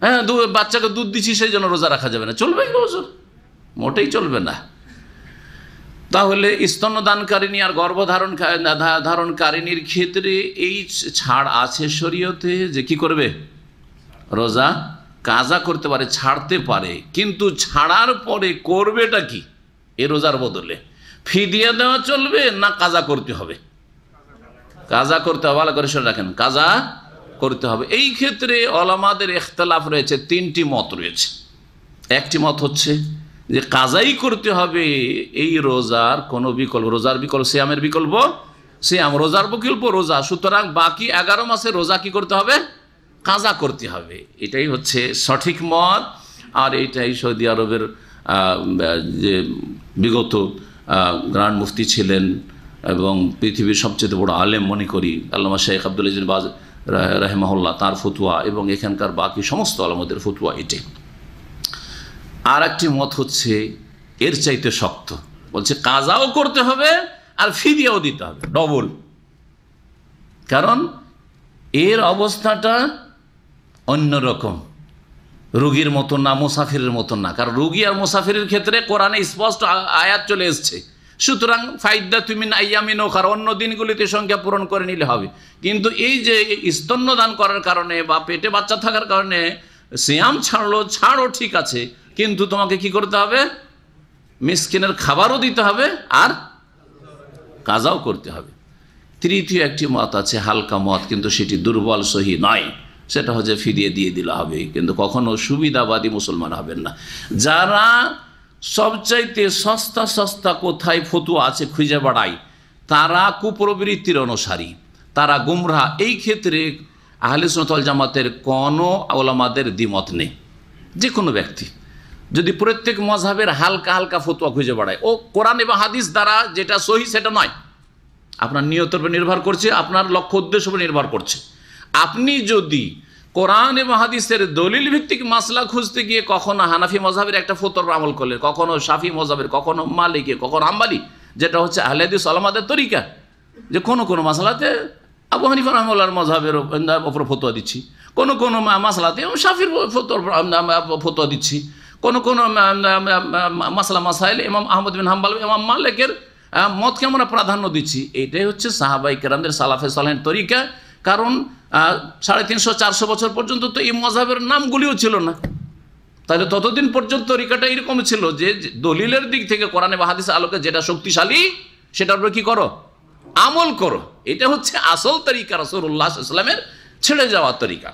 C: হ্যাঁ বাচ্চাকে দুধ দিচ্ছি সেই জন্য রোজা রাখা যাবে না, চলবে রোজা? মোটেই চলবে না। তাহলে স্তন্যদানকারিণী আর গর্ভধারণকারিণীর ক্ষেত্রে এই ছাড় আছে শরীয়তে যে কি করবে, রোজা কাজা করতে পারে, ছাড়তে পারে, কিন্তু ছাড়ার পরে করবেটা কি, এ রোজার বদলে ফিদিয়া দেওয়া চলবে না কাজা করতে হবে? কাজা করতে হবে, ভালো করে শুনে রাখেন, কাজা করতে হবে। এই ক্ষেত্রে ওলামাদের ইখতিলাফ রয়েছে, 3টি মত রয়েছে। একটি মত হচ্ছে যে কাজাই করতে হবে, এই রোজার কোনো বিকল্প, রোজার বিকল্প সিয়ামের বিকল্প সিয়াম, রোজার বিকল্প রোজা, সুতরাং বাকি 11 মাসে রোজা কি করতে হবে, কাজা করতে হবে। এটাই হচ্ছে সঠিক মত। আর এইটাই সৌদি আরবের যে বিগত গ্রান্ড মুফতি ছিলেন এবং পৃথিবীর সবচেয়ে বড় আলেম মনে করি আল্লামা শেখ আব্দুল আজিজ বাজ রাহিমাহুল্লাহ, তার ফতোয়া এবং এখানকার বাকি সমস্ত আলেমদের ফতোয়া এটাই। আর একটি মত হচ্ছে এর চাইতে শক্ত, বলছে কাজাও করতে হবে আর ফিদিয়াও দিতে হবে ডবল, কারণ এর অবস্থাটা অন্যরকম, রোগীর মতো না, মুসাফিরের মতো না। কারণ রোগী আর মুসাফিরের ক্ষেত্রে কোরআনে স্পষ্ট আয়াত চলে এসছে, সুতরাং ফাইদা তুমি আইয়ামিন ওখার অন্য দিনগুলিতে সংখ্যা পূরণ করে নিলে হবে। কিন্তু এই যে স্তন্যদান করার কারণে বা পেটে বাচ্চা থাকার কারণে সিয়াম ছাড়ো ঠিক আছে, কিন্তু তোমাকে কি করতে হবে, মিসকিনের খাবারও দিতে হবে আর কাজাও করতে হবে। তৃতীয় একটি মত আছে, হালকা মত, কিন্তু সেটি দুর্বল সহি নয়, সেটা হচ্ছে ফিরিয়ে দিয়ে দিলে হবে, কিন্তু কখনো সুবিধাবাদী মুসলমান হবেন না। যারা সবচাইতে সস্তা কোথায় ফতুয়া আছে খুঁজে বেড়ায়, তারা কুপ্রবৃত্তির অনুসারী, তারা গুমরাহ। এই ক্ষেত্রে আহলে সুন্নাত ওয়াল জামাতের কোনো ওলামাদের দ্বিমত নেই। যে কোনো ব্যক্তি যদি প্রত্যেক মযহাবের হালকা ফতোয়া খুঁজে বেড়ায়, ও কোরআন এবং হাদিস দ্বারা যেটা সহি সেটা নয়, আপনার নিয়তের উপর নির্ভর করছে, আপনার লক্ষ্য উদ্দেশ্য উপর নির্ভর করছে। আপনি যদি কোরআন এবং হাদিসের দলিল ভিত্তিক মাসলা খুঁজতে গিয়ে কখনো হানাফি মযহাবের একটা ফতোয়ার আমল করলেন, কখনো শাফি মযহাবের, কখনো মালিকি, কখনো হাম্বলি, যেটা হচ্ছে আহলে হাদিস ওলামাদের তরিকা, যে কোনো মাসলাতে আবু হানিফা রাহিমাহুল্লাহর মযহাবের উপর ফতোয়া দিচ্ছি, কোনো মাসলাতে শাফির ফতোয়া দিচ্ছি, কোন কোন মাসলা মাসাইল ইমাম আহমদ বিন হাম্বল, ইমাম মালিকের মতকে আমরা প্রাধান্য দিচ্ছি। এটাই হচ্ছে সাহাবাই কেরামদের সালাফে সালেহের তরিকা। কারণ 350-400 বছর পর্যন্ত তো এই মযহাবের নামগুলিও ছিল না। তাহলে ততদিন পর্যন্ত তরিকাটা এরকম ছিল যে দলিলের দিক থেকে কোরআনে বা হাদিসের আলোকে যেটা শক্তিশালী সেটার উপরে কি করো, আমল করো। এটা হচ্ছে আসল তরিকা, রাসূলুল্লাহ সাল্লাল্লাহু আলাইহি ওয়াসাল্লামের ছেড়ে যাওয়ার তরিকা।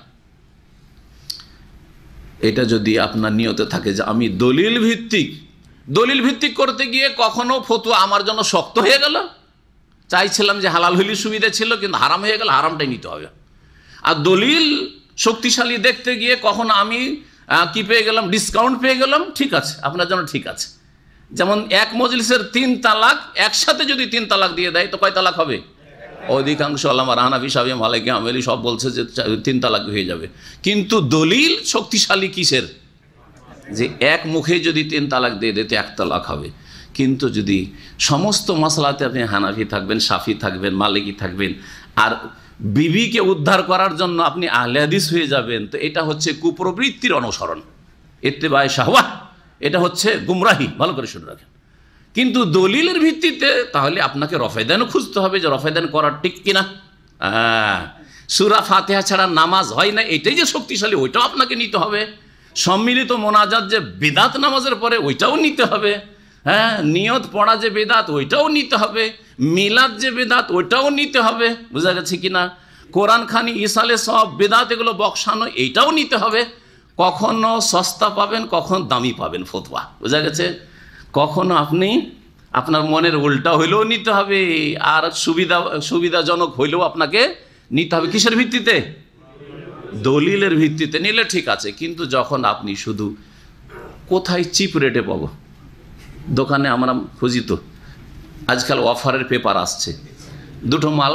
C: এটা যদি আপনার নিয়তে থাকে যে আমি দলিল ভিত্তিক করতে গিয়ে কখনো ফতোয়া আমার জন্য শক্ত হয়ে গেল, চাইছিলাম যে হালাল হইলে সুবিধা ছিল কিন্তু হারাম হয়ে গেল, হারামটাই নিতে হবে। আর দলিল শক্তিশালী দেখতে গিয়ে কখনো আমি কি পেয়ে গেলাম, ডিসকাউন্ট পেয়ে গেলাম, ঠিক আছে, আপনার জন্য ঠিক আছে। যেমন এক মজলিসের 3 তালাক একসাথে যদি 3 তালাক দিয়ে দেয় তো কয় তালাক হবে? অধিকাংশ আলেম, হানাফি, শাফিঈ, মালিকি, হাম্বলি সব বলছে যে 3 তালাক হয়ে যাবে। কিন্তু দলিল শক্তিশালী কিসের? যে এক মুখে যদি 3 তালাক দিয়ে দিতে 1 তালাক হবে। কিন্তু যদি সমস্ত মাসলাতে আপনি হানাফি থাকবেন, শাফি থাকবেন, মালিকি থাকবেন, আর বিবিকে উদ্ধার করার জন্য আপনি আহলে হাদিস হয়ে যাবেন, তো এটা হচ্ছে কুপ্রবৃত্তির অনুসরণ, ইত্তেবায়ে শাহওয়াত, এটা হচ্ছে গুমরাহি। ভালো করে শুনে রাখেন। কিন্তু দলিলের ভিত্তিতে তাহলে আপনাকে রফায়দানও খুঁজতে হবে যে রফায়দান করার ঠিক কিনা। সূরা ফাতিহা ছাড়া নামাজ হয় না, এটাই যে শক্তিশালী, ওইটাও আপনাকে নিতে হবে। সম্মিলিত মোনাজাত যে বিদআত নামাজের পরে, ওইটাও নিতে হবে। হ্যাঁ, নিয়ত পড়া যে বিদআত, ওইটাও নিতে হবে। মিলাদ যে বিদআত, ওইটাও নিতে হবে। বুঝা গেছে কিনা? কোরআন খানি, ইসালে সব বিদআত, এগুলো বক্সানো, এইটাও নিতে হবে। কখনো সস্তা পাবেন, কখন দামি পাবেন ফতোয়া। বুঝা গেছে? কখনো আপনি আপনার মনের উল্টা হইলেও নিতে হবে, আর সুবিধাজনক হইলেও আপনাকে নিতে হবে। কিসের ভিত্তিতে? দলিলের ভিত্তিতে নিলে ঠিক আছে। কিন্তু যখন আপনি শুধু কোথায় চিপ রেটে পাবো, দোকানে আমরা খুঁজি তো, আজকাল অফারের পেপার আসছে, দুটো মাল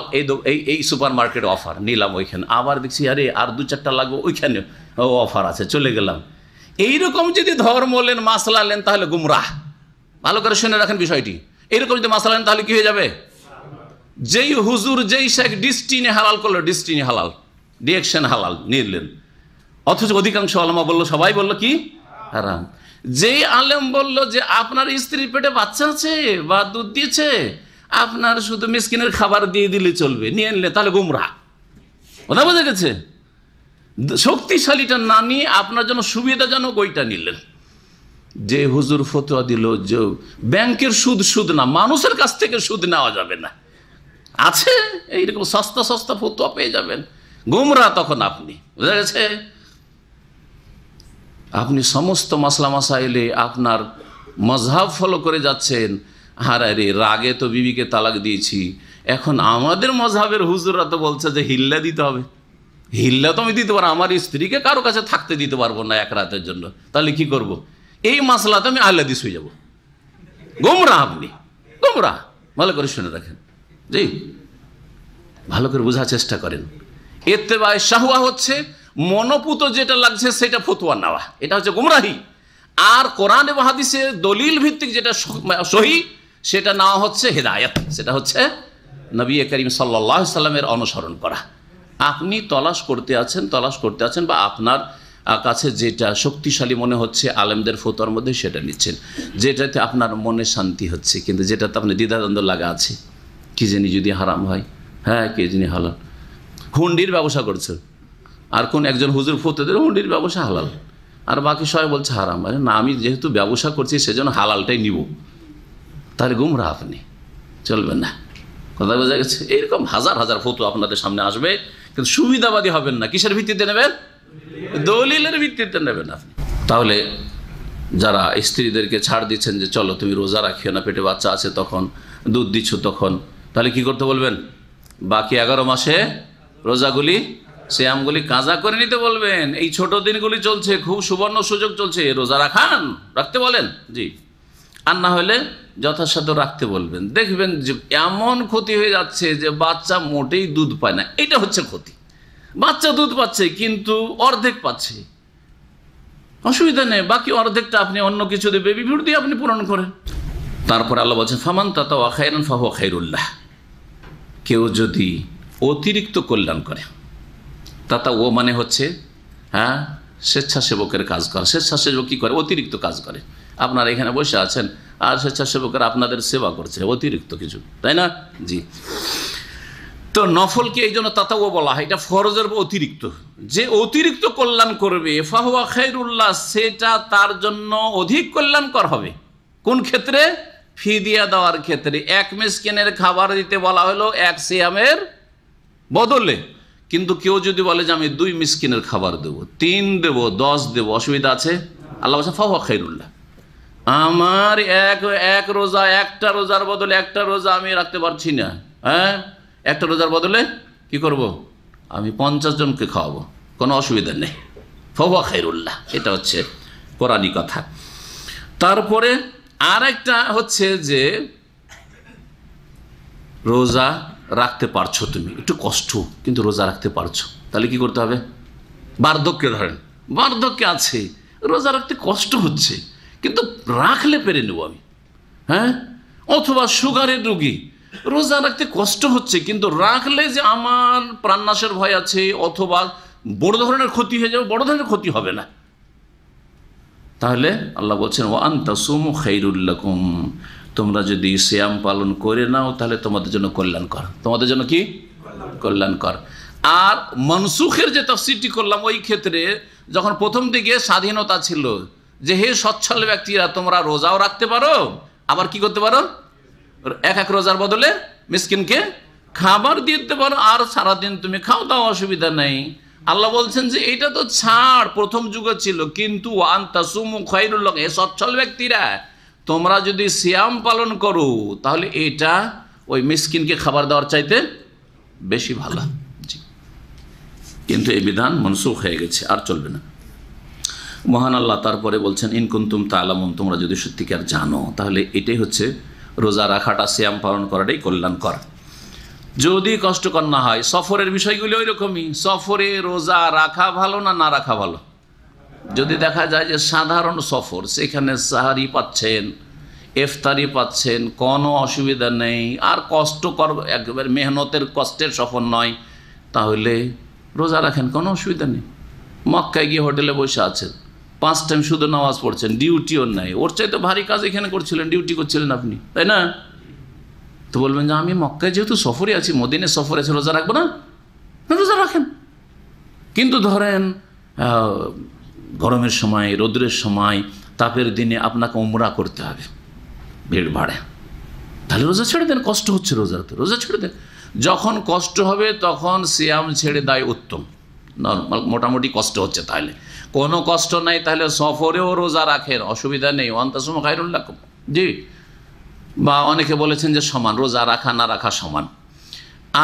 C: এই সুপার মার্কেট অফার নিলাম, ওইখানে আবার দেখছি আরে আর 2-4টা লাগবে, ওইখানে অফার আছে, চলে গেলাম। এইরকম যদি ধর্ম লেন, মাসলা লেন, তাহলে গুমরাহ। ভালো করে শুনে রাখেন বিষয়টি। এইরকম যদি মাসলা লেন তাহলে কি হয়ে যাবে? যেই হুজুর, যেই শেখ ডিস্টিনি হালাল করলো, ডিস্টিনি হালাল, ডিরেকশন হালাল নিলেন, অথচ অধিকাংশ আলেমা বললো, সবাই বললো কি হারাম। যেই আলেম বলল যে আপনার স্ত্রীর পেটে বাচ্চা আছে বা দুধ দিয়েছে, আপনার শুধু মিসকিনের খাবার দিয়ে দিলে চলবে, নিয়ে নিলে, তাহলে গুমরাহ। কথা বোঝা গেছে? শক্তিশালীটা না নিয়ে আপনার জন্য সুবিধাজনক ওইটা নিলেন। যে হুজুর ফতোয়া দিল যে ব্যাংকের সুদ না, মানুষের কাছ থেকে সুদ নেওয়া যাবে না, আছে এইরকম সস্তা ফতোয়া পেয়ে যাবেন, গুমরাহ তখন আপনি। বুঝা গেছে? আপনি সমস্ত মাসলা মাসাইলে আপনার মজহাব ফলো করে যাচ্ছেন। আরে রাগে তো বিবিকে তালাক দিয়েছি, এখন আমাদের মজহাবের হুজুররা তো বলছে যে হিল্লা দিতে হবে। হিল্লা তো আমি দিতে পারবো, আমার স্ত্রীকে কারো কাছে থাকতে দিতে পারবো না 1 রাতের জন্য, তাহলে কি করব? এই মাসলাতে আমি আহলে হাদিস হয়ে যাব। গুমরাহ আপনি, গুমরাহ। ভালো করে শুনে রাখেন, জি, ভালো করে বোঝার চেষ্টা করেন। ইত্তেবায়ে শাহওয়া হচ্ছে মনোপুত যেটা লাগছে সেটা ফতোয়া নেওয়া, এটা হচ্ছে গুমরাহি। আর কোরআন এবং হাদিসে দলিল ভিত্তিক যেটা সহি, সেটা নেওয়া হচ্ছে হেদায়েত, সেটা হচ্ছে নবী করিম সাল্লাল্লাহু আলাইহি সাল্লামের অনুসরণ করা। আপনি তলাশ করতে আছেন বা আপনার কাছে যেটা শক্তিশালী মনে হচ্ছে আলেমদের ফতোয়ার মধ্যে, সেটা নিচ্ছেন, যেটাতে আপনার মনে শান্তি হচ্ছে। কিন্তু যেটাতে আপনি দ্বিধাদ্বন্দ্ব লাগা আছে, কি জানি যদি হারাম হয়, হ্যাঁ কে জানি হালাল। হুন্ডির ব্যবসা করছে, আর কোন একজন হুজুর ফতোয়া দিল হুন্ডির ব্যবসা হালাল, আর বাকি সবাই বলছে হারাম। আরে না, আমি যেহেতু ব্যবসা করছি সেজন্য হালালটাই নিব, তাহলে গুমরাহ আপনি, চলবেন না। কথা বোঝা গেছে? এইরকম হাজার হাজার ফতোয়া আপনাদের সামনে আসবে, কিন্তু সুবিধাবাদী হবেন না। কিসের ভিত্তিতে নেবেন? দলিলের ভিত্তিতে নেবেন আপনি। তাহলে যারা স্ত্রীদেরকে ছাড় দিচ্ছেন যে চলো তুমি রোজা রাখিও না, পেটে বাচ্চা আছে, তখন দুধ দিচ্ছ, তখন তাহলে কি করতে বলবেন? বাকি 11 মাসে রোজাগুলি, সিয়ামগুলি কাজা করে নিতে বলবেন। এই ছোট দিনগুলি চলছে, খুব সুবর্ণ সুযোগ চলছে, রোজা রাখতে বলেন, জি। আর না হলে যথাসাধ্য রাখতে বলবেন। দেখবেন যে এমন ক্ষতি হয়ে যাচ্ছে যে বাচ্চা মোটেই দুধ পায় না, এটা হচ্ছে ক্ষতি। বাচ্চা দুধ পাচ্ছে কিন্তু অর্ধেক পাচ্ছে, অসুবিধা নেই, বাকি অর্ধেকটা আপনি অন্য কিছু দিয়ে, বেবি ফুড দিয়ে আপনি পূরণ করেন। তারপরে আল্লাহ বলছেন ফামান তাতাওয়া খায়রান ফাহুয়া খায়রুল্লাহ, কেউ যদি অতিরিক্ত কল্যাণ করে, তাতা ও মানে হচ্ছে হ্যাঁ স্বেচ্ছাসেবকের কাজ করে। স্বেচ্ছাসেবক কী করে? অতিরিক্ত কাজ করে। আপনারা এখানে বসে আছেন আর স্বেচ্ছাসেবকেরা আপনাদের সেবা করছে, অতিরিক্ত কিছু, তাই না? জি। তো নফলকে এই জন্য তাতাও বলা হয়, এটা ফরজের অতিরিক্ত। যে অতিরিক্ত কল্যাণ করবে ফাহুয়া খায়রুল্লাহ, সেটা তার জন্য অধিক কল্যাণকর হবে। কোন ক্ষেত্রে? ফিদিয়া দেওয়ার ক্ষেত্রে। এক মিসকিনের খাবার দিতে বলা হলো এক সিয়ামের বদলে, কিন্তু কেউ যদি বলে যে আমি 2 মিসকিনের খাবার দেবো, 3 দেবো, 10 দেবো, অসুবিধা আছে? আল্লাহ বলছে ফাহুয়া খায়রুল্লাহ, আমার এক রোজা, একটা রোজার বদলে একটা রোজা আমি রাখতে পারছি না, হ্যাঁ, একটা রোজার বদলে কি করব? আমি 50 জনকে খাওয়াবো, কোনো অসুবিধা নেই, ফাহুয়া খায়রুল্লাহ। এটা হচ্ছে কোরআনী কথা। তারপরে আর একটা হচ্ছে যে রোজা রাখতে পারছো, তুমি একটু কষ্ট কিন্তু রোজা রাখতে পারছো, তাহলে কি করতে হবে? বার্ধক্যে ধরেন, বার্ধক্যে আছে, রোজা রাখতে কষ্ট হচ্ছে কিন্তু রাখলে পেরে নেব আমি, হ্যাঁ। অথবা সুগারের রোগী, রোজা রাখতে কষ্ট হচ্ছে কিন্তু রাখলে যে আমার প্রাণনাশের ভয় আছে, অথবা বড় ধরনের ক্ষতি হয়ে যাবে, বড় ধরনের ক্ষতি হবে না, তাহলে আল্লাহ বলছেন ওয়া আনতাসুমু খায়রুল লাকুম, তোমরা যদি সিয়াম পালন করে নাও তাহলে তোমাদের জন্য কল্যাণকর। তোমাদের জন্য কি? কল্যাণকর। আর মনসুখের যে তাফসীরটি করলাম, ওই ক্ষেত্রে যখন প্রথম দিকে স্বাধীনতা ছিল যে হে সচ্ছল ব্যক্তিরা তোমরা রোজাও রাখতে পারো, আবার কি করতে পারো? এক রোজার বদলে মিসকিনকে খাবার দিয়ে দিতে পারো, আর সারাদিন তুমি খাও, দাও, অসুবিধা নেই। আল্লাহ বলছেন যে এটা তো ছাড় প্রথম যুগে ছিল, কিন্তু আনতাসুমু খায়রুল লাকুম, হে সচ্ছল ব্যক্তিরা তোমরা যদি সিয়াম পালন করো তাহলে এটা ওই মিসকিনকে খাবার দেওয়ার চাইতে বেশি ভালো। জি, কিন্তু এই বিধান মনসুখ হয়ে গেছে, আর চলবে না। মহান আল্লাহ তারপরে বলছেন ইন কুনতুম তা'লামুন, তোমরা যদি সত্যিকার জানো, তাহলে এটাই হচ্ছে রোজা রাখাটা, সিয়াম পালন করাটাই কল্যাণকর। যদি কষ্টকর না হয়, সফরের বিষয়গুলি ওই রকমই। সফরে রোজা রাখা ভালো না না রাখা ভালো? যদি দেখা যায় যে সাধারণ সফর, সেখানে সাহারি পাচ্ছেন, ইফতারি পাচ্ছেন, কোনো অসুবিধা নেই, আর কষ্টকর একেবারে মেহনতের কষ্টের সফর নয়, তাহলে রোজা রাখেন, কোনো অসুবিধা নেই। মক্কায় গিয়ে হোটেলে বসে আছেন, 5 টাইম শুধু নামাজ পড়ছেন, ডিউটিও নেই, ওর চাইতে ভারী কাজ এখানে করছিলেন, ডিউটি করছিলেন আপনি, তাই না? তো বলবেন যে আমি মক্কায় যেহেতু সফরে আছি, মদিনে সফরে আছে, রোজা রাখবো না? রোজা রাখেন। কিন্তু ধরেন গরমের সময়, রৌদ্রের সময়, তাপের দিনে আপনাকে উমরা করতে হবে, ভিড় বাড়ে, তাহলে রোজা ছেড়ে দেন। কষ্ট হচ্ছে রোজাতে, রোজা ছেড়ে দেন। যখন কষ্ট হবে তখন সিয়াম ছেড়ে দেয় উত্তম। নর্মাল মোটামুটি কষ্ট হচ্ছে, তাহলে কোনো কষ্ট নাই, তাহলে সফরেও রোজা রাখেন, অসুবিধা নেই। আনতাসুমু খায়রুল লাকুম। জি, বা অনেকে বলেছেন যে সমান, রোজা রাখা না রাখা সমান।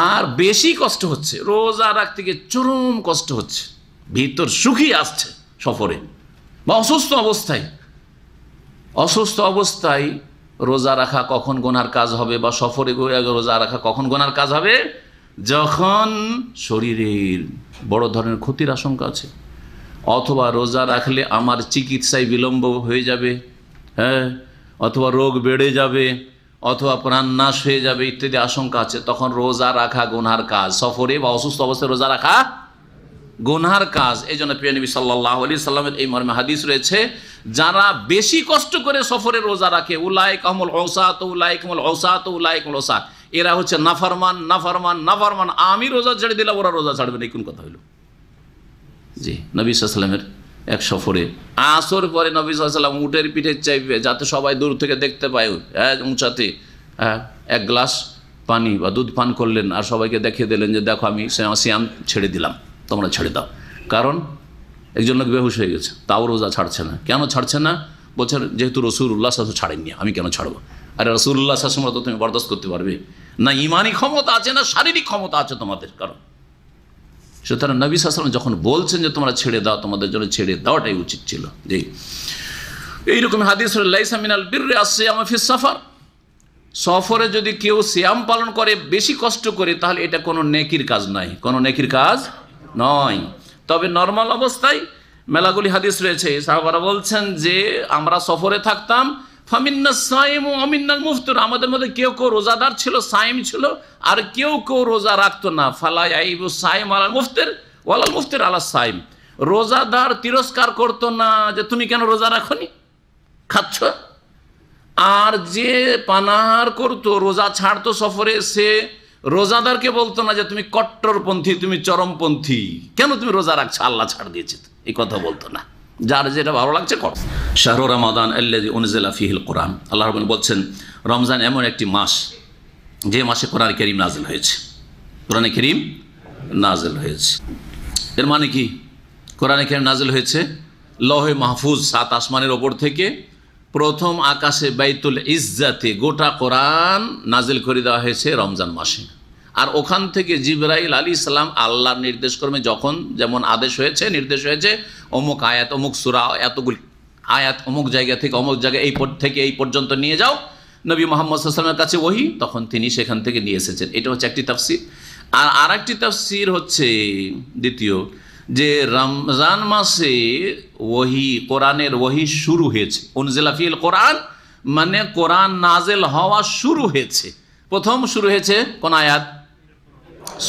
C: আর বেশি কষ্ট হচ্ছে, রোজা রাখতে গিয়ে চরম কষ্ট হচ্ছে, ভিতর শুকিয়ে আসছে সফরে বা অসুস্থ অবস্থায় রোজা রাখা কখন গুনার কাজ হবে, বা সফরে রোজা রাখা কখন গুনার কাজ হবে? যখন শরীরের বড় ধরনের ক্ষতির আশঙ্কা আছে, অথবা রোজা রাখলে আমার চিকিৎসায় বিলম্ব হয়ে যাবে, হ্যাঁ, অথবা রোগ বেড়ে যাবে, অথবা প্রাণনাশ হয়ে যাবে ইত্যাদি আশঙ্কা আছে, তখন রোজা রাখা গুনহার কাজ। সফরে বা অসুস্থ অবস্থায় রোজা রাখা গুনহার কাজ। এই জন্য প্রিয় নবী সাল্লাল্লাহু আলাইহি সাল্লামের এই মর্মে হাদিস রয়েছে, যারা বেশি কষ্ট করে সফরে রোজা রাখে, উলাইকাহুমুল উসাত উলাইকাহুমুল উসাত উলাইকাহুমুল উসাত, এরা হচ্ছে নাফরমান। আমি রোজা ছেড়ে দিলাম, ওরা রোজা ছাড়বে না, কোন কথা হইল? জি, নবী সাল্লাল্লাহু আলাইহি সাল্লামের এক সফরে আসর পরে নবী সাল্লাল্লাহু আলাইহি সাল্লাম উটের পিঠে চাইবে, যাতে সবাই দূর থেকে দেখতে পায়, উঁচাতে এক গ্লাস পানি বা দুধ পান করলেন, আর সবাইকে দেখিয়ে দিলেন যে দেখো আমি সিয়াম ছেড়ে দিলাম, তোমরা ছেড়ে দাও। কারণ একজন লোক বেহুশ হয়ে গেছে, তাও রোজা ছাড়ছে না। কেন ছাড়ছে না? বলছে যেহেতু রাসূলুল্লাহ সাল্লাল্লাহু আলাইহি ওয়াসাল্লাম ছাড়েননি, আমি কেন ছাড়বো? আরে রাসূলুল্লাহ সাল্লাল্লাহু আলাইহি ওয়াসাল্লাম তো তুমি বরদাস্ত করতে পারবে না? ইমানি ক্ষমতা আছে না শারীরিক ক্ষমতা আছে তোমাদের? কারণ সুতরাং নবী সাল্লাল্লাহু আলাইহি ওয়াসাল্লাম যখন বলছেন যে তোমরা ছেড়ে দাও, তোমাদের জন্য ছেড়ে দেওয়াটাই উচিত ছিল। জি, এইরকম হাদিস লাইসা মিনাল বিররি আস-সিয়ামু ফিস সাফার, সফরে যদি কেউ সিয়াম পালন করে বেশি কষ্ট করে, তাহলে এটা কোনো নেকির কাজ নয়, কোনো নেকির কাজ নয়। তবে নর্মাল অবস্থায় মেলাগুলি হাদিস রয়েছে, সাহাবারা বলছেন যে আমরা সফরে থাকতাম, ফামিন্নাস সাইমু ওয়া মিন্নাল মুফতির, আমাদের মধ্যে কেউ কেউ রোজাদার ছিল, সাইম ছিল, আর কেউ কেউ রোজা রাখতো না। ফালা ইয়াইবু সাইম আলাল মুফতির ওয়ালাল মুফতির আলাস সাইম, রোজাদার তিরস্কার করতো না যে তুমি কেন রোজা রাখনি, খাচ্ছ। আর যে পানাহার করতো, রোজা ছাড়তো সফরে, সে রোজাদারকে বলতো না যে তুমি কট্টরপন্থী, তুমি চরমপন্থী, কেন তুমি রোজা রাখছো, আল্লাহ ছাড় দিয়েছে, এই কথা বলতো না। যার যেটা ভালো লাগছে কর। শাহরু রমাদান আল্লাযী উনজিলা ফীহিল কোরআন, আল্লাহ রাব্বুল বলছেন রমজান এমন একটি মাস যে মাসে কোরআন কারীম নাযিল হয়েছে। কোরআন কারীম নাযিল হয়েছে এর মানে কি? কোরআন কারীম নাযিল হয়েছে লৌহে মাহফুজ, 7 আসমানের ওপর থেকে প্রথম আকাশে বাইতুল ইজ্জাতে গোটা কোরআন নাজিল করে দেওয়া হয়েছে রমজান মাসে। আর ওখান থেকে জিবরাইল আলাইহিস সালাম আল্লাহর নির্দেশক্রমে যখন যেমন আদেশ হয়েছে, নির্দেশ হয়েছে, অমুক আয়াত, অমুক সূরা, এতগুলি আয়াত অমুক জায়গা থেকে অমুক জায়গায় এই থেকে এই পর্যন্ত নিয়ে যাও, নবী মুহাম্মদ সাল্লাল্লাহু আলাইহি ওয়াসাল্লামের কাছে ওহী, তখন তিনি সেখান থেকে নিয়ে এসেছেন। এটা হচ্ছে একটি তাফসীর। আর আরেকটি তাফসীর হচ্ছে দ্বিতীয়, যে রমজান মাসে ওহী, কোরআনের ওহী শুরু হয়েছে। উনজিলা ফিল কোরআন মানে কোরআন নাজেল হওয়া শুরু হয়েছে। প্রথম শুরু হয়েছে কোন আয়াত?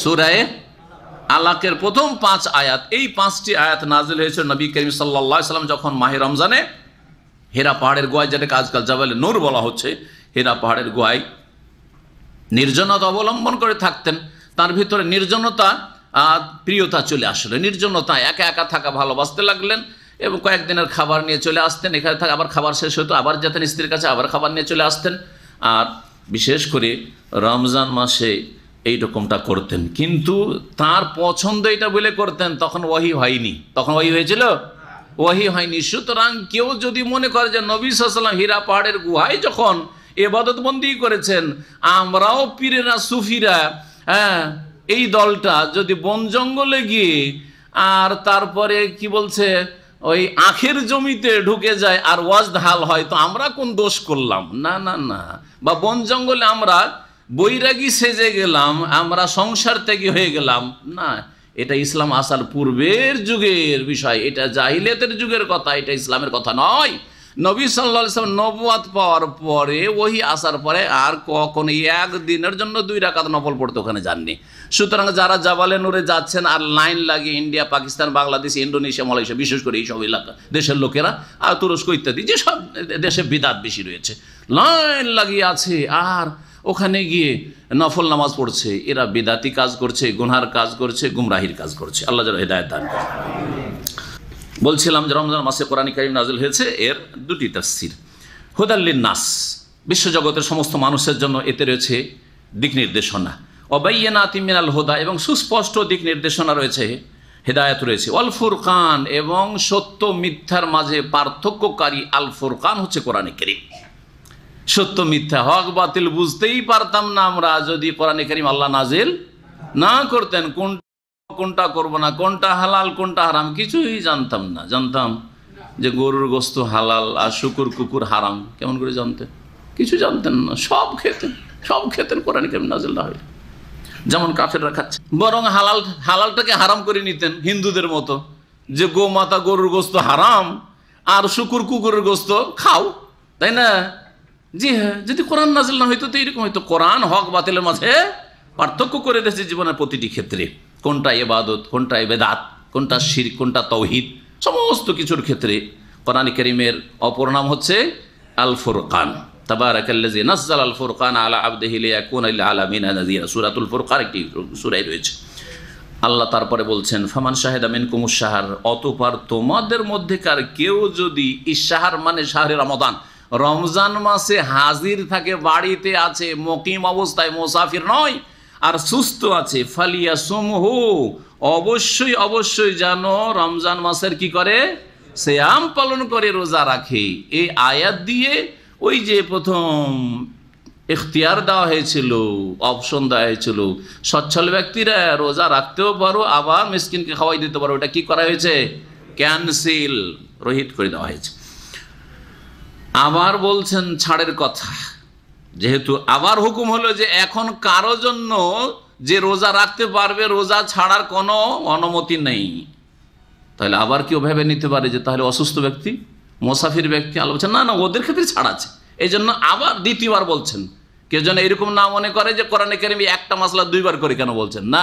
C: সূরা আলাকের প্রথম 5 আয়াত। এই 5টি আয়াত নাজিল হয়েছে নবী করিম সাল্লাল্লাহু আলাইহি ওয়াসাল্লাম যখন মাহে রমজানে হেরা পাহাড়ের গোয়ায়, যেটাকে আজকাল জাবালে নূর বলা হচ্ছে, হেরা পাহাড়ের গোয়ায় নির্জনতা অবলম্বন করে থাকতেন। তার ভিতরে নির্জনতা প্রিয়তা চলে আসলো, নির্জনতা একা একা থাকা ভালোবাসতে লাগলেন এবং কয়েকদিনের খাবার নিয়ে চলে আসতেন, এখানে থাকা, আবার খাবার শেষ হতো, আবার যেতেন স্ত্রীর কাছে, আবার খাবার নিয়ে চলে আসতেন। আর বিশেষ করে রমজান মাসে এই রকমটা করতেন, কিন্তু তার পছন্দ এটা বলে করতেন। তখন ওহী হয়নি, তখন ওহী হয়েছিল, ওহী হয়নি। সুতরাং কেউ যদি মনে করে যে নবী সাল্লাল্লাহু আলাইহি ওয়াসাল্লাম হীরা পাহাড়ের গুহায় যখন ইবাদতবন্দি করেছেন, আমরাও পীরেরা সুফিরা, এই দলটা যদি বন জঙ্গলে গিয়ে আর তারপরে কি বলছে ওই আখের জমিতে ঢুকে যায় আর ওয়াজ হাল হয়, তো আমরা কোন দোষ করলাম? না না না। বা বন জঙ্গলে আমরা বৈরাগী সেজে গেলাম, আমরা সংসার ত্যাগী হয়ে গেলাম, না। এটা ইসলাম আসার পূর্বের যুগের বিষয়, এটা জাহিলিয়াতের যুগের কথা, এটা ইসলামের কথা নয়। নবী সাল্লাল্লাহু আলাইহি ওয়াসাল্লাম নবুয়াত পাওয়ার পরে, ওহী আসার পরে আর কখনো একদিনের জন্য 2 রাকাত নফল পড়তে ওখানে যাননি। সুতরাং যারা জাবালে নূরে যাচ্ছেন আর লাইন লাগিয়ে, India, Pakistan, Bangladesh, Indonesia, Malaysia, বিশেষ করে এইসব এলাকা দেশের লোকেরা, আর তুরস্ক ইত্যাদি যেসব দেশে বিদাত বেশি রয়েছে, লাইন লাগিয়ে আছে আর ওখানে গিয়ে নফল নামাজ পড়ছে, এরা বিদাতি কাজ করছে, গুনহার কাজ করছে, গুমরাহির কাজ করছে। আল্লাহ যেন হেদায়েত দান করেন। বলছিলাম যে রমজান মাসে কোরআন কারীম নাযিল হয়েছে, এর 2টি তাফসীর। হুদাল লিন্নাস, বিশ্বজগতের সমস্ত মানুষের জন্য এতে রয়েছে দিক নির্দেশনা। ওয়াবাইয়িনাতিম মিনাল হুদা, এবং সুস্পষ্ট দিক নির্দেশনা রয়েছে, হেদায়েত রয়েছে। ওয়াল ফুরকান, এবং সত্য মিথ্যার মাঝে পার্থক্যকারী। আল ফুরকান হচ্ছে কোরআন কারীম। সত্য মিথ্যা, হক বাতিল বুঝতেই পারতাম না আমরা যদি কোরআন কারীম আল্লাহ নাজিল না করতেন। কোনটা করব না, কোনটা হালাল কোনটা হারাম, কিছুই জানতাম না। জানতাম যে গরুর গোস্ত হালাল আর শুকুর কুকুর হারাম, কেমন করে জানতেন? কিছু জানতেন না, সব খেতেন কোরআন কারীম নাজিল না হয়। যেমন কাফেররা খাচ্ছে, বরং হালালটাকে হারাম করে নিতেন হিন্দুদের মতো, যে গোমাতা গরুর গোস্ত হারাম আর শুকুর কুকুরের গোস্ত খাও, তাই না? জি হ্যাঁ, যদি কোরআন নাজিল না হইতো তো এরকম হইতো। কোরআন হক বাতিলের মাঝে পার্থক্য করে দিয়েছে জীবনের প্রতিটি ক্ষেত্রে, কোনটা ইবাদত, কোনটা ইবাদাত, কোনটা শিরক, কোনটা তাওহীদ, সমস্ত কিছুর ক্ষেত্রে কোরআন কারীমের অপর নাম হচ্ছে আল ফুরকান। তাবারাকাল্লাযী নাযালা আল ফুরকান আলা আবদিহি লিয়াকুনা লিল আলামিনা নাযীরা, সূরাতুল ফুরকান একটি সূরায় রয়েছে। আল্লাহ তারপরে বলছেন ফামান শাহিদা মিনকুমুশ শাহর, অতঃপর তোমাদের মধ্যেকার কেউ যদি ইশাহার মানে শাহরে রমাদান, রমজান মাসে হাজির থাকে, বাড়িতে আছে, মুকিম অবস্থায়, মুসাফির নয়, আর সুস্থ আছে, ফালিয়াসুমহু, অবশ্যই যেন রমজান মাসের কি করে, সিয়াম পালন করে, রোজা রাখে। এই আয়াত দিয়ে ওই যে প্রথম ইখতিয়ার দেওয়া হয়েছিল, অপশন দেওয়া হয়েছিল, সচ্ছল ব্যক্তিরা রোজা রাখতেও পারো, আবার মিসকিনকে খাওয়াই দিতে পারো, ওটা কি করা হয়েছে? ক্যান্সেল, রহিত করে দেওয়া হয়েছে। আবার বলছেন ছাড়ের কথা, যেহেতু আবার হুকুম হলো যে এখন কারো জন্য যে রোজা রাখতে পারবে, রোজা ছাড়ার কোনো অনুমতি নেই, তাহলে আবার কেউ ভেবে নিতে পারে যে তাহলে অসুস্থ ব্যক্তি, মুসাফির ব্যক্তি। আল্লাহ বলছেন না, ওদের ক্ষেত্রে ছাড় আছে। এই জন্য আবার দ্বিতীয়বার বলছেন, কেউ যেন এরকম না মনে করে যে কোরআনে কারীমে একটা মাসলা 2বার করে কেন বলছেন, না,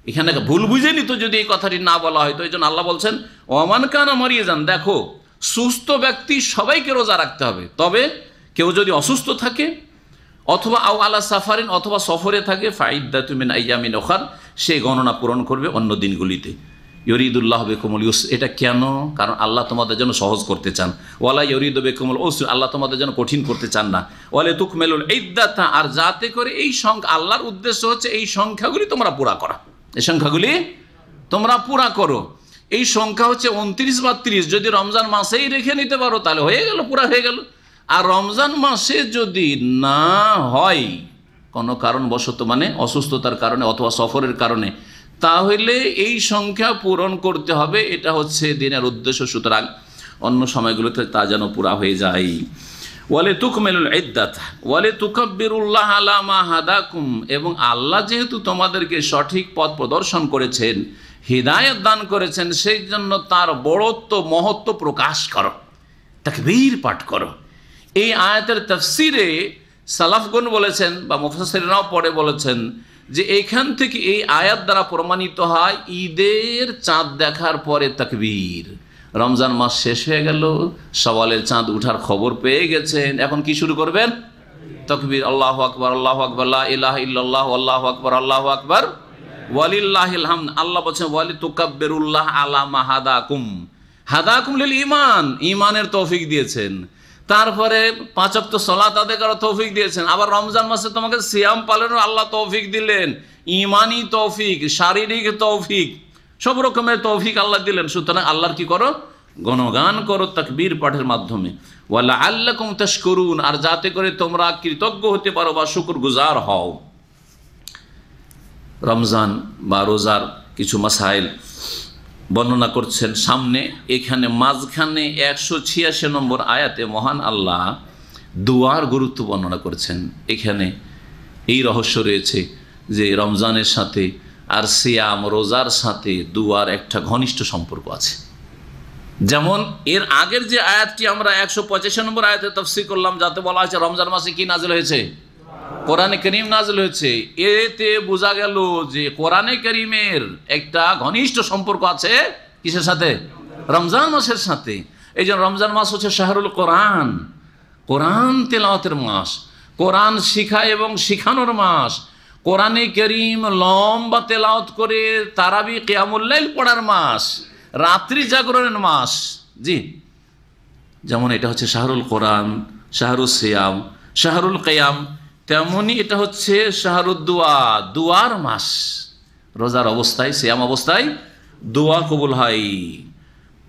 C: এখানে ভুল বুঝে নিত যদি এই কথাটি না বলা হয়। তো এই জন্য আল্লাহ বলছেন ওমান কানা মারিয়াজান, দেখো সুস্থ ব্যক্তি সবাইকে রোজা রাখতে হবে, তবে কেউ যদি অসুস্থ থাকে অথবা আও আলা সাফারিন অথবা সফরে থাকে ফাইদ্দাতুম মিন আইয়ামিন উখার, সে গণনা পূরণ করবে অন্য দিনগুলিতে। ইউরিদুল্লাহ বিকুমুল ইউসর, এটা কেন? কারণ আল্লাহ তোমাদের জন্য সহজ করতে চান। ওয়ালা ইউরিদু বিকুমুল উসর, আল্লাহ তোমাদের জন্য কঠিন করতে চান না। ওয়ালে তুকমিলুল ইদ্দাতা, আর যাতে করে এই সংখ্যা, আল্লাহর উদ্দেশ্য হচ্ছে এই সংখ্যাগুলি তোমরা পুরা করা, এই সংখ্যাগুলি তোমরা পুরা করো। এই সংখ্যা হচ্ছে 29 বা 30, যদি রমজান মাসেই রেখে নিতে পারো তাহলে হয়ে গেল, পুরা হয়ে গেল। আর রমজান মাসে যদি না হয় কোনো কারণবশত, মানে অসুস্থতার কারণে অথবা সফরের কারণে, তাহলে এই সংখ্যা পূরণ করতে হবে। এটা হচ্ছে দিনের উদ্দেশ্য, সুতরাং অন্য সময়গুলোতে তা যেন পুরা হয়ে যায়। ওয়ালে তুকমিলুল ইদ্দাত ওয়ালে তুকাব্বিরুল্লাহ আলা মা হাদাকুম, এবং আল্লাহ যেহেতু তোমাদেরকে সঠিক পথ প্রদর্শন করেছেন, হিদায়াত দান করেছেন, সেই জন্য তার বড়ত্ব মহত্ব প্রকাশ করো, তাকবীর পাঠ করো। এই আয়াতের তাফসিরে সালাফগণ বলেছেন বা মুফাসসিররাও পড়ে বলেছেন যে এইখান থেকে এই আয়াত দ্বারা প্রমাণিত হয় ঈদের চাঁদ দেখার পরে তাকবীর। রমজান মাস শেষ হয়ে গেল, শাওয়ালের চাঁদ উঠার খবর পেয়ে গেছেন, এখন কি শুরু করবেন? তাকবীর, আল্লাহু আকবার, আল্লাহু আকবার, লা ইলাহা ইল্লাল্লাহ, আল্লাহু আকবার, আল্লাহু আকবার, ওয়ালিল্লাহিল হামদ। আল্লাহ বলেছেন ওয়ালি তুকাব্বিরুল্লাহ আলা মা হাদাকুম, হাদাকুম লিল ঈমান, ঈমানের তৌফিক দিয়েছেন। তারপরে 5 ওয়াক্ত সালাত আদায় করার তৌফিক দিয়েছেন। আবার রমজান মাসে তোমাকে সিয়াম পালনের আল্লাহ তৌফিক দিলেন, ঈমানি তৌফিক, শারীরিক তৌফিক, সব রকমের তৌফিক আল্লাহ দিলেন। সুতরাং আল্লাহর কি করো? গণগান করো তাকবীর পাঠের মাধ্যমে। ওয়ালা আল্লাকুম তাশকুরুন, আর যাতে করে তোমরা কৃতজ্ঞ হতে পারো বা শুকরগুজার হও। রমজান বা রোজার কিছু মাসাইল বর্ণনা করছেন সামনে। এখানে মাঝখানে 186 নম্বর আয়াতে মহান আল্লাহ দুয়ার গুরুত্ব বর্ণনা করেছেন। এখানে এই রহস্য রয়েছে যে রমজানের সাথে আর সিয়াম রোজার সাথে দুয়ার একটা ঘনিষ্ঠ সম্পর্ক আছে। যেমন এর আগের যে আয়াতটি আমরা 185 নম্বর আয়াতে তাফসীর করলাম, যাতে বলা হয়েছে রমজান মাসে কি নাজিল হয়েছে? কোরআনে কারীম নাজিল হয়েছে। এতে বোঝা গেল যে কোরআনে কারীমের একটা ঘনিষ্ঠ সম্পর্ক আছে কিসের সাথে? রমজান মাসের সাথে। এই জন্য রমজান মাস হচ্ছে শাহরুল কোরআন, কোরআন তেলাওয়াতের মাস, কোরআন শিখা এবং শিখানোর মাস, কোরআনে কারীম লম্বা তেলাওয়াত করে তারাবি কিয়ামুল লাইল পড়ার মাস, রাত্রি জাগরণের মাস। জি, যেমন এটা হচ্ছে শাহরুল কোরআন, শাহরুল সিয়াম, শাহরুল কিয়াম, তেমনি এটা হচ্ছে শাহরুদ দুয়া, দুয়ার মাস। রোজার অবস্থায়, সিয়াম অবস্থায় দোয়া কবুল হয়।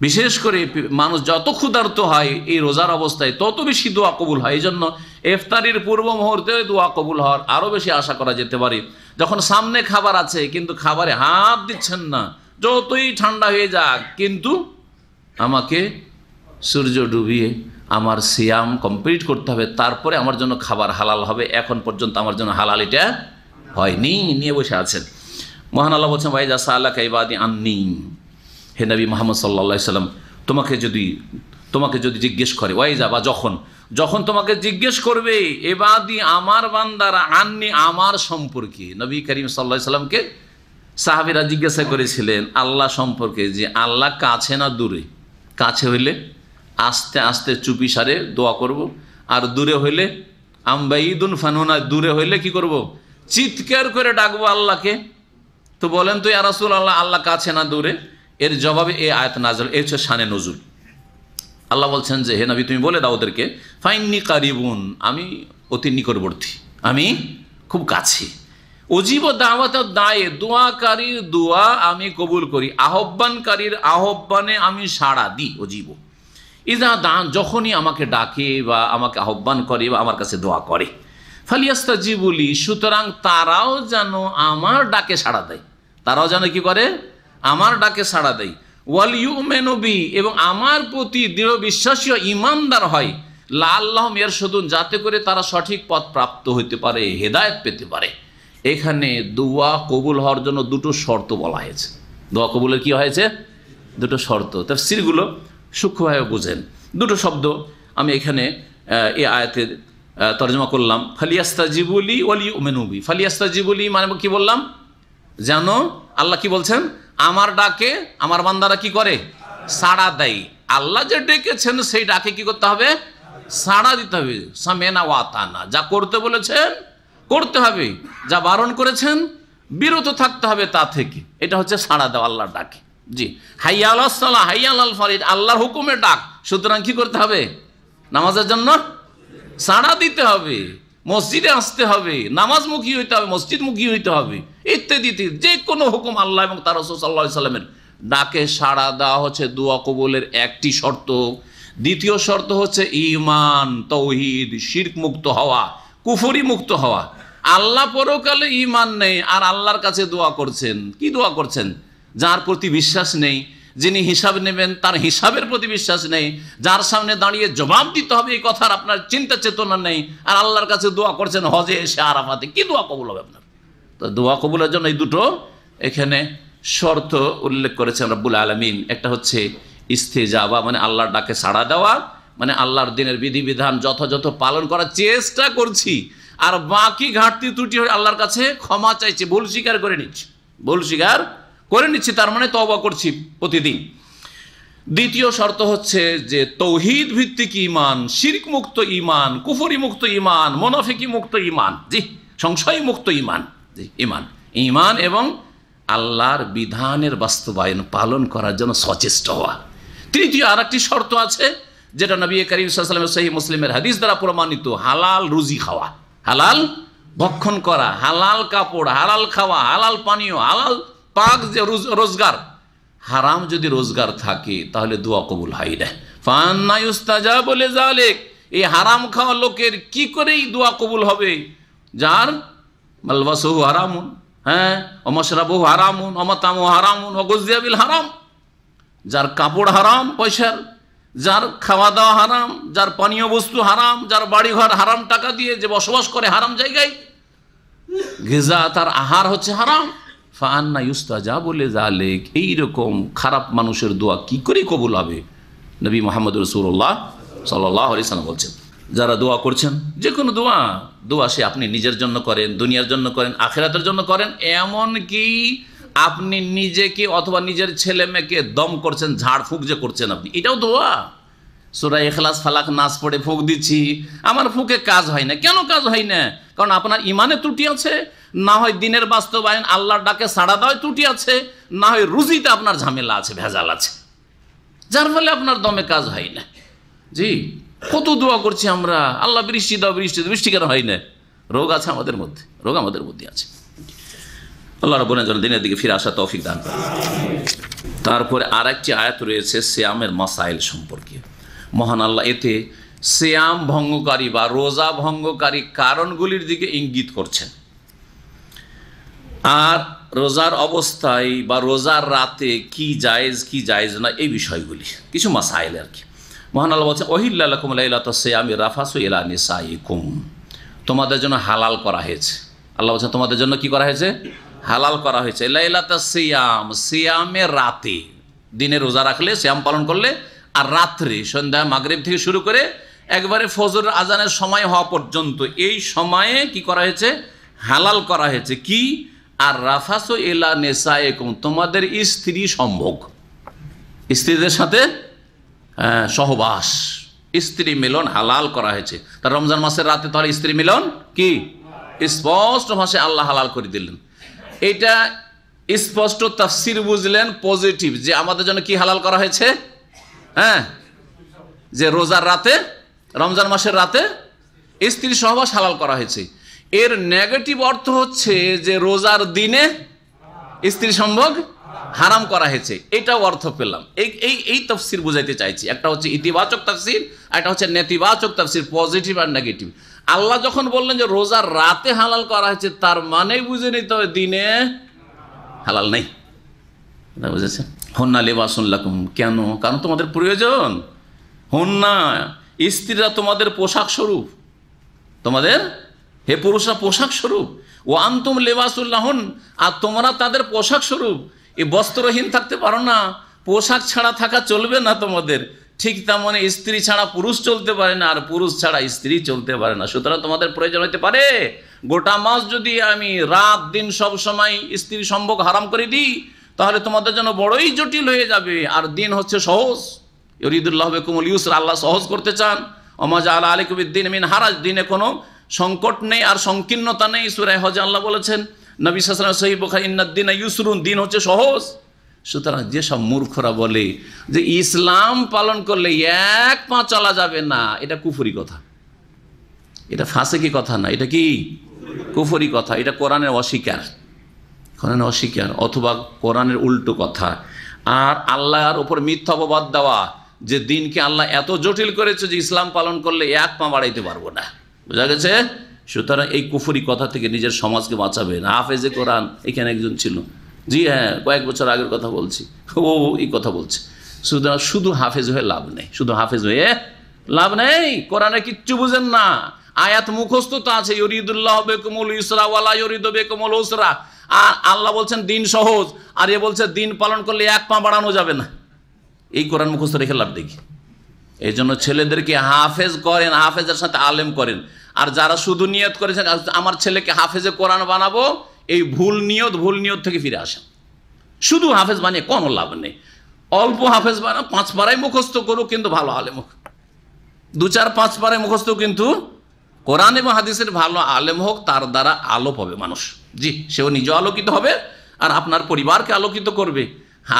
C: বিশেষ করে মানুষ যত ক্ষুধার্ত হয় এই রোজার অবস্থায় তত বেশি দোয়া কবুল হয়। এই জন্য ইফতারির পূর্ব মুহূর্তে দোয়া কবুল হওয়ার আরও বেশি আশা করা যেতে পারে। যখন সামনে খাবার আছে কিন্তু খাবারে হাত দিচ্ছেন না, যতই ঠান্ডা হয়ে যাক, কিন্তু আমাকে সূর্য ডুবিয়ে আমার সিয়াম কমপ্লিট করতে হবে, তারপরে আমার জন্য খাবার হালাল হবে। এখন পর্যন্ত আমার জন্য হালাল এটা হয়নি, নিয়ে বসে আছেন। মহান আল্লাহ বলছেন ওয়াইজা সাআলাকা ইবাদি আন্নী, হে নবী মুহাম্মদ সাল্লাল্লাহু আলাইহি সাল্লাম, তোমাকে যদি জিজ্ঞেস করে, ওয়াইজা বা যখন তোমাকে জিজ্ঞেস করবে ইবাদি আমার বান্দারা, আন্নী আমার সম্পর্কে। নবী করিম সাল্লাল্লাহু আলাইহি সাল্লামকে সাহাবীরা জিজ্ঞাসা করেছিলেন আল্লাহ সম্পর্কে, যে আল্লাহ কাছে না দূরে? কাছে হইলে আস্তে আস্তে চুপি সারে দোয়া করব, আর দূরে হইলে আমবাইদুন ফানুনা, দূরে হইলে কি করব? চিৎকার করে ডাকবো আল্লাহকে। তো বলেন তো ইয়া রাসূলুল্লাহ, আল্লাহ কাছে না দূরে? এর জবাবে এই আয়াত নাযিল। এই হচ্ছে শানে নজুল। আল্লাহ বলছেন যে হে নবী তুমি বলে দাও ওদেরকে, ফাইন্নি কারিবুন, আমি অতি নিকটবর্তী, আমি খুব কাছে। অজীব দাওয়াত দায়ে, দোয়াকারীর দোয়া আমি কবুল করি, আহ্বানকারীর আহ্বানে আমি সাড়া দিই। অজীব ইজা দান, যখনই আমাকে ডাকে বা আমাকে আহ্বান করে বা আমার কাছে দোয়া করে। ফালিয়াস্তাজিবুলি, সুতরাং তারাও যেন আমার ডাকে সাড়া দেয়, তারাও যেন কি করে? আমার ডাকে সাড়া দেয়। ওয়াল ইউমিনু বি, এবং আমার প্রতি দৃঢ় বিশ্বাসী ইমানদার হয়। লাআল্লাহুম ইয়ারশুদুন, যাতে করে তারা সঠিক পথ প্রাপ্ত হতে পারে, হেদায়েত পেতে পারে। এখানে দোয়া কবুল হওয়ার জন্য দুটো শর্ত বলা হয়েছে। দোয়া কবুলের কি হয়েছে? দুটো শর্ত। তাফসীরগুলো সূক্ষ্মভাবে বুঝেন। দুটো শব্দ আমি এখানে এই আয়াতের তর্জমা করলাম। ফালিয়াস্তাজিবুলি ওয়াল ইউমিনু বি। ফালিয়াস্তাজিবুলি মানে কি বললাম? যেন আল্লাহ কি বলছেন, আমার ডাকে আমার বান্দারা কি করে, সাড়া দেয়। আল্লাহ যে ডেকেছেন সেই ডাকে কি করতে হবে, সাড়া দিতে হবে। সামেনা ওয়াতানা, যা করতে বলেছেন করতে হবে, যা বারণ করেছেন বিরত থাকতে হবে তা থেকে। এটা হচ্ছে সাড়া দেওয়া আল্লাহর ডাকে। জি, হাইয়া আলাস সালাহ, হাইয়া আলাল ফালাহ, আল্লাহর হুকুমের ডাক। সুতরাং কি করতে হবে, নামাজের জন্য সাড়া দিতে হবে, মসজিদে আসতে হবে, নামাজমুখী হইতে হবে, মসজিদমুখী হইতে হবে, ইত্যাদি। যে কোনো হুকুম আল্লাহ এবং তার রাসূল সাল্লাল্লাহু আলাইহি সাল্লামের ডাকে সাড়া দেওয়া হচ্ছে দোয়া কবুলের একটি শর্ত। দ্বিতীয় শর্ত হচ্ছে ঈমান, তাওহীদ, শিরক মুক্ত হওয়া, কুফরি মুক্ত হওয়া। আল্লাহ পরকালে ঈমান নেই আর আল্লাহর কাছে দোয়া করছেন, কি দোয়া করছেন, যার প্রতি বিশ্বাস নেই, যিনি হিসাব নেবেন তার হিসাবের প্রতি বিশ্বাস নেই, যার সামনে দাঁড়িয়ে জবাব দিতে হবে এই কথার আপনার চিন্তা চেতনা নেই, আর আল্লাহর কাছে দোয়া করছেন হজে এসে আরাফাতে, কি দোয়া কবুল হবে আপনার? তো দোয়া কবুলের জন্য এই দুটো এখানে শর্ত উল্লেখ করেছেন রব্বুল আলামিন। একটা হচ্ছে ইস্তেজাবা, মানে আল্লাহর ডাকে সাড়া দেওয়া, মানে আল্লাহর দিনের বিধিবিধান যথাযথ পালন করার চেষ্টা করছি, আর বাকি ঘাটতি ত্রুটি হয়ে আল্লাহর কাছে ক্ষমা চাইছি, ভুল স্বীকার করে নিচ্ছি, ভুল স্বীকার করে নিচ্ছি, তার মানে তওবা করছি প্রতিদিন। দ্বিতীয় শর্ত হচ্ছে যে তৌহিদ ভিত্তিক ঈমান, শিরক মুক্ত ঈমান, কুফরি মুক্ত ঈমান, মুনাফিকি মুক্ত ঈমান, জি, সংশয় মুক্ত ঈমান, জি, ঈমান, ঈমান এবং আল্লাহর বিধানের বাস্তবায়ন পালন করার জন্য সচেষ্ট হওয়া। তৃতীয় আর একটি শর্ত আছে, যেটা নবী করিম সাল্লাল্লাহু আলাইহি ওয়াসাল্লামের সহিহ মুসলিমের হাদিস দ্বারা প্রমাণিত, হালাল রুজি খাওয়া, হালাল ভক্ষণ করা, হালাল কাপড়, হালাল খাওয়া, হালাল পানীয়, হালাল পাক যে রোজগার। হারাম যদি রোজগার থাকে তাহলে দোয়া কবুল হয় না। ফান্না ইউস্তাজাবু লিযালিক, এই হারাম খাওয়া লোকের কি করেই দোয়া কবুল হবে? যার মালবাসুহু হারামুন, হ্যাঁ, ওয়া মাশরাবুহু হারামুন, ওয়া মাতামুহু হারামুন, ওয়া গুযিয়া বিল হারাম, যার কাপড় হারাম পয়সার, যার খাওয়া দাওয়া হারাম, যার পানীয় বস্তু হারাম, যার বাড়ি ঘর হারাম টাকা দিয়ে যে বসবাস করে হারাম জায়গায়, গিজা তার আহার হচ্ছে হারাম। ফান্না ইউস্তাজাবু লিযালিক, এইরকম খারাপ মানুষের দোয়া কি করে কবুল হবে? নবী মুহাম্মদ রাসূলুল্লাহ সাল্লাল্লাহু আলাইহি ওয়াসাল্লাম বলছেন, যারা দোয়া করছেন, যে কোনো দোয়া সে আপনি নিজের জন্য করেন, দুনিয়ার জন্য করেন, আখিরাতের জন্য করেন, এমন কি আপনি নিজেকে অথবা নিজের ছেলে মেয়েকে দম করছেন, ঝাড়ফুঁক যে করছেন আপনি, এটাও দোয়া। সূরা ইখলাস, ফালাক, নাস পড়ে ফুঁক দিচ্ছি, আমার ফুঁকে কাজ হয় না। কেন কাজ হয় না? কারণ আপনার ইমানে ত্রুটি আছে, না হয় দিনের বাস্তবায়ন আল্লাহর ডাকে সাড়া দেওয়ায় ত্রুটি আছে, না হয় রুজিতে আপনার ঝামেলা আছে, ভেজাল আছে, যার ফলে আপনার দমে কাজ হয় না। জি, কত দোয়া করছি আমরা, আল্লাহ বৃষ্টি দাও, বৃষ্টি দাও, বৃষ্টি কেন হয় না? রোগ আছে আমাদের মধ্যে, রোগ আমাদের মধ্যে আছে। আল্লাহ রাব্বুল আলামিন দিনের দিকে ফিরে আসা তৌফিক দান করেন। তারপরে আর একটি আয়াত রয়েছে সিয়ামের মাসাইল সম্পর্কে। মহান আল্লাহ এতে সিয়াম ভঙ্গকারী বা রোজা ভঙ্গকারী কারণগুলির দিকে ইঙ্গিত করছেন, আর রোজার অবস্থায় বা রোজার রাতে কি জায়েজ না এই বিষয়গুলি কিছু মাসাইল আর কি। মহান আল্লাহ বলছেন, ওহিল্লা লাকুম লাইলাতুস সিয়ামি রাফাসু ইলা নিসাইকুম, তোমাদের জন্য হালাল করা হয়েছে। আল্লাহ বলছেন তোমাদের জন্য কি করা হয়েছে? হালাল করা হয়েছে। লাইলাতুস সিয়াম, সিয়ামের রাতে, দিনে রোজা রাখলে, সিয়াম পালন করলে, আর রাত্রে সন্ধ্যা মাগরিব থেকে শুরু করে একবারে ফজর আজানের সময় হওয়া পর্যন্ত, এই সময়ে কি করা হয়েছে? হালাল করা হয়েছে। কি? আর রাফাসু ইলা নিসাইকুম, তোমাদের স্ত্রী সম্ভোগ, স্ত্রীদের সাথে সহবাস, স্ত্রী মিলন হালাল করা হয়েছে। তার রমজান মাসের রাতে তাহলে স্ত্রী মিলন কি স্পষ্ট ভাষায় আল্লাহ হালাল করে দিলেন। এটা স্পষ্ট তাফসির বুঝলেন পজিটিভ, যে আমাদের জন্য কি হালাল করা হয়েছে? হ্যাঁ, যে রোজার রাতে, রমজান মাসের রাতে স্ত্রী সহবাস হালাল করা হয়েছে। এর নেগেটিভ অর্থ হচ্ছে যে রোজার দিনে স্ত্রী সম্ভোগ হারাম করা হয়েছে, এটাও অর্থ পেলাম। এই তাফসির বুঝাইতে চাইছি। একটা হচ্ছে ইতিবাচক তাফসির, আর একটা হচ্ছে নেতিবাচক তাফসির, পজিটিভ আর নেগেটিভ। আল্লাহ যখন বললেন যে রোজার রাতে হালাল করা হয়েছে, তার মানে বুঝে নিতে হবে দিনে হালাল নেই। বুঝেছেন? হুন্না লিবাসুন লাকুম, কেন? কারণ তোমাদের প্রয়োজন। হুন্না, স্ত্রীরা তোমাদের পোশাক স্বরূপ, তোমাদের হে পুরুষরা পোশাক স্বরূপ। ও আনতুম লিবাসুল লাহুন, আর তোমরা তাদের পোশাক স্বরূপ। এই বস্ত্রহীন থাকতে পারো না, পোশাক ছাড়া থাকা চলবে না তোমাদের। ঠিক তেমনি স্ত্রী ছাড়া পুরুষ চলতে পারে না, আর পুরুষ ছাড়া স্ত্রী চলতে পারে না। সুতরাং তোমাদের প্রয়োজন হতে পারে গোটা মাস যদি আমি রাত দিন সব সময় স্ত্রী সম্ভোগ হারাম করে দিই, তাহলে তোমাদের জন্য বড়ই জটিল হয়ে যাবে। আর দিন হচ্ছে সহজ, ইউরিদুল্লাহ বিকুমুল ইউসরা, আল্লাহ সহজ করতে চান। ওমা জাআলা আলাইকুম বিদ্দীন মিন হারাজ, দিনে কোনো সংকট নেই আর সংকীর্ণতা নেই। সূরা হজে আল্লাহ বলেছেন, নবী সাল্লাল্লাহু আলাইহি ওয়াসাল্লাম সহিহ বুখারী, ইন্নাদ-দীনা ইউসরুন, দিন হচ্ছে সহজ। সুতরাং যেসব মূর্খরা বলে যে ইসলাম পালন করলে এক পা চলা যাবে না, এটা কুফরি কথা, এটা ফাসিকি কথা না, এটা কি কুফরি কথা, এটা কোরআনের অস্বীকার, কোরআনের অস্বীকার অথবা কোরআনের উল্টো কথা। আর আল্লাহর ওপর মিথ্যা অপবাদ দেওয়া যে দিনকে আল্লাহ এত জটিল করেছে যে ইসলাম পালন করলে এক পা বাড়াইতে পারবো না, বোঝা গেছে? সুতরাং এই কুফরি কথা থেকে নিজের সমাজকে বাঁচাবেন। হাফেজে কোরআন এখানে একজন ছিল, জি হ্যাঁ, কয়েক বছর আগের কথা বলছি, ও এই কথা বলছে। সুতরাং শুধু হাফেজ হয়ে লাভ নেই, শুধু হাফেজ হয়ে লাভ নেই, কোরআনে কিচ্ছু বুঝেন না। আয়াত মুখস্থ তো আছে, ইউরিদুল্লাহ বিকুমুল ইউসরা ওয়ালা ইউরিদু বিকুমুল উসরা, আর আল্লাহ বলছেন দিন সহজ, আর এ বলছে দিন পালন করলে এক পা বাড়ানো যাবে না। এই কোরআন মুখস্থ রেখে লাভ দেখি। এই জন্য ছেলেদেরকে হাফেজ করেন, হাফেজের সাথে আলেম করেন। আর যারা শুধু নিয়ত করেছেন আমার ছেলেকে হাফেজে কোরআন বানাবো, এই ভুল নিয়ত থেকে ফিরে আসেন। শুধু হাফেজ বানিয়ে কোনো লাভ নেই। অল্প হাফেজ বানা, 5 পারায় মুখস্থ করুক কিন্তু ভালো আলেম হোক, 2-4-5 পারায় মুখস্থ কিন্তু কোরআন এবং হাদিসের ভালো আলেম হোক, তার দ্বারা আলো পাবে মানুষ। জি, সেও নিজেও আলোকিত হবে আর আপনার পরিবারকে আলোকিত করবে।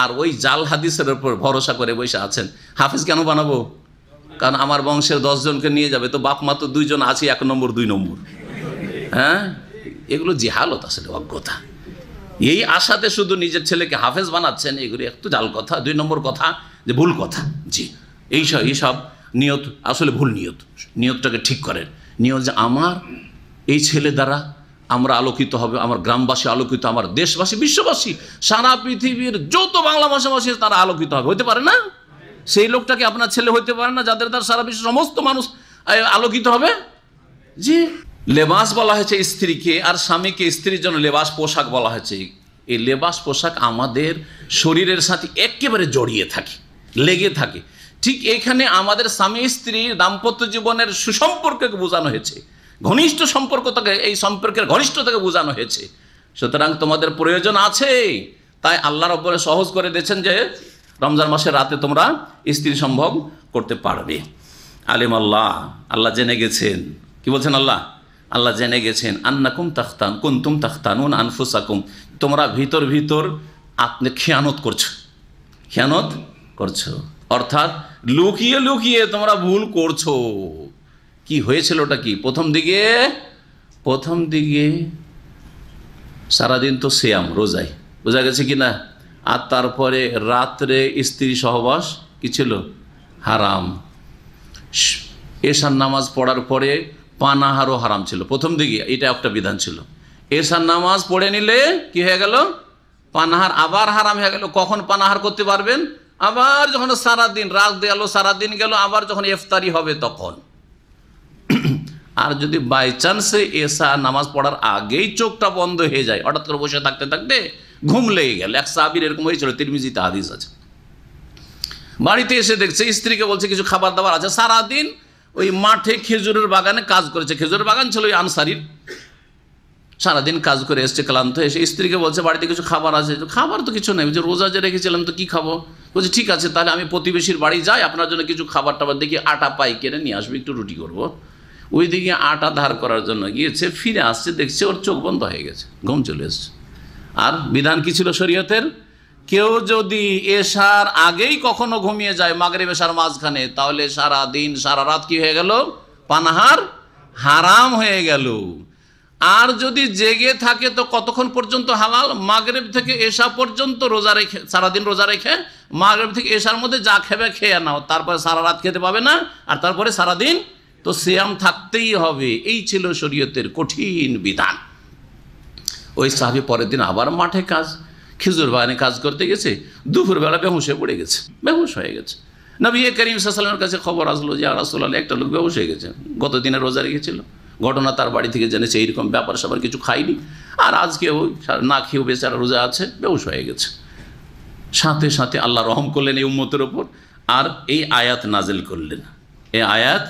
C: আর ওই জাল হাদিসের উপর ভরসা করে বসে আছেন, হাফেজ কেন বানাবো? কারণ আমার বংশের 10 জনকে নিয়ে যাবে, তো বাপ মা তো 2 জন আছে, 1 নম্বর 2 নম্বর। হ্যাঁ, এগুলো জিহালত, আসলে অজ্ঞতা। এই আশাতে শুধু নিজের ছেলেকে হাফেজ বানাচ্ছেন, এগুলো একটু জাল কথা। 2 নম্বর কথা যে ভুল কথা। জি, এইসব নিয়ত আসলে ভুল নিয়ত। নিয়তটাকে ঠিক করেন, নিয়ত যে আমার এই ছেলে দ্বারা আমরা আলোকিত হবে, আমার গ্রামবাসী আলোকিত, আমার দেশবাসী, বিশ্ববাসী, সারা পৃথিবীর যত বাংলা ভাষাভাষী তারা আলোকিত হবে। হতে পারে না? সেই লোকটাকে আপনার ছেলে হইতে পারে না যাদের দ্বারা সারা বিশ্বের সমস্ত মানুষ আলোকিত হবে? জি, লেবাস বলা হয়েছে স্ত্রীকে, আর স্বামীকে স্ত্রীর জন্য লেবাস পোশাক বলা হয়েছে। এই লেবাস পোশাক আমাদের শরীরের সাথে একেবারে জড়িয়ে থাকে, লেগে থাকে। ঠিক এখানে আমাদের স্বামী স্ত্রীর দাম্পত্য জীবনের সুসম্পর্ককে বোঝানো হয়েছে, ঘনিষ্ঠ সম্পর্কটাকে, এই সম্পর্কের ঘনিষ্ঠতাকে বোঝানো হয়েছে। সুতরাং তোমাদের প্রয়োজন আছে, তাই আল্লাহ রাব্বুল সহজ করে দিয়েছেন যে রমজান মাসের রাতে তোমরা স্ত্রী সম্ভোগ করতে পারবে। আলিম আল্লাহ, আল্লাহ জেনে গেছেন। কি বলছেন আল্লাহ? আল্লাহ জেনে গেছেন আন্নাকুম কুনতুম তাখতানুন আনফুসাকুম, তোমরা ভিতর আপনি খেয়ানত করছো, অর্থাৎ লুকিয়ে লুকিয়ে তোমরা ভুল করছো। কি হয়েছিল ওটা? কি প্রথম দিকে সারাদিন তো সিয়াম, রোজায়, বোঝা গেছে কি না? আর তারপরে রাত্রে স্ত্রী সহবাস কি ছিল? হারাম। এশার নামাজ পড়ার পরে পানাহারও হারাম ছিল প্রথম দিকে, এটা একটা বিধান ছিল। এশার নামাজ পড়ে নিলে কি হয়ে গেল? পানাহার আবার হারাম হয়ে গেল। কখন পানাহার করতে পারবেন? আবার যখন সারাদিন রাত গেল, সারাদিন গেল, আবার যখন ইফতারি হবে তখন। আর যদি বাই চান্সে এশা নামাজ পড়ার আগেই চোখটা বন্ধ হয়ে যায়, হঠাৎ করে বসে থাকতে থাকতে ঘুম লেগে গেল, এক সাহাবীর এরকম হয়েছিল, তিরমিজিতে হাদিস আছে। বাড়িতে এসে দেখছে স্ত্রীকে বলছে কিছু খাবার দাবার আছে। সারাদিন ওই মাঠে খেজুরের বাগানে কাজ করেছে, খেজুরের বাগান ছিল ওই আনসারির। সারাদিন কাজ করে এসছে ক্লান্ত, এসে স্ত্রীকে বলছে বাড়িতে কিছু খাবার আছে। খাবার তো কিছু নেই, যে রোজা যে রেখেছিলাম তো কি খাবো? বলছে ঠিক আছে, তাহলে আমি প্রতিবেশীর বাড়ি যাই, আপনার জন্য কিছু খাবার টাবার দেখি আটা পাই কিনে নিয়ে আসবো, একটু রুটি করবো। ওই দিকে আটা ধার করার জন্য গিয়েছে, ফিরে আসছে, দেখছে ওর চোখ বন্ধ হয়ে গেছে, ঘুম চলে এসছে। আর বিধান কি ছিল শরীয়তের? কেউ যদি এশার আগেই কখনো ঘুমিয়ে যায় মাগরিব এশার মাঝখানে, তাহলে সারা দিন সারা রাত কি হয়ে গেল? পানাহার হারাম হয়ে গেল। আর যদি জেগে থাকে তো কতক্ষণ পর্যন্ত হালাল? মাগরিব থেকে এশা পর্যন্ত রোজা রেখে, সারাদিন রোজা রেখে মাগরিব থেকে এশার মধ্যে যা খেবে খেয়ে নাও, তারপরে সারা রাত খেতে পাবে না, আর তারপরে সারাদিন তো সিয়াম থাকতেই হবে। এই ছিল শরীয়তের কঠিন বিধান। ওই সাহাবী পরের দিন আবার মাঠে কাজ, খেজুর বাগানে কাজ করতে গেছে, দুপুরবেলা বেহুশ হয়ে পড়ে গেছে, বেহুশ হয়ে গেছে। নবী করিম সাল্লাল্লাহু আলাইহি ওয়াসাল্লামের কাছে খবর আসলো যে রাসূলুল্লাহ, একটা লোক বেহুশ হয়ে গেছে, গত দিনে রোজা রেখেছিল, ঘটনা তার বাড়ি থেকে জেনেছে, এইরকম ব্যাপার স্যাপার কিছু খাইনি, আর আজকেও না খেয়েও বেচারা রোজা আছে, বেহুশ হয়ে গেছে। সাথে সাথে আল্লাহ রহম করলেন এই উম্মতের ওপর।
B: আর এই আয়াত নাজিল করলেন, এই আয়াত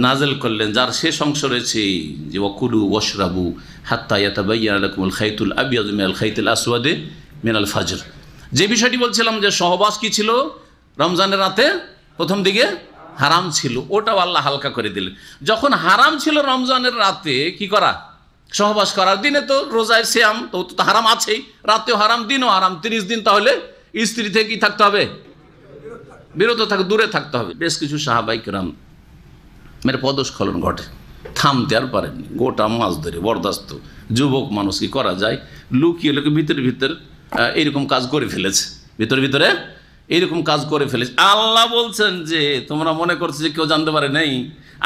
B: নাজিল করলেন যার শেষ অংশ রয়েছে যে ওয়াকুলু ওয়াশরাবু হাত্তা ইয়াতাবায়্যানা লাকুমুল খাইতুল আবিয়াযু মিনাল খাইতিল আসওয়াদি মিনাল ফাজর। যে বিষয়টি বলছিলাম যে সহবাস কি ছিল রমজানের রাতে, প্রথম দিকে হারাম ছিল, ওটাও আল্লাহ হালকা করে দিলেন। যখন হারাম ছিল রমজানের রাতে কি করা, সহবাস করার, দিনে তো রোজায় সিয়াম তো হারাম আছেই, রাতেও হারাম, দিনও হারাম, 30 দিন তাহলে স্ত্রী থেকে কি থাকতে হবে, বিরত থাকতে, দূরে থাকতে হবে। বেশ কিছু সাহাবাই কেরাম মেরে পদস্খলন ঘটে, থামতে আর পারেননি, গোটা মাছ ধরে বরদাস্ত, যুবক মানুষ কি করা যায়, লুকিয়ে লুকিয়ে ভিতরে ভিতরে এইরকম কাজ করে ফেলেছে, ভিতরে ভিতরে এইরকম কাজ করে ফেলেছে। আল্লাহ বলছেন যে তোমরা মনে করছো যে কেউ জানতে পারে নাই,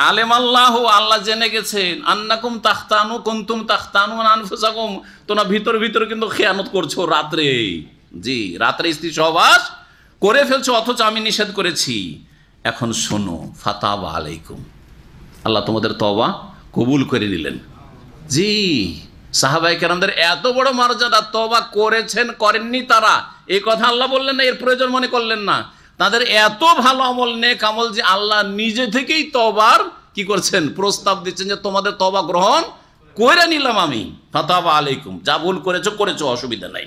B: আলেম আল্লাহ, আল্লাহ জেনে গেছেন, আন্নাকুম তাখতানু কুনতুম তাখতানুন আনফুসাকুম, তোমরা ভিতরে ভিতরে কিন্তু খেয়ানত করছো রাত্রে, জি রাত্রে স্ত্রী সহবাস করে ফেলছো, অথচ আমি নিষেধ করেছি। এখন শোনো, ফাতাবা আলাইকুম, আল্লাহ তোমাদের তওবা কবুল করে নিলেন। জি, সাহাবায়ে কেরামদের এত বড় মর্যাদা, তওবা করেছেন করেননি তারা এই কথা আল্লাহ বললেন না, এর প্রয়োজন মনে করলেন না, তাদের এত ভালো আমল, নেক আমল যে আল্লাহ নিজে থেকেই তওবার কি করছেন, প্রস্তাব দিচ্ছেন যে তোমাদের তওবা গ্রহণ করে নিলাম আমি, ফাতাবা আলাইকুম, যা ভুল করেছো করেছো, অসুবিধা নাই।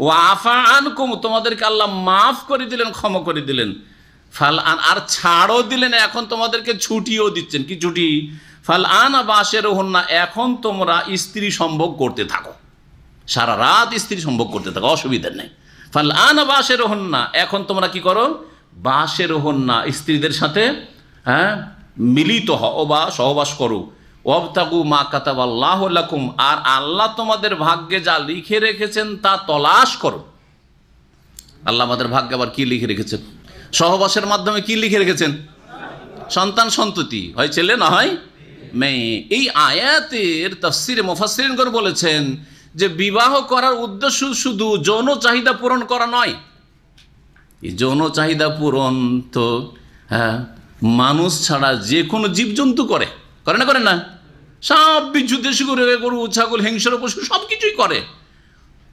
B: ওয়া আফা আনকুম, তোমাদেরকে আল্লাহ মাফ করে দিলেন, ক্ষমা করে দিলেন। ফাল আন, আর ছাড়ও দিলেন, এখন তোমাদেরকে ছুটিও দিচ্ছেন। কি ছুটি? ফাল আন বাশেরহুন্না, এখন তোমরা স্ত্রী সম্ভোগ করতে থাকো, সারা রাত স্ত্রী সম্ভোগ করতে থাকো, অসুবিধা নেই। ফাল আন বাশেরহুন্না, এখন তোমরা কি করো, বাশেরহুন্না, স্ত্রীদের সাথে মিলিত হও বা সহবাস করো। ওয়াবতাগু মা কাতাবাল্লাহু লাকুম, আর আল্লাহ তোমাদের ভাগ্যে যা লিখে রেখেছেন তা তলাশ করো। আল্লাহ আমাদের ভাগ্যে আবার কি লিখে রেখেছেন? সহবাসের মাধ্যমে কি লিখে রেখেছেন? সন্তান সন্ততি, হয় ছেলে না হয় মেয়ে। এই আয়াতের তাফসিরে মুফাসসিরিনগণ বলেছেন যে বিবাহ করার উদ্দেশ্য শুধু যৌন চাহিদা পূরণ করা নয়। এই যৌন চাহিদা পূরণ তো মানুষ ছাড়া যে কোনো জীবজন্তু করে না, করে না? সাপ বিচ্ছু, দেশি গরু ছাগল হিংস্র পশু সব কিছুই করে।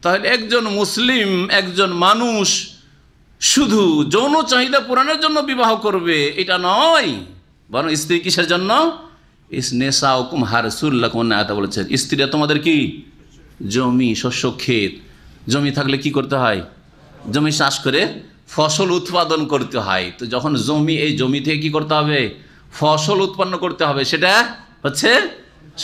B: তাহলে একজন মুসলিম, একজন মানুষ শুধু যৌন চাহিদা পূরণের জন্য বিবাহ করবে এটা নয়, বরং স্ত্রী কিসের জন্য? ইসনেসাউকুম হারসুল লাকুম, আয়াতে বলেছেন স্ত্রীরা তোমাদের কি জমি, শস্য ক্ষেত, জমি থাকলে কি করতে হয়? জমি চাষ করে ফসল উৎপাদন করতে হয়। তো যখন জমি, এই জমি থেকে কি করতে হবে? ফসল উৎপন্ন করতে হবে, সেটা হচ্ছে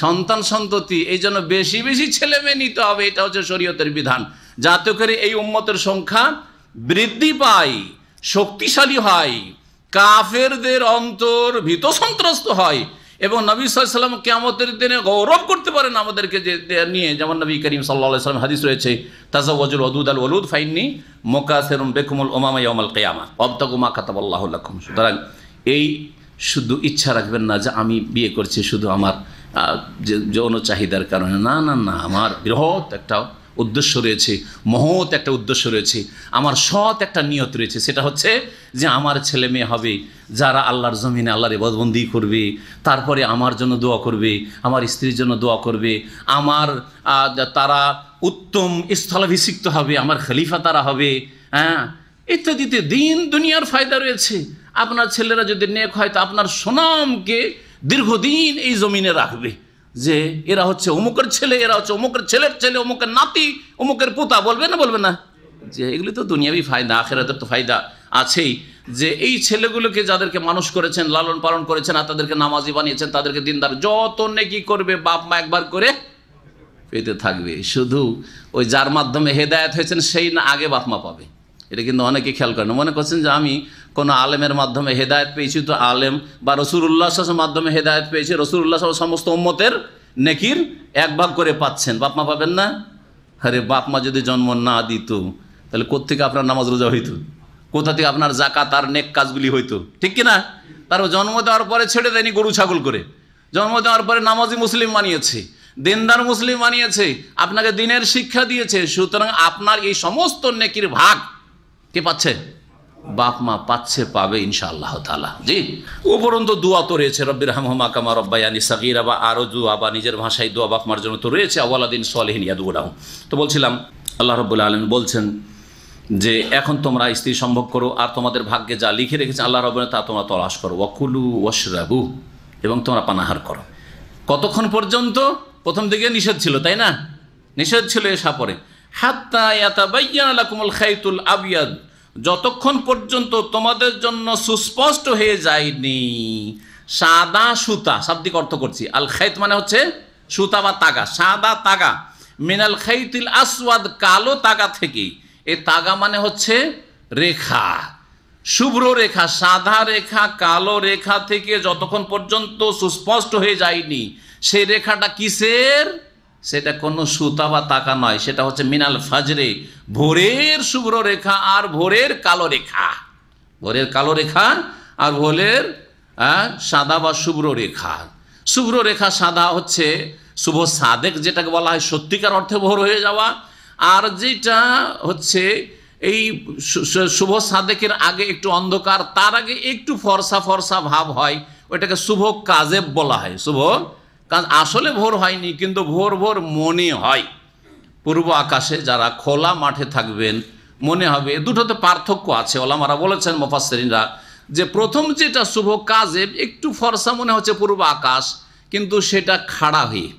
B: সন্তান সন্ততি। এই জন্য বেশি বেশি ছেলে মেয়ে নিতে হবে, এটা হচ্ছে শরীয়তের বিধান, যাতে করে এই উম্মতের সংখ্যা বৃদ্ধি পায়, শক্তিশালী হয়, কাফেরদের অন্তর ভীত সন্ত্রস্ত হয়, এবং নবী সাল্লাল্লাহু আলাইহি ওয়াসাল্লাম কিয়ামতের দিনে গৌরব করতে পারেন আমাদেরকে যে নিয়ে। যেমন নবী করিম সাল্লাল্লাহু আলাইহি ওয়াসাল্লাম হাদিস রয়েছে, তাযাওয়াজুল ওয়াদুদ আল ওয়ালুদ ফাইন্নী মুকাসিরুম বিকুমুল উমামা ইয়াউমাল কিয়ামা ওয়াবতাগু মা কাতাবাল্লাহু লাকুম। সুতরাং এই শুধু ইচ্ছা রাখবেন না যে আমি বিয়ে করছি শুধু আমার যে যৌন চাহিদার কারণে, না না না, আমার বৃহৎ একটা উদ্দেশ্য রয়েছে, মহৎ একটা উদ্দেশ্য রয়েছে, আমার সৎ একটা নিয়ত রয়েছে, সেটা হচ্ছে যে আমার ছেলে মেয়ে হবে যারা আল্লাহর জমিনে আল্লাহর ইবাদতবন্দি করবে, তারপরে আমার জন্য দোয়া করবে, আমার স্ত্রীর জন্য দোয়া করবে, আমার তারা উত্তম স্থলাভিষিক্ত হবে, আমার খলিফা তারা হবে, ইত্যাদিতে দিন দুনিয়ার ফায়দা রয়েছে। আপনার ছেলেরা যদি নেক হয় তো আপনার সুনামকে দীর্ঘদিন এই জমিনে রাখবে, যে এরা হচ্ছে অমুকের ছেলে, এরা হচ্ছে অমুকের ছেলের ছেলে, অমুকের নাতি, অমুকের পোতা, বলবে না বলবে না? যে এগুলি তো দুনিয়াবি ফায়দা, আখিরাতের তো ফায়দা আছেই। যে এই ছেলেগুলোকে যাদেরকে মানুষ করেছেন, লালন পালন করেছেন, আর তাদেরকে নামাজি বানিয়েছেন, তাদেরকে দিনদার, যত নেকি করবে বাপ মা একবার করে পেতে থাকবে। শুধু ওই যার মাধ্যমে হেদায়েত হয়েছেন সেই না আগে বাপ মা পাবে, এটা কিন্তু অনেকে খেয়াল করেন। মনে করছেন যে আমি কোনো আলেমের মাধ্যমে হেদায়েত পেয়েছি, তো আলেম বা রাসূলুল্লাহ সাল্লাল্লাহু আলাইহি ওয়াসাল্লামের মাধ্যমে হেদায়েত পেয়েছি, রাসূলুল্লাহ সাল্লাল্লাহু আলাইহি ওয়াসাল্লাম সমস্ত উম্মতের নেকির এক ভাগ করে পাচ্ছেন, বাপ মা পাবেন না? আরে বাপ মা যদি জন্ম না দিত তাহলে কোত্থেকে আপনার নামাজ রোজা হইতো, কোথা থেকে আপনার যাকাত আর নেক কাজগুলি হইতো, ঠিক কিনা? তারও জন্ম দেওয়ার পরে ছেড়ে দেয়নি গরু ছাগল করে, জন্ম দেওয়ার পরে নামাজি মুসলিম বানিয়েছে, দিনদার মুসলিম বানিয়েছে, আপনাকে দিনের শিক্ষা দিয়েছে। সুতরাং আপনার এই সমস্ত নেকির ভাগ কে পাচ্ছে? বাপ মা পাচ্ছে, পাবে ইনশাআল্লাহ তাআলা। জি, উপরন্তু দোয়া তো রয়েছে, রব্বিরহামহুমা কামা রব্বায়ানি সাগীরা, বা আরও দোয়া, বা নিজের ভাষায় দোয়া বাপ মার জন্য তো রয়েছে, আওয়ালাদিন সালিহিন ইয়াদউলাহু। তো বলছিলাম আল্লাহ রাব্বুল আলামিন বলছেন যে এখন তোমরা স্ত্রী সম্ভোগ করো, আর তোমাদের ভাগ্যে যা লিখে রেখেছে আল্লাহ রাব্বুল তা তোমরা তলাশ করো, ওয়াকুলু ওয়াশরাবু, এবং তোমরা পানাহার করো। কতক্ষণ পর্যন্ত? প্রথম দিকে নিষেধ ছিল, তাই না? নিষেধ ছিল এসা পরে, হাত্তা ইয়াতাবায়্যানা লাকুমুল খাইতুল আবিয়াদ, যতক্ষণ পর্যন্ত তোমাদের জন্য সুস্পষ্ট হয়ে যায়নি সাদা সুতা। শাব্দিক অর্থ করছি, আল খাইত মানে হচ্ছে সুতা বা তাগা, সাদা তাগা, মিনাল খাইতিল আসওয়াদ, কালো তাগা থেকে। এই তাগা মানে হচ্ছে রেখা, শুভ্র রেখা, সাদা রেখা কালো রেখা থেকে যতক্ষণ পর্যন্ত সুস্পষ্ট হয়ে যায়নি, সেই রেখাটা কিসের? সেটা কোনো সুতা বা তাকা নয়, সেটা হচ্ছে মিনাল ফাজরে, ভোরের শুভ্র রেখা আর ভোরের কালো রেখা, ভোরের কালো রেখা আর ভোরের সাদা বা শুভ্র রেখা। শুভ্র রেখা সাদা হচ্ছে শুভ সাদেক, যেটাকে বলা হয় সত্যিকার অর্থে ভোর হয়ে যাওয়া, আর যেটা হচ্ছে এই শুভ সাদেকের আগে একটু অন্ধকার, তার আগে একটু ফর্সা ফর্সা ভাব হয়, ওইটাকে শুভ কাজেব বলা হয়। শুভ কাজ, আসলে ভোর হয়নি কিন্তু ভোর ভোর মনে হয়। পূর্ব আকাশে যারা খোলা মাঠে থাকবেন মনে হবে, দুটোতে পার্থক্য আছে। ওলামারা বলেছেন, মুফাসসিরিনরা, যে প্রথম যেটা শুভ কাজেব, একটু ফর্সা মনে হচ্ছে পূর্ব আকাশ, কিন্তু সেটা খাড়া হয়ে,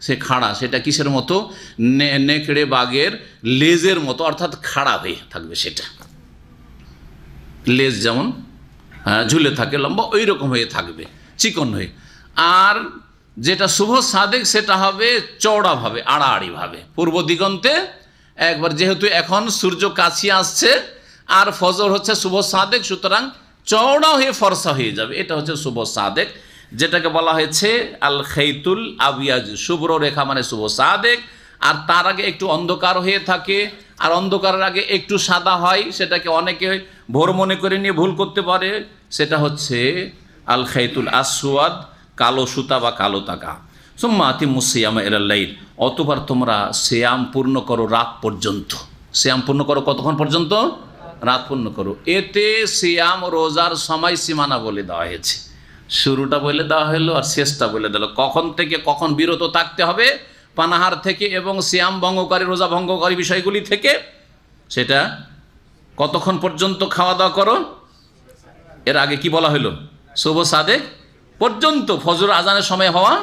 B: সে খাড়া, সেটা কিসের মতো? নেকড়ে বাঘের লেজের মতো, অর্থাৎ খাড়া হয়ে থাকবে। সেটা লেজ যেমন ঝুলে থাকে লম্বা, ওই রকম হয়ে থাকবে, চিকন হয়ে। আর যেটা শুভ সাদেক সেটা হবে চওড়াভাবে, আড়াআড়িভাবে পূর্ব দিগন্তে একবার, যেহেতু এখন সূর্য কাছে আসছে আর ফজর হচ্ছে শুভ সাদেক, সুতরাং চওড়া হয়ে ফর্সা হয়ে যাবে। এটা হচ্ছে শুভ সাদেক, যেটাকে বলা হয়েছে আল খাইতুল আবিয়াজ, শুভ্র রেখা মানে শুভ সাদেক। আর তার আগে একটু অন্ধকার হয়ে থাকে, আর অন্ধকারের আগে একটু সাদা হয়, সেটাকে অনেকে ভোর মনে করে নিয়ে ভুল করতে পারে। সেটা হচ্ছে আল খাইতুল আসওয়াদ, কালো সুতা বা কালো তাকা। সুম্মা আতিমুস সিয়ামা ইলাল লাইল, অতঃপর তোমরা সিয়াম পূর্ণ করো রাত পর্যন্ত। সিয়াম পূর্ণ করো কতক্ষণ পর্যন্ত? রাত পূর্ণ করো। এতে সিয়াম রোজার সময় সীমানা বলে দেওয়া হয়েছে, শুরুটা বলে দেওয়া হলো আর শেষটা বলে দিল, কখন থেকে কখন বিরত থাকতে হবে পানাহার থেকে এবং সিয়াম ভঙ্গকারী, রোজা ভঙ্গকারী বিষয়গুলি থেকে। সেটা কতক্ষণ পর্যন্ত খাওয়া দাওয়া করো, এর আগে কি বলা হলো? শুভ সাদেক পর্যন্ত, ফজর আজানের সময় হওয়া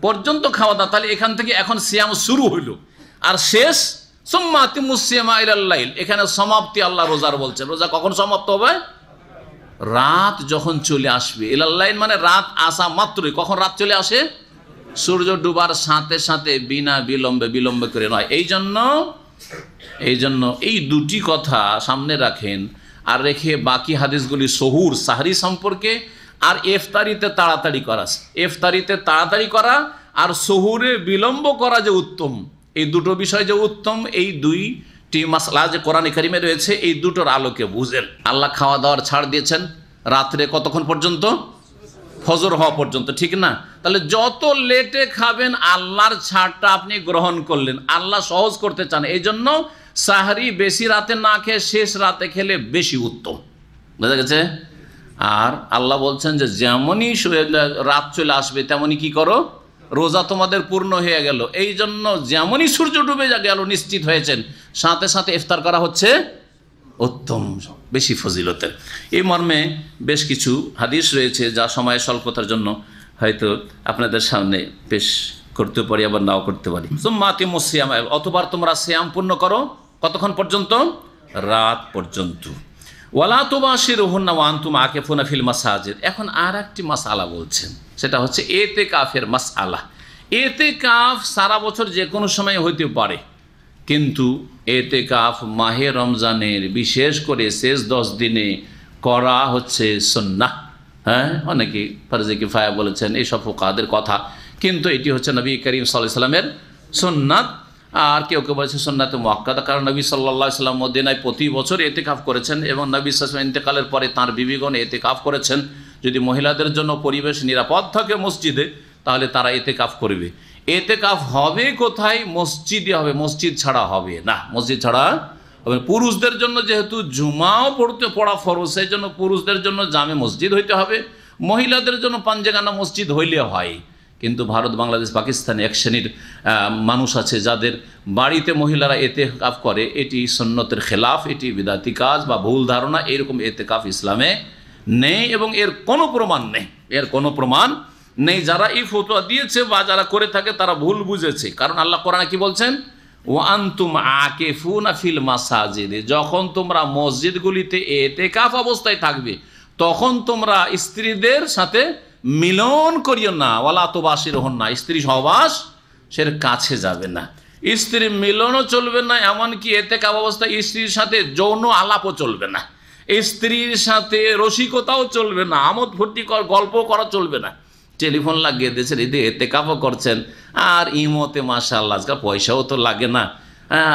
B: পর্যন্ত খাওয়া দাওয়া। তাহলে এখান থেকে এখন সিয়াম শুরু হইল, আর শেষ সুম্মা আতিমুস সিয়ামা ইলাল লাইল, এখানে সমাপ্তি আল্লাহ রোজার বলছেন। রোজা কখন সমাপ্ত হবে? রাত যখন চলে আসবে। ইলাল লাইল মানে রাত আসা মাত্রই। কখন রাত চলে আসে? সূর্য ডুবার সাথে সাথে, বিনা বিলম্বে, বিলম্বে করে নয়। এই জন্য এই দুটি কথা সামনে রাখেন, আর রেখে বাকি হাদিসগুলি সহুর সাহরি সম্পর্কে আর ইফতারিতে তাড়াতাড়ি করা, ইফতারিতে তাড়াতাড়ি করা আর সহুরে বিলম্ব করা যে উত্তম, এই দুটো বিষয় যে উত্তম, এই দুইটি মাসলা যে কোরআন কারিমে রয়েছে, এই দুটোর আলোকে বুঝেন। আল্লাহ খাওয়া দাওয়ার ছাড় দিয়েছেন রাত্রে কতক্ষণ পর্যন্ত? ফজর হওয়া পর্যন্ত, ঠিক না? তাহলে যত লেটে খাবেন আল্লাহর ছাড়টা আপনি গ্রহণ করলেন। আল্লাহ সহজ করতে চান, এই জন্য সাহরি বেশি রাতে না খেয়ে শেষ রাতে খেলে বেশি উত্তম। বুঝা গেছে? আর আল্লাহ বলছেন যে যেমনই রাত চলে আসবে তেমনই কি করো, রোজা তোমাদের পূর্ণ হয়ে গেল। এই জন্য যেমনই সূর্য ডুবে গেল নিশ্চিত হয়েছেন, সাথে সাথে ইফতার করা হচ্ছে উত্তম, বেশি ফজিলতের। এই মর্মে বেশ কিছু হাদিস রয়েছে, যা সময়ের স্বল্পতার জন্য হয়তো আপনাদের সামনে পেশ করতে পারি, আবার নাও করতে পারি। সুম্মা আতিমুস সিয়াম, অতঃপর তোমরা সিয়াম পূর্ণ করো কতক্ষণ পর্যন্ত? রাত পর্যন্ত। ওয়ালা তুবাশিরুহুন্না ওয়া আনতুম আকিফুনা ফিল মাসাজিদ। এখন আর একটি মাসআলা বলছেন, সেটা হচ্ছে ইতিকাফের মাসআলা। ইতিকাফ সারা বছর যে কোনো সময় হইতে পারে, কিন্তু ইতিকাফ মাহে রমজানের বিশেষ করে শেষ 10 দিনে করা হচ্ছে সুন্নাহ। হ্যাঁ, অনেকে ফরজে কিফায়া বলেছেন, এইসব ফুকাহাদের কথা, কিন্তু এটি হচ্ছে নবী করিম সাল্লাল্লাহু আলাইহি সাল্লামের সুন্নাত। আর কেউ কেউ বলেছে সুন্নাতে মুআক্কাদা, কারণ নবী সাল্লাল্লাহু আলাইহি সাল্লাম মদিনায় প্রতি বছর ইতিকাফ করেছেন এবং নবী সাল্লাল্লাহু আলাইহি ওয়াসাল্লাম ইন্তেকালের পরে তাঁর বিবিগণ ইতিকাফ করেছেন। যদি মহিলাদের জন্য পরিবেশ নিরাপদ থাকে মসজিদে, তাহলে তারা ইতিকাফ করবে। ইতিকাফ হবে কোথায়? মসজিদে হবে, মসজিদ ছাড়া হবে না। মসজিদ ছাড়া হবে। পুরুষদের জন্য যেহেতু জুমাও পড়া ফরজ, সেই জন্য পুরুষদের জন্য জামে মসজিদ হইতে হবে। মহিলাদের জন্য পাঞ্জেগানা মসজিদ হইলে হয়,
C: কিন্তু ভারত, বাংলাদেশ, পাকিস্তানে এক শ্রেণীর মানুষ আছে যাদের বাড়িতে মহিলারা এতেকাফ করে। এটি সুন্নতের খেলাফ, এটি বিদাতি কাজ বা ভুল ধারণা। এরকম এতেকাফ ইসলামে নেই এবং এর কোনো প্রমাণ নেই, এর কোনো প্রমাণ নেই। যারা এই ফতোয়া দিয়েছে বা যারা করে থাকে তারা ভুল বুঝেছে। কারণ আল্লাহ কোরআনে কি বলছেন? ওয়া আনতুম আকিফুনা ফিল মাসাজিদ, যখন তোমরা মসজিদগুলিতে এতেকাফ অবস্থায় থাকবে তখন তোমরা স্ত্রীদের সাথে মিলন করিও না। ওয়ালা তুবাশিরুহুন্না, স্ত্রী সহবাস সের কাছে যাবে না, স্ত্রী মিলনও চলবে না, এমনকি এতেকাফ অবস্থায় স্ত্রীর সাথে যৌন আলাপও চলবে না, স্ত্রীর সাথে রসিকতাও চলবে না, আমোদ ফুর্তি গল্প করা চলবে না। টেলিফোন লাগিয়ে দিয়েছেন, এতেকাফও করছেন, আর ইমোতে মাশাআল্লাহ আজকাল পয়সাও তো লাগে না।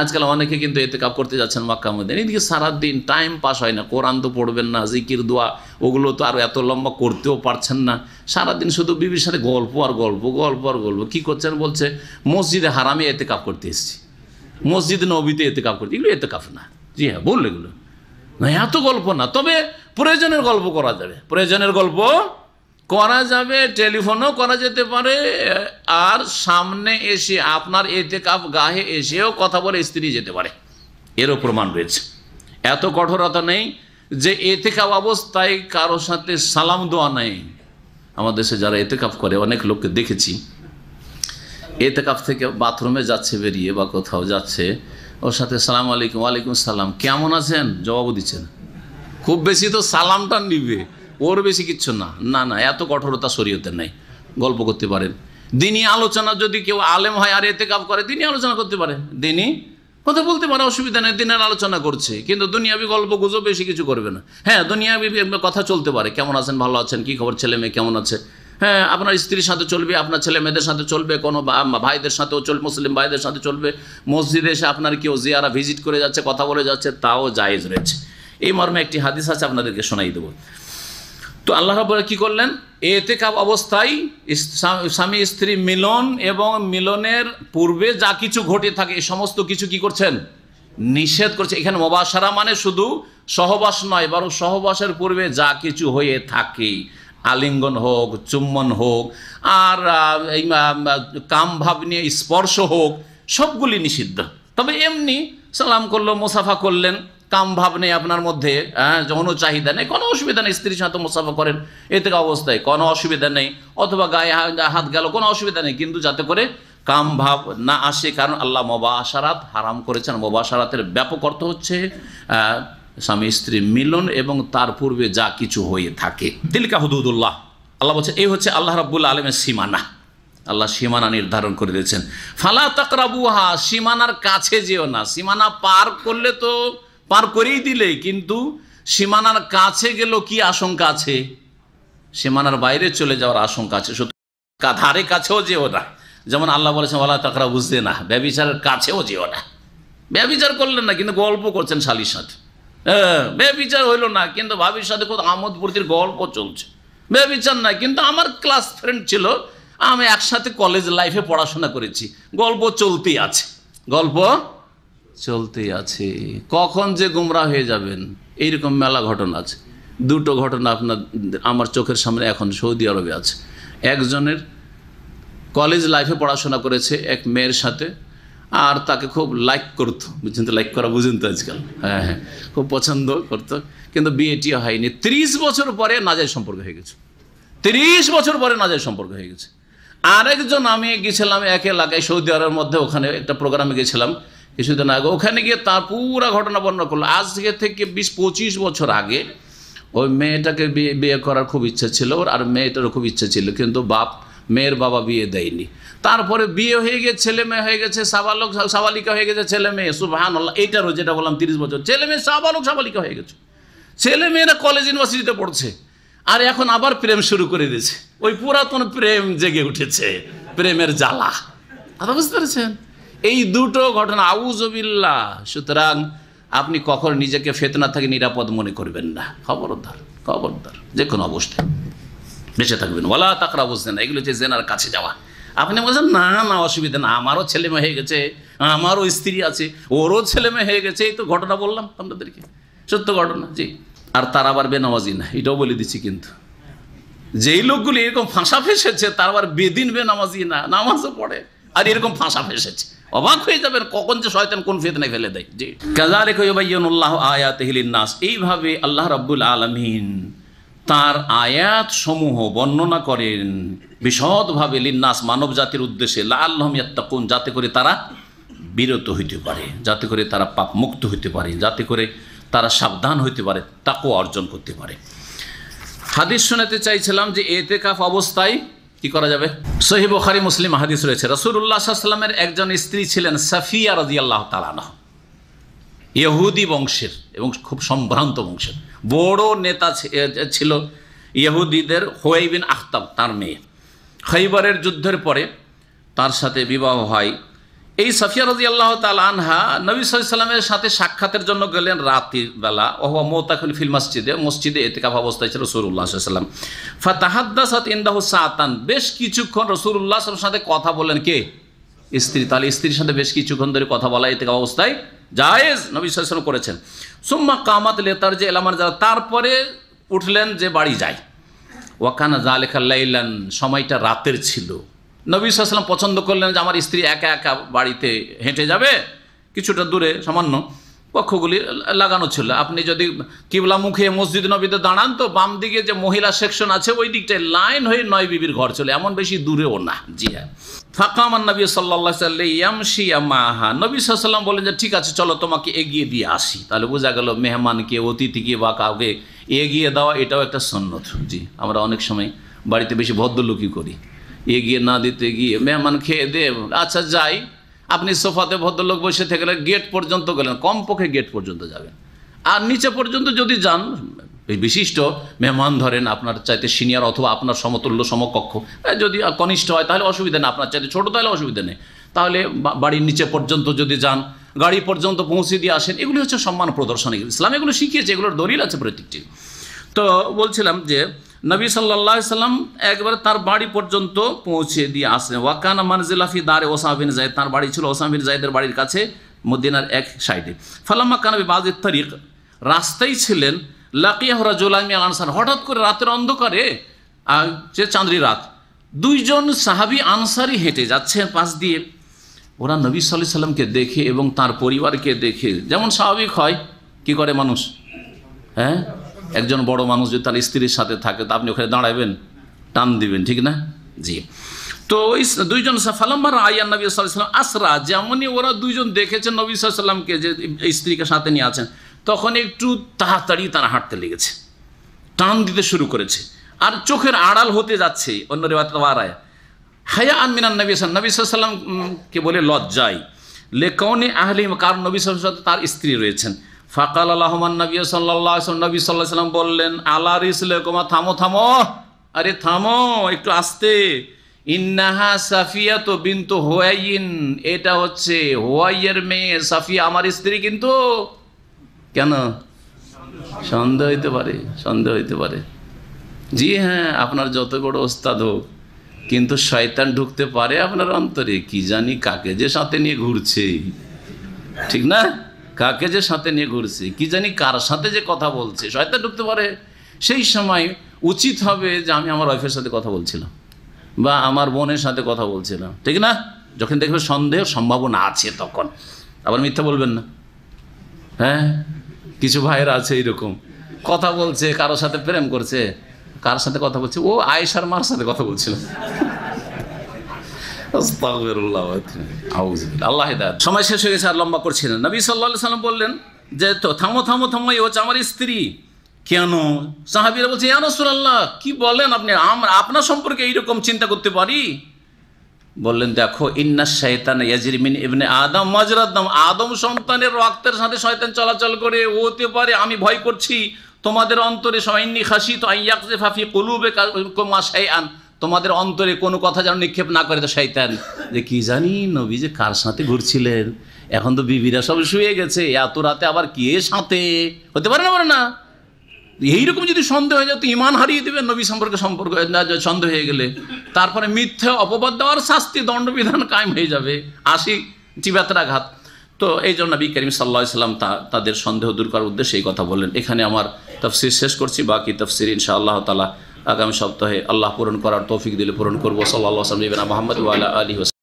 C: আজকাল অনেকে কিন্তু এতেকাফ করতে যাচ্ছেন মক্কা মদিনা, এদিকে সারাদিন টাইম পাস হয় না, কোরআন তো পড়বেন না, জিকির দোয়া ওগুলো তো আর এত লম্বা করতেও পারছেন না। সারাদিন শুধু বিবির সাথে গল্প আর গল্প, গল্প আর গল্প। কী করছেন? বলছে মসজিদে হারামে এতেকাফ করতে এসেছি, মসজিদে নবীতে এতেকাফ করতে। এগুলো এতেকাফ না। জি হ্যাঁ, বললো এগুলো না, এত গল্প না। তবে প্রয়োজনের গল্প করা যাবে, প্রয়োজনের গল্প করা যাবে, টেলিফোনও করা যেতে পারে, আর সামনে এসে আপনার এতেকাফ গাহে এসেও কথা বলে স্ত্রী যেতে পারে, এরও প্রমাণ রয়েছে। এত কঠোরতা নেই যে এতেকাফ অবস্থায় কারোর সাথে সালাম দেওয়া নেই। আমাদের দেশে যারা এতেকাফ করে অনেক লোককে দেখেছি, এতেকাফ থেকে বাথরুমে যাচ্ছে বেরিয়ে বা কোথাও যাচ্ছে, ওর সাথে সালাম আলাইকুম, ওয়ালাইকুম সালাম, কেমন আছেন জবাবও দিচ্ছেন। খুব বেশি তো সালামটা নিবে, ওর বেশি কিচ্ছু না। না না, এত কঠোরতা শরীয়তে নেই। গল্প করতে পারেন, দিনই আলোচনা, যদি কেউ আলেম হয় আর এতেকাফ করে দিনই আলোচনা করতে পারে, দিনই কথা বলতে পারে, অসুবিধা নেই, দিনের আলোচনা করছে। কিন্তু দুনিয়াবি গল্প গুজব বেশি কিছু করবে না। হ্যাঁ, দুনিয়াবি কথা চলতে পারে, কেমন আছেন, ভালো আছেন, কী খবর, ছেলে মেয়ে কেমন আছে। হ্যাঁ, আপনার স্ত্রীর সাথে চলবে, আপনার ছেলে মেয়েদের সাথে চলবে, কোনো ভাইদের সাথেও চলবে, মুসলিম ভাইদের সাথে চলবে। মসজিদে এসে আপনার কেউ জিয়ারা ভিজিট করে যাচ্ছে, কথা বলে যাচ্ছে, তাও জায়েজ রয়েছে। এই মর্মে একটি হাদিস আছে, আপনাদেরকে শোনাই দেবো। তো আল্লাহ রাব্বুল কি করলেন? এতেকাফ অবস্থায় স্বামী স্ত্রী মিলন এবং মিলনের পূর্বে যা কিছু ঘটে থাকে এই সমস্ত কিছু কি করছেন? নিষেধ করছে। এখানে মুবাশারা মানে শুধু সহবাস নয়, বরং সহবাসের পূর্বে যা কিছু হয়ে থাকে, আলিঙ্গন হোক, চুম্বন হোক, আর এই কাম ভাব নিয়ে স্পর্শ হোক, সবগুলি নিষিদ্ধ। তবে এমনি সালাম করলো, মোসাফা করলেন, কাম ভাব নেই আপনার মধ্যে, যৌন চাহিদা নেই, কোনো অসুবিধা নেই, স্ত্রীর সাথে মোসাফা করেন এতেকাফ অবস্থায়, কোনো অসুবিধা নেই, অথবা গায়ে হাত গেল, কোনো অসুবিধা নেই, কিন্তু যাতে করে কাম ভাব না আসে। কারণ আল্লাহ মুবাশারাত হারাম করেছেন। মুবাশারাতের ব্যাপক অর্থ হচ্ছে স্বামী স্ত্রী মিলন এবং তার পূর্বে যা কিছু হয়ে থাকে। তিলকা হুদুদুল্লাহ, আল্লাহ বলছে এই হচ্ছে আল্লাহ রাব্বুল আলামিনের সীমানা। আল্লাহ সীমানা নির্ধারণ করে দিয়েছেন। ফালা তাকরাবুহা, সীমানার কাছে যেও না। সীমানা পার করলে তো পার করেই দিলে, কিন্তু সীমানার কাছে গেল কি আশঙ্কা আছে? সীমানার বাইরে চলে যাওয়ার আশঙ্কা আছে। ধারে কাছেও যেও না। যেমন আল্লাহ বলেছেন ওয়ালা তাকরাবুজ জিনা, ব্যভিচারের কাছেও যেও না। ব্যভিচার করলেন না, কিন্তু গল্প করছেন শালীর সাথে। ব্যভিচার হইল না, কিন্তু ভাবির সাথে খুব আমোদ ফুর্তির গল্প চলছে। ব্যভিচার নাই, কিন্তু আমার ক্লাস ফ্রেন্ড ছিল, আমি একসাথে কলেজ লাইফে পড়াশোনা করেছি, গল্প চলতেই আছে, গল্প চলতেই আছে। কখন যে গুমরা হয়ে যাবেন, এইরকম মেলা ঘটনা আছে। দুটো ঘটনা আপনার আমার চোখের সামনে এখন সৌদি আরবে আছে। একজনের কলেজ লাইফে পড়াশোনা করেছে এক মেয়ের সাথে, আর তাকে খুব লাইক করতো, বুঝছেন তো, লাইক করা বুঝেন তো আজকাল, হ্যাঁ হ্যাঁ, খুব পছন্দ করতো, কিন্তু বিয়েটি হয়নি। 30 বছর পরে নাজায়েজ সম্পর্ক হয়ে গেছে। 30 বছর পরে নাজায়েজ সম্পর্ক হয়ে গেছে। আরেকজন, আমি গেছিলাম এক এলাকায় সৌদি আরবের মধ্যে, ওখানে একটা প্রোগ্রামে গেছিলাম কিছুদিন আগে। ওখানে গিয়ে তার পুরা ঘটনা বর্ণনা করলো। আজ থেকে 20-25 বছর আগে ওই মেয়েটাকে বিয়ে করার খুব ইচ্ছা ছিল ওর, আর মেয়েটারও খুব ইচ্ছা ছিল, কিন্তু মেয়ের বাবা বিয়ে দেয়নি। তারপরে বিয়ে হয়ে গেছে, ছেলে মেয়ে হয়ে গেছে, সাবালিকা হয়ে গেছে ছেলে মেয়ে। সুবহানাল্লাহ, এইটারও যেটা বললাম 30 বছর, ছেলে মেয়ে সাবালিকা হয়ে গেছে, ছেলে মেয়েরা কলেজ ইউনিভার্সিটিতে পড়ছে। আর এখন আবার প্রেম শুরু করে দিয়েছে, ওই পুরাতন প্রেম জেগে উঠেছে, প্রেমের জ্বালা। কথা বুঝতে পেরেছেন? এই দুটো ঘটনা, আউযুবিল্লাহ। সুতরাং আপনি কখন নিজেকে ফিতনা থেকে নিরাপদ মনে করবেন না। খবরদার, খবরদার, যে কোনো অবস্থায় বেঁচে থাকবেন। ওয়ালা তাকরাবুজ জিনা, এগুলো হচ্ছে জিনার কাছে যাওয়া। আপনি বলছেন না না অসুবিধা না, আমারও ছেলে মেয়ে হয়ে গেছে, আমারও স্ত্রী আছে, ওরও ছেলে মেয়ে হয়ে গেছে, এই তো ঘটনা বললাম আপনাদেরকে, সত্য ঘটনা। জি, আর তার আবার বেনামাজি না, এটাও বলে দিচ্ছি কিন্তু, যেই লোকগুলি এরকম ফাঁসা ফেসেছে তার আবার বেদিন বেনামাজি না, নামাজও পড়ে আর এরকম ফাঁসা ফেসেছে, অবাক হয়ে যাবেন কখন যে শয়তান কোন ফিতনায় ফেলে দেয়। জি, কাযালিকা ইউবাইয়িনুল্লাহু আয়াতিহি লিন-নাস, এইভাবে আল্লাহ রাব্বুল আলামিন তার আয়াত সমূহ বর্ণনা করেন বিশদভাবে লিন-নাস, মানব জাতির উদ্দেশ্যে, লাআল্লাহুম ইয়াত্তাকুন, যাতে করে তারা বিরত হইতে পারে, যাতে করে তারা পাপ মুক্ত হইতে পারে, যাতে করে তারা সাবধান হইতে পারে, তাকওয়া অর্জন করতে পারে। হাদিস শোনাতে চাইছিলাম যে ইতিকাফ অবস্থায় কি করা যাবে। সহিহ বুখারী মুসলিম হাদিস রয়েছে, রাসূলুল্লাহ সাল্লাল্লাহু আলাইহি ওয়াসাল্লামের একজন স্ত্রী ছিলেন সাফিয়া রাদিয়াল্লাহু তাআলা আনহা, ইহুদি বংশের এবং খুব সম্ভ্রান্ত বংশের বড় নেতা ছিল ইহুদিদের, হুয়াই বিন আখতাব তার মেয়ে। খৈবরের যুদ্ধের পরে তার সাথে বিবাহ হয়। এই সাফিয়া রাদিয়াল্লাহু তাআলা আনহা নবী সাল্লাল্লাহু আলাইহি ওয়াসাল্লামের সাথে সাক্ষাতের জন্য গেলেন রাতের বেলা। ওয়া মুতাকিন ফিল মসজিদে ইতিকাফ অবস্থায় ছিল রাসূলুল্লাহ সাল্লাল্লাহু আলাইহি ওয়াসাল্লাম। ফাতাহাদ্দাসাত ইনদাহু সাআতান, বেশ কিছুক্ষণ রাসূলুল্লাহ সাল্লাল্লাহু আলাইহি ওয়াসাল্লামের সাথে কথা বললেন। কে? স্ত্রী। তাহলে স্ত্রীর সাথে বেশ কিছুক্ষণ ধরে কথা বলা ইতিকাফ অবস্থায় জায়েজ, নবী সাল্লাল্লাহু আলাইহি ওয়াসাল্লাম করেছেন। সুম্মা কামাত লিতারজি ইলা মানজিল, তারপরে উঠলেন যে বাড়ি যায়। ওয়া কানা যালিকা লাইলান, সময়টা রাতের ছিল। নবী সাল্লাল্লাহু আলাইহি ওয়াসাল্লাম পছন্দ করলেন যে আমার স্ত্রী একা একা বাড়িতে হেঁটে যাবে, কিছুটা দূরে সামান্য কক্ষগুলি লাগানো ছিল। আপনি যদি কিবলা মুখে মসজিদ নবীতে দাঁড়ান তো বাম দিকে যে মহিলা সেকশন আছে ওই দিকটায় লাইন হয়ে 9 বিবির ঘর চলে, এমন বেশি দূরেও না। জি হ্যাঁ। ফাকামান নবী সাল্লাল্লাহু আলাইহি ওয়াসাল্লাম ইয়ামশি মাহা, নবী সাল্লাল্লাহু আলাইহি ওয়াসাল্লাম বলেন যে ঠিক আছে চলো তোমাকে এগিয়ে দিয়ে আসি। তাহলে বোঝা গেল মেহমানকে, অতিথিকে বা কাউকে এগিয়ে দেওয়া এটাও একটা সুন্নত। জি, আমরা অনেক সময় বাড়িতে বেশি ভদ্রলোকই করি, এগিয়ে না দিতে গিয়ে মেহমান খেয়ে দে আচ্ছা যাই, আপনি সোফাতে ভদ্রলোক বসে থেকে গেট পর্যন্ত গেলেন, কমপক্ষে গেট পর্যন্ত যাবেন। আর নিচে পর্যন্ত যদি যান, বিশিষ্ট মেহমান ধরেন আপনার চাইতে সিনিয়র অথবা আপনার সমতুল্য সমকক্ষ, যদি কনিষ্ঠ হয় তাহলে অসুবিধা নেই, আপনার চাইতে ছোটো তাহলে অসুবিধা নেই, তাহলে বাড়ির নিচে পর্যন্ত যদি যান, গাড়ি পর্যন্ত পৌঁছে দিয়ে আসেন, এগুলি হচ্ছে সম্মান প্রদর্শন। ইসলাম এগুলো শিখিয়েছে, এগুলোর দলিল আছে প্রত্যেকটি। তো বলছিলাম যে নবী সাল্লাল্লাহু আলাইহি ওয়াসাল্লাম একবারে তার বাড়ি পর্যন্ত পৌঁছে দিয়ে আসলেন। ওয়াকানা মানজিলা ফি দারে ওসামা বিন যায়েদ, তার বাড়ি ছিল ওসামা বিন যায়েদের বাড়ির কাছে মদিনার এক সাইডে। ফালাম্মা কানা বিবাযিত তারিক, রাস্তায় ছিলেন, লাকিয়াহু রাজুলান মিনাল আনসার, হঠাৎ করে রাতের অন্ধকারে, যে চাঁদরি রাত, দুইজন সাহাবী আনসারি হেঁটে যাচ্ছেন পাশ দিয়ে। ওরা নবী সাল্লাল্লাহু আলাইহি ওয়াসাল্লামকে দেখে এবং তার পরিবারকে দেখে, যেমন স্বাভাবিক হয় কি করে মানুষ, হ্যাঁ, একজন বড় মানুষ যদি তার স্ত্রীর সাথে থাকে তো আপনি ওখানে দাঁড়াবেন, টান দিবেন, ঠিক না? জি। তো ওই দুইজন ফালাম্মা রাআয়ান নবী সাল্লাল্লাহু আলাইহি ওয়াসাল্লাম আসরা, যেমনই ওরা দুইজন দেখেছেন নবী সাল্লাল্লাহু আলাইহি ওয়াসাল্লামকে যে স্ত্রীকে সাথে নিয়ে আছেন, তখন একটু তাড়াতাড়ি তারা হাঁটতে লেগেছে, টান দিতে শুরু করেছে, আর চোখের আড়াল হতে যাচ্ছে। অন্য রিওয়ায়াতে ওয়ারায় হায়া আন মিনান নবী সাল্লাল্লাহু আলাইহি ওয়াসাল্লামকে বলে লজ্জায়, লেকাউনি আহলি, কারণ নবী সাল্লাল্লাহু আলাইহি ওয়াসাল্লাম তার স্ত্রী রয়েছেন। ফাকাল আলাহুমান নবী সাল্লাল্লাহু আলাইহি ওয়াসাল্লাম, নবী সাল্লাল্লাহু আলাইহি ওয়াসাল্লাম বললেন, আলা রিসলিকুমা, থামো থামো, আরে থামো একটু আস্তে। ইন্নাহা সাফিয়াতু বিনতু হুয়াইন, এটা হচ্ছে হুয়াইয়ের মেয়ে সাফিয়া, আমার স্ত্রী কিন্তু। কেন? সন্দেহ হইতে পারে, সন্দেহ হইতে পারে। জি হ্যাঁ, আপনার যত বড় ওস্তাদ হোক, কিন্তু শয়তান ঢুকতে পারে আপনার অন্তরে, কি জানি কাকে যে সাথে নিয়ে ঘুরছে, ঠিক না? কাকে যে সাথে নিয়ে ঘুরছে, কি জানি কার সাথে যে কথা বলছে, শয়তান ঢুকতে পারে। সেই সময় উচিত হবে যে আমি আমার ওয়াইফের সাথে কথা বলছিলাম বা আমার বোনের সাথে কথা বলছিলাম, ঠিক না? যখন দেখবে সন্দেহের সম্ভাবনা আছে তখন আবার মিথ্যা বলবেন না। হ্যাঁ, কিছু ভাইয়েরা আছে এইরকম, কথা বলছে, কারোর সাথে প্রেম করছে, কার সাথে কথা বলছে, ও আয়েশার মার সাথে কথা বলছিল। আল্লাহ হিদায়াত। সময় শেষ হয়ে গেছে, আর লম্বা করছি না। নবী সাল্লাল্লাহু আলাইহি ওয়াসাল্লাম বললেন যে তো থামো থামো থামো, ও হচ্ছে আমার স্ত্রী। কেন? সাহাবীরা বলছে, ইয়া রাসূলুল্লাহ, কি বলেন আপনি, আমরা আপনার সম্পর্কে এইরকম চিন্তা করতে পারি? বললেন, দেখো, ইন্নাশ শাইতানা ইয়াজরি মিন ইবনে আদম মাজরাদ দাম, আদম সন্তানের রক্তের সাথে শয়তান চলাচল করে, হতে পারে আমি ভয় করছি তোমাদের অন্তরে, ইন্নী খাশিতু আন ইয়াকযিফা ফি কুলুবিকুম শাইআন, তোমাদের অন্তরে কোনো কথা যেন নিক্ষেপ না করে। তো শয়তান যে কি জানি নবী যে কার সাথে ঘুরছিলেন, এখন তো বিবিরা সব শুয়ে গেছে, এত রাতে আবার কে সাথে, হতে পারে না, পারে না। এইরকম যদি সন্দেহ হয়ে যায় তো ইমান হারিয়ে দেবেন নবী সম্পর্কে সন্দেহ হয়ে গেলে, তারপরে মিথ্যা অপবাদ দেওয়ার শাস্তি দণ্ডবিধান কায়েম হয়ে যাবে, 80 চিবাত্রাঘাত। তো এই জন্য নবী করিম সাল্লাল্লাহু আলাইহি ওয়াসাল্লাম তাদের সন্দেহ দূর করার উদ্দেশ্যে এই কথা বললেন। এখানে আমার তাফসীর শেষ করছি, বাকি তাফসীর ইনশাআল্লাহ তাআলা
B: আগামী সপ্তাহে আল্লাহ পূরণ করার তৌফিক দিলে পূরণ করবো। সাল্লাল্লাহু আলাইহি ওয়া সাল্লাম মোহাম্মদ ওয়া আলা আলিহি ওয়া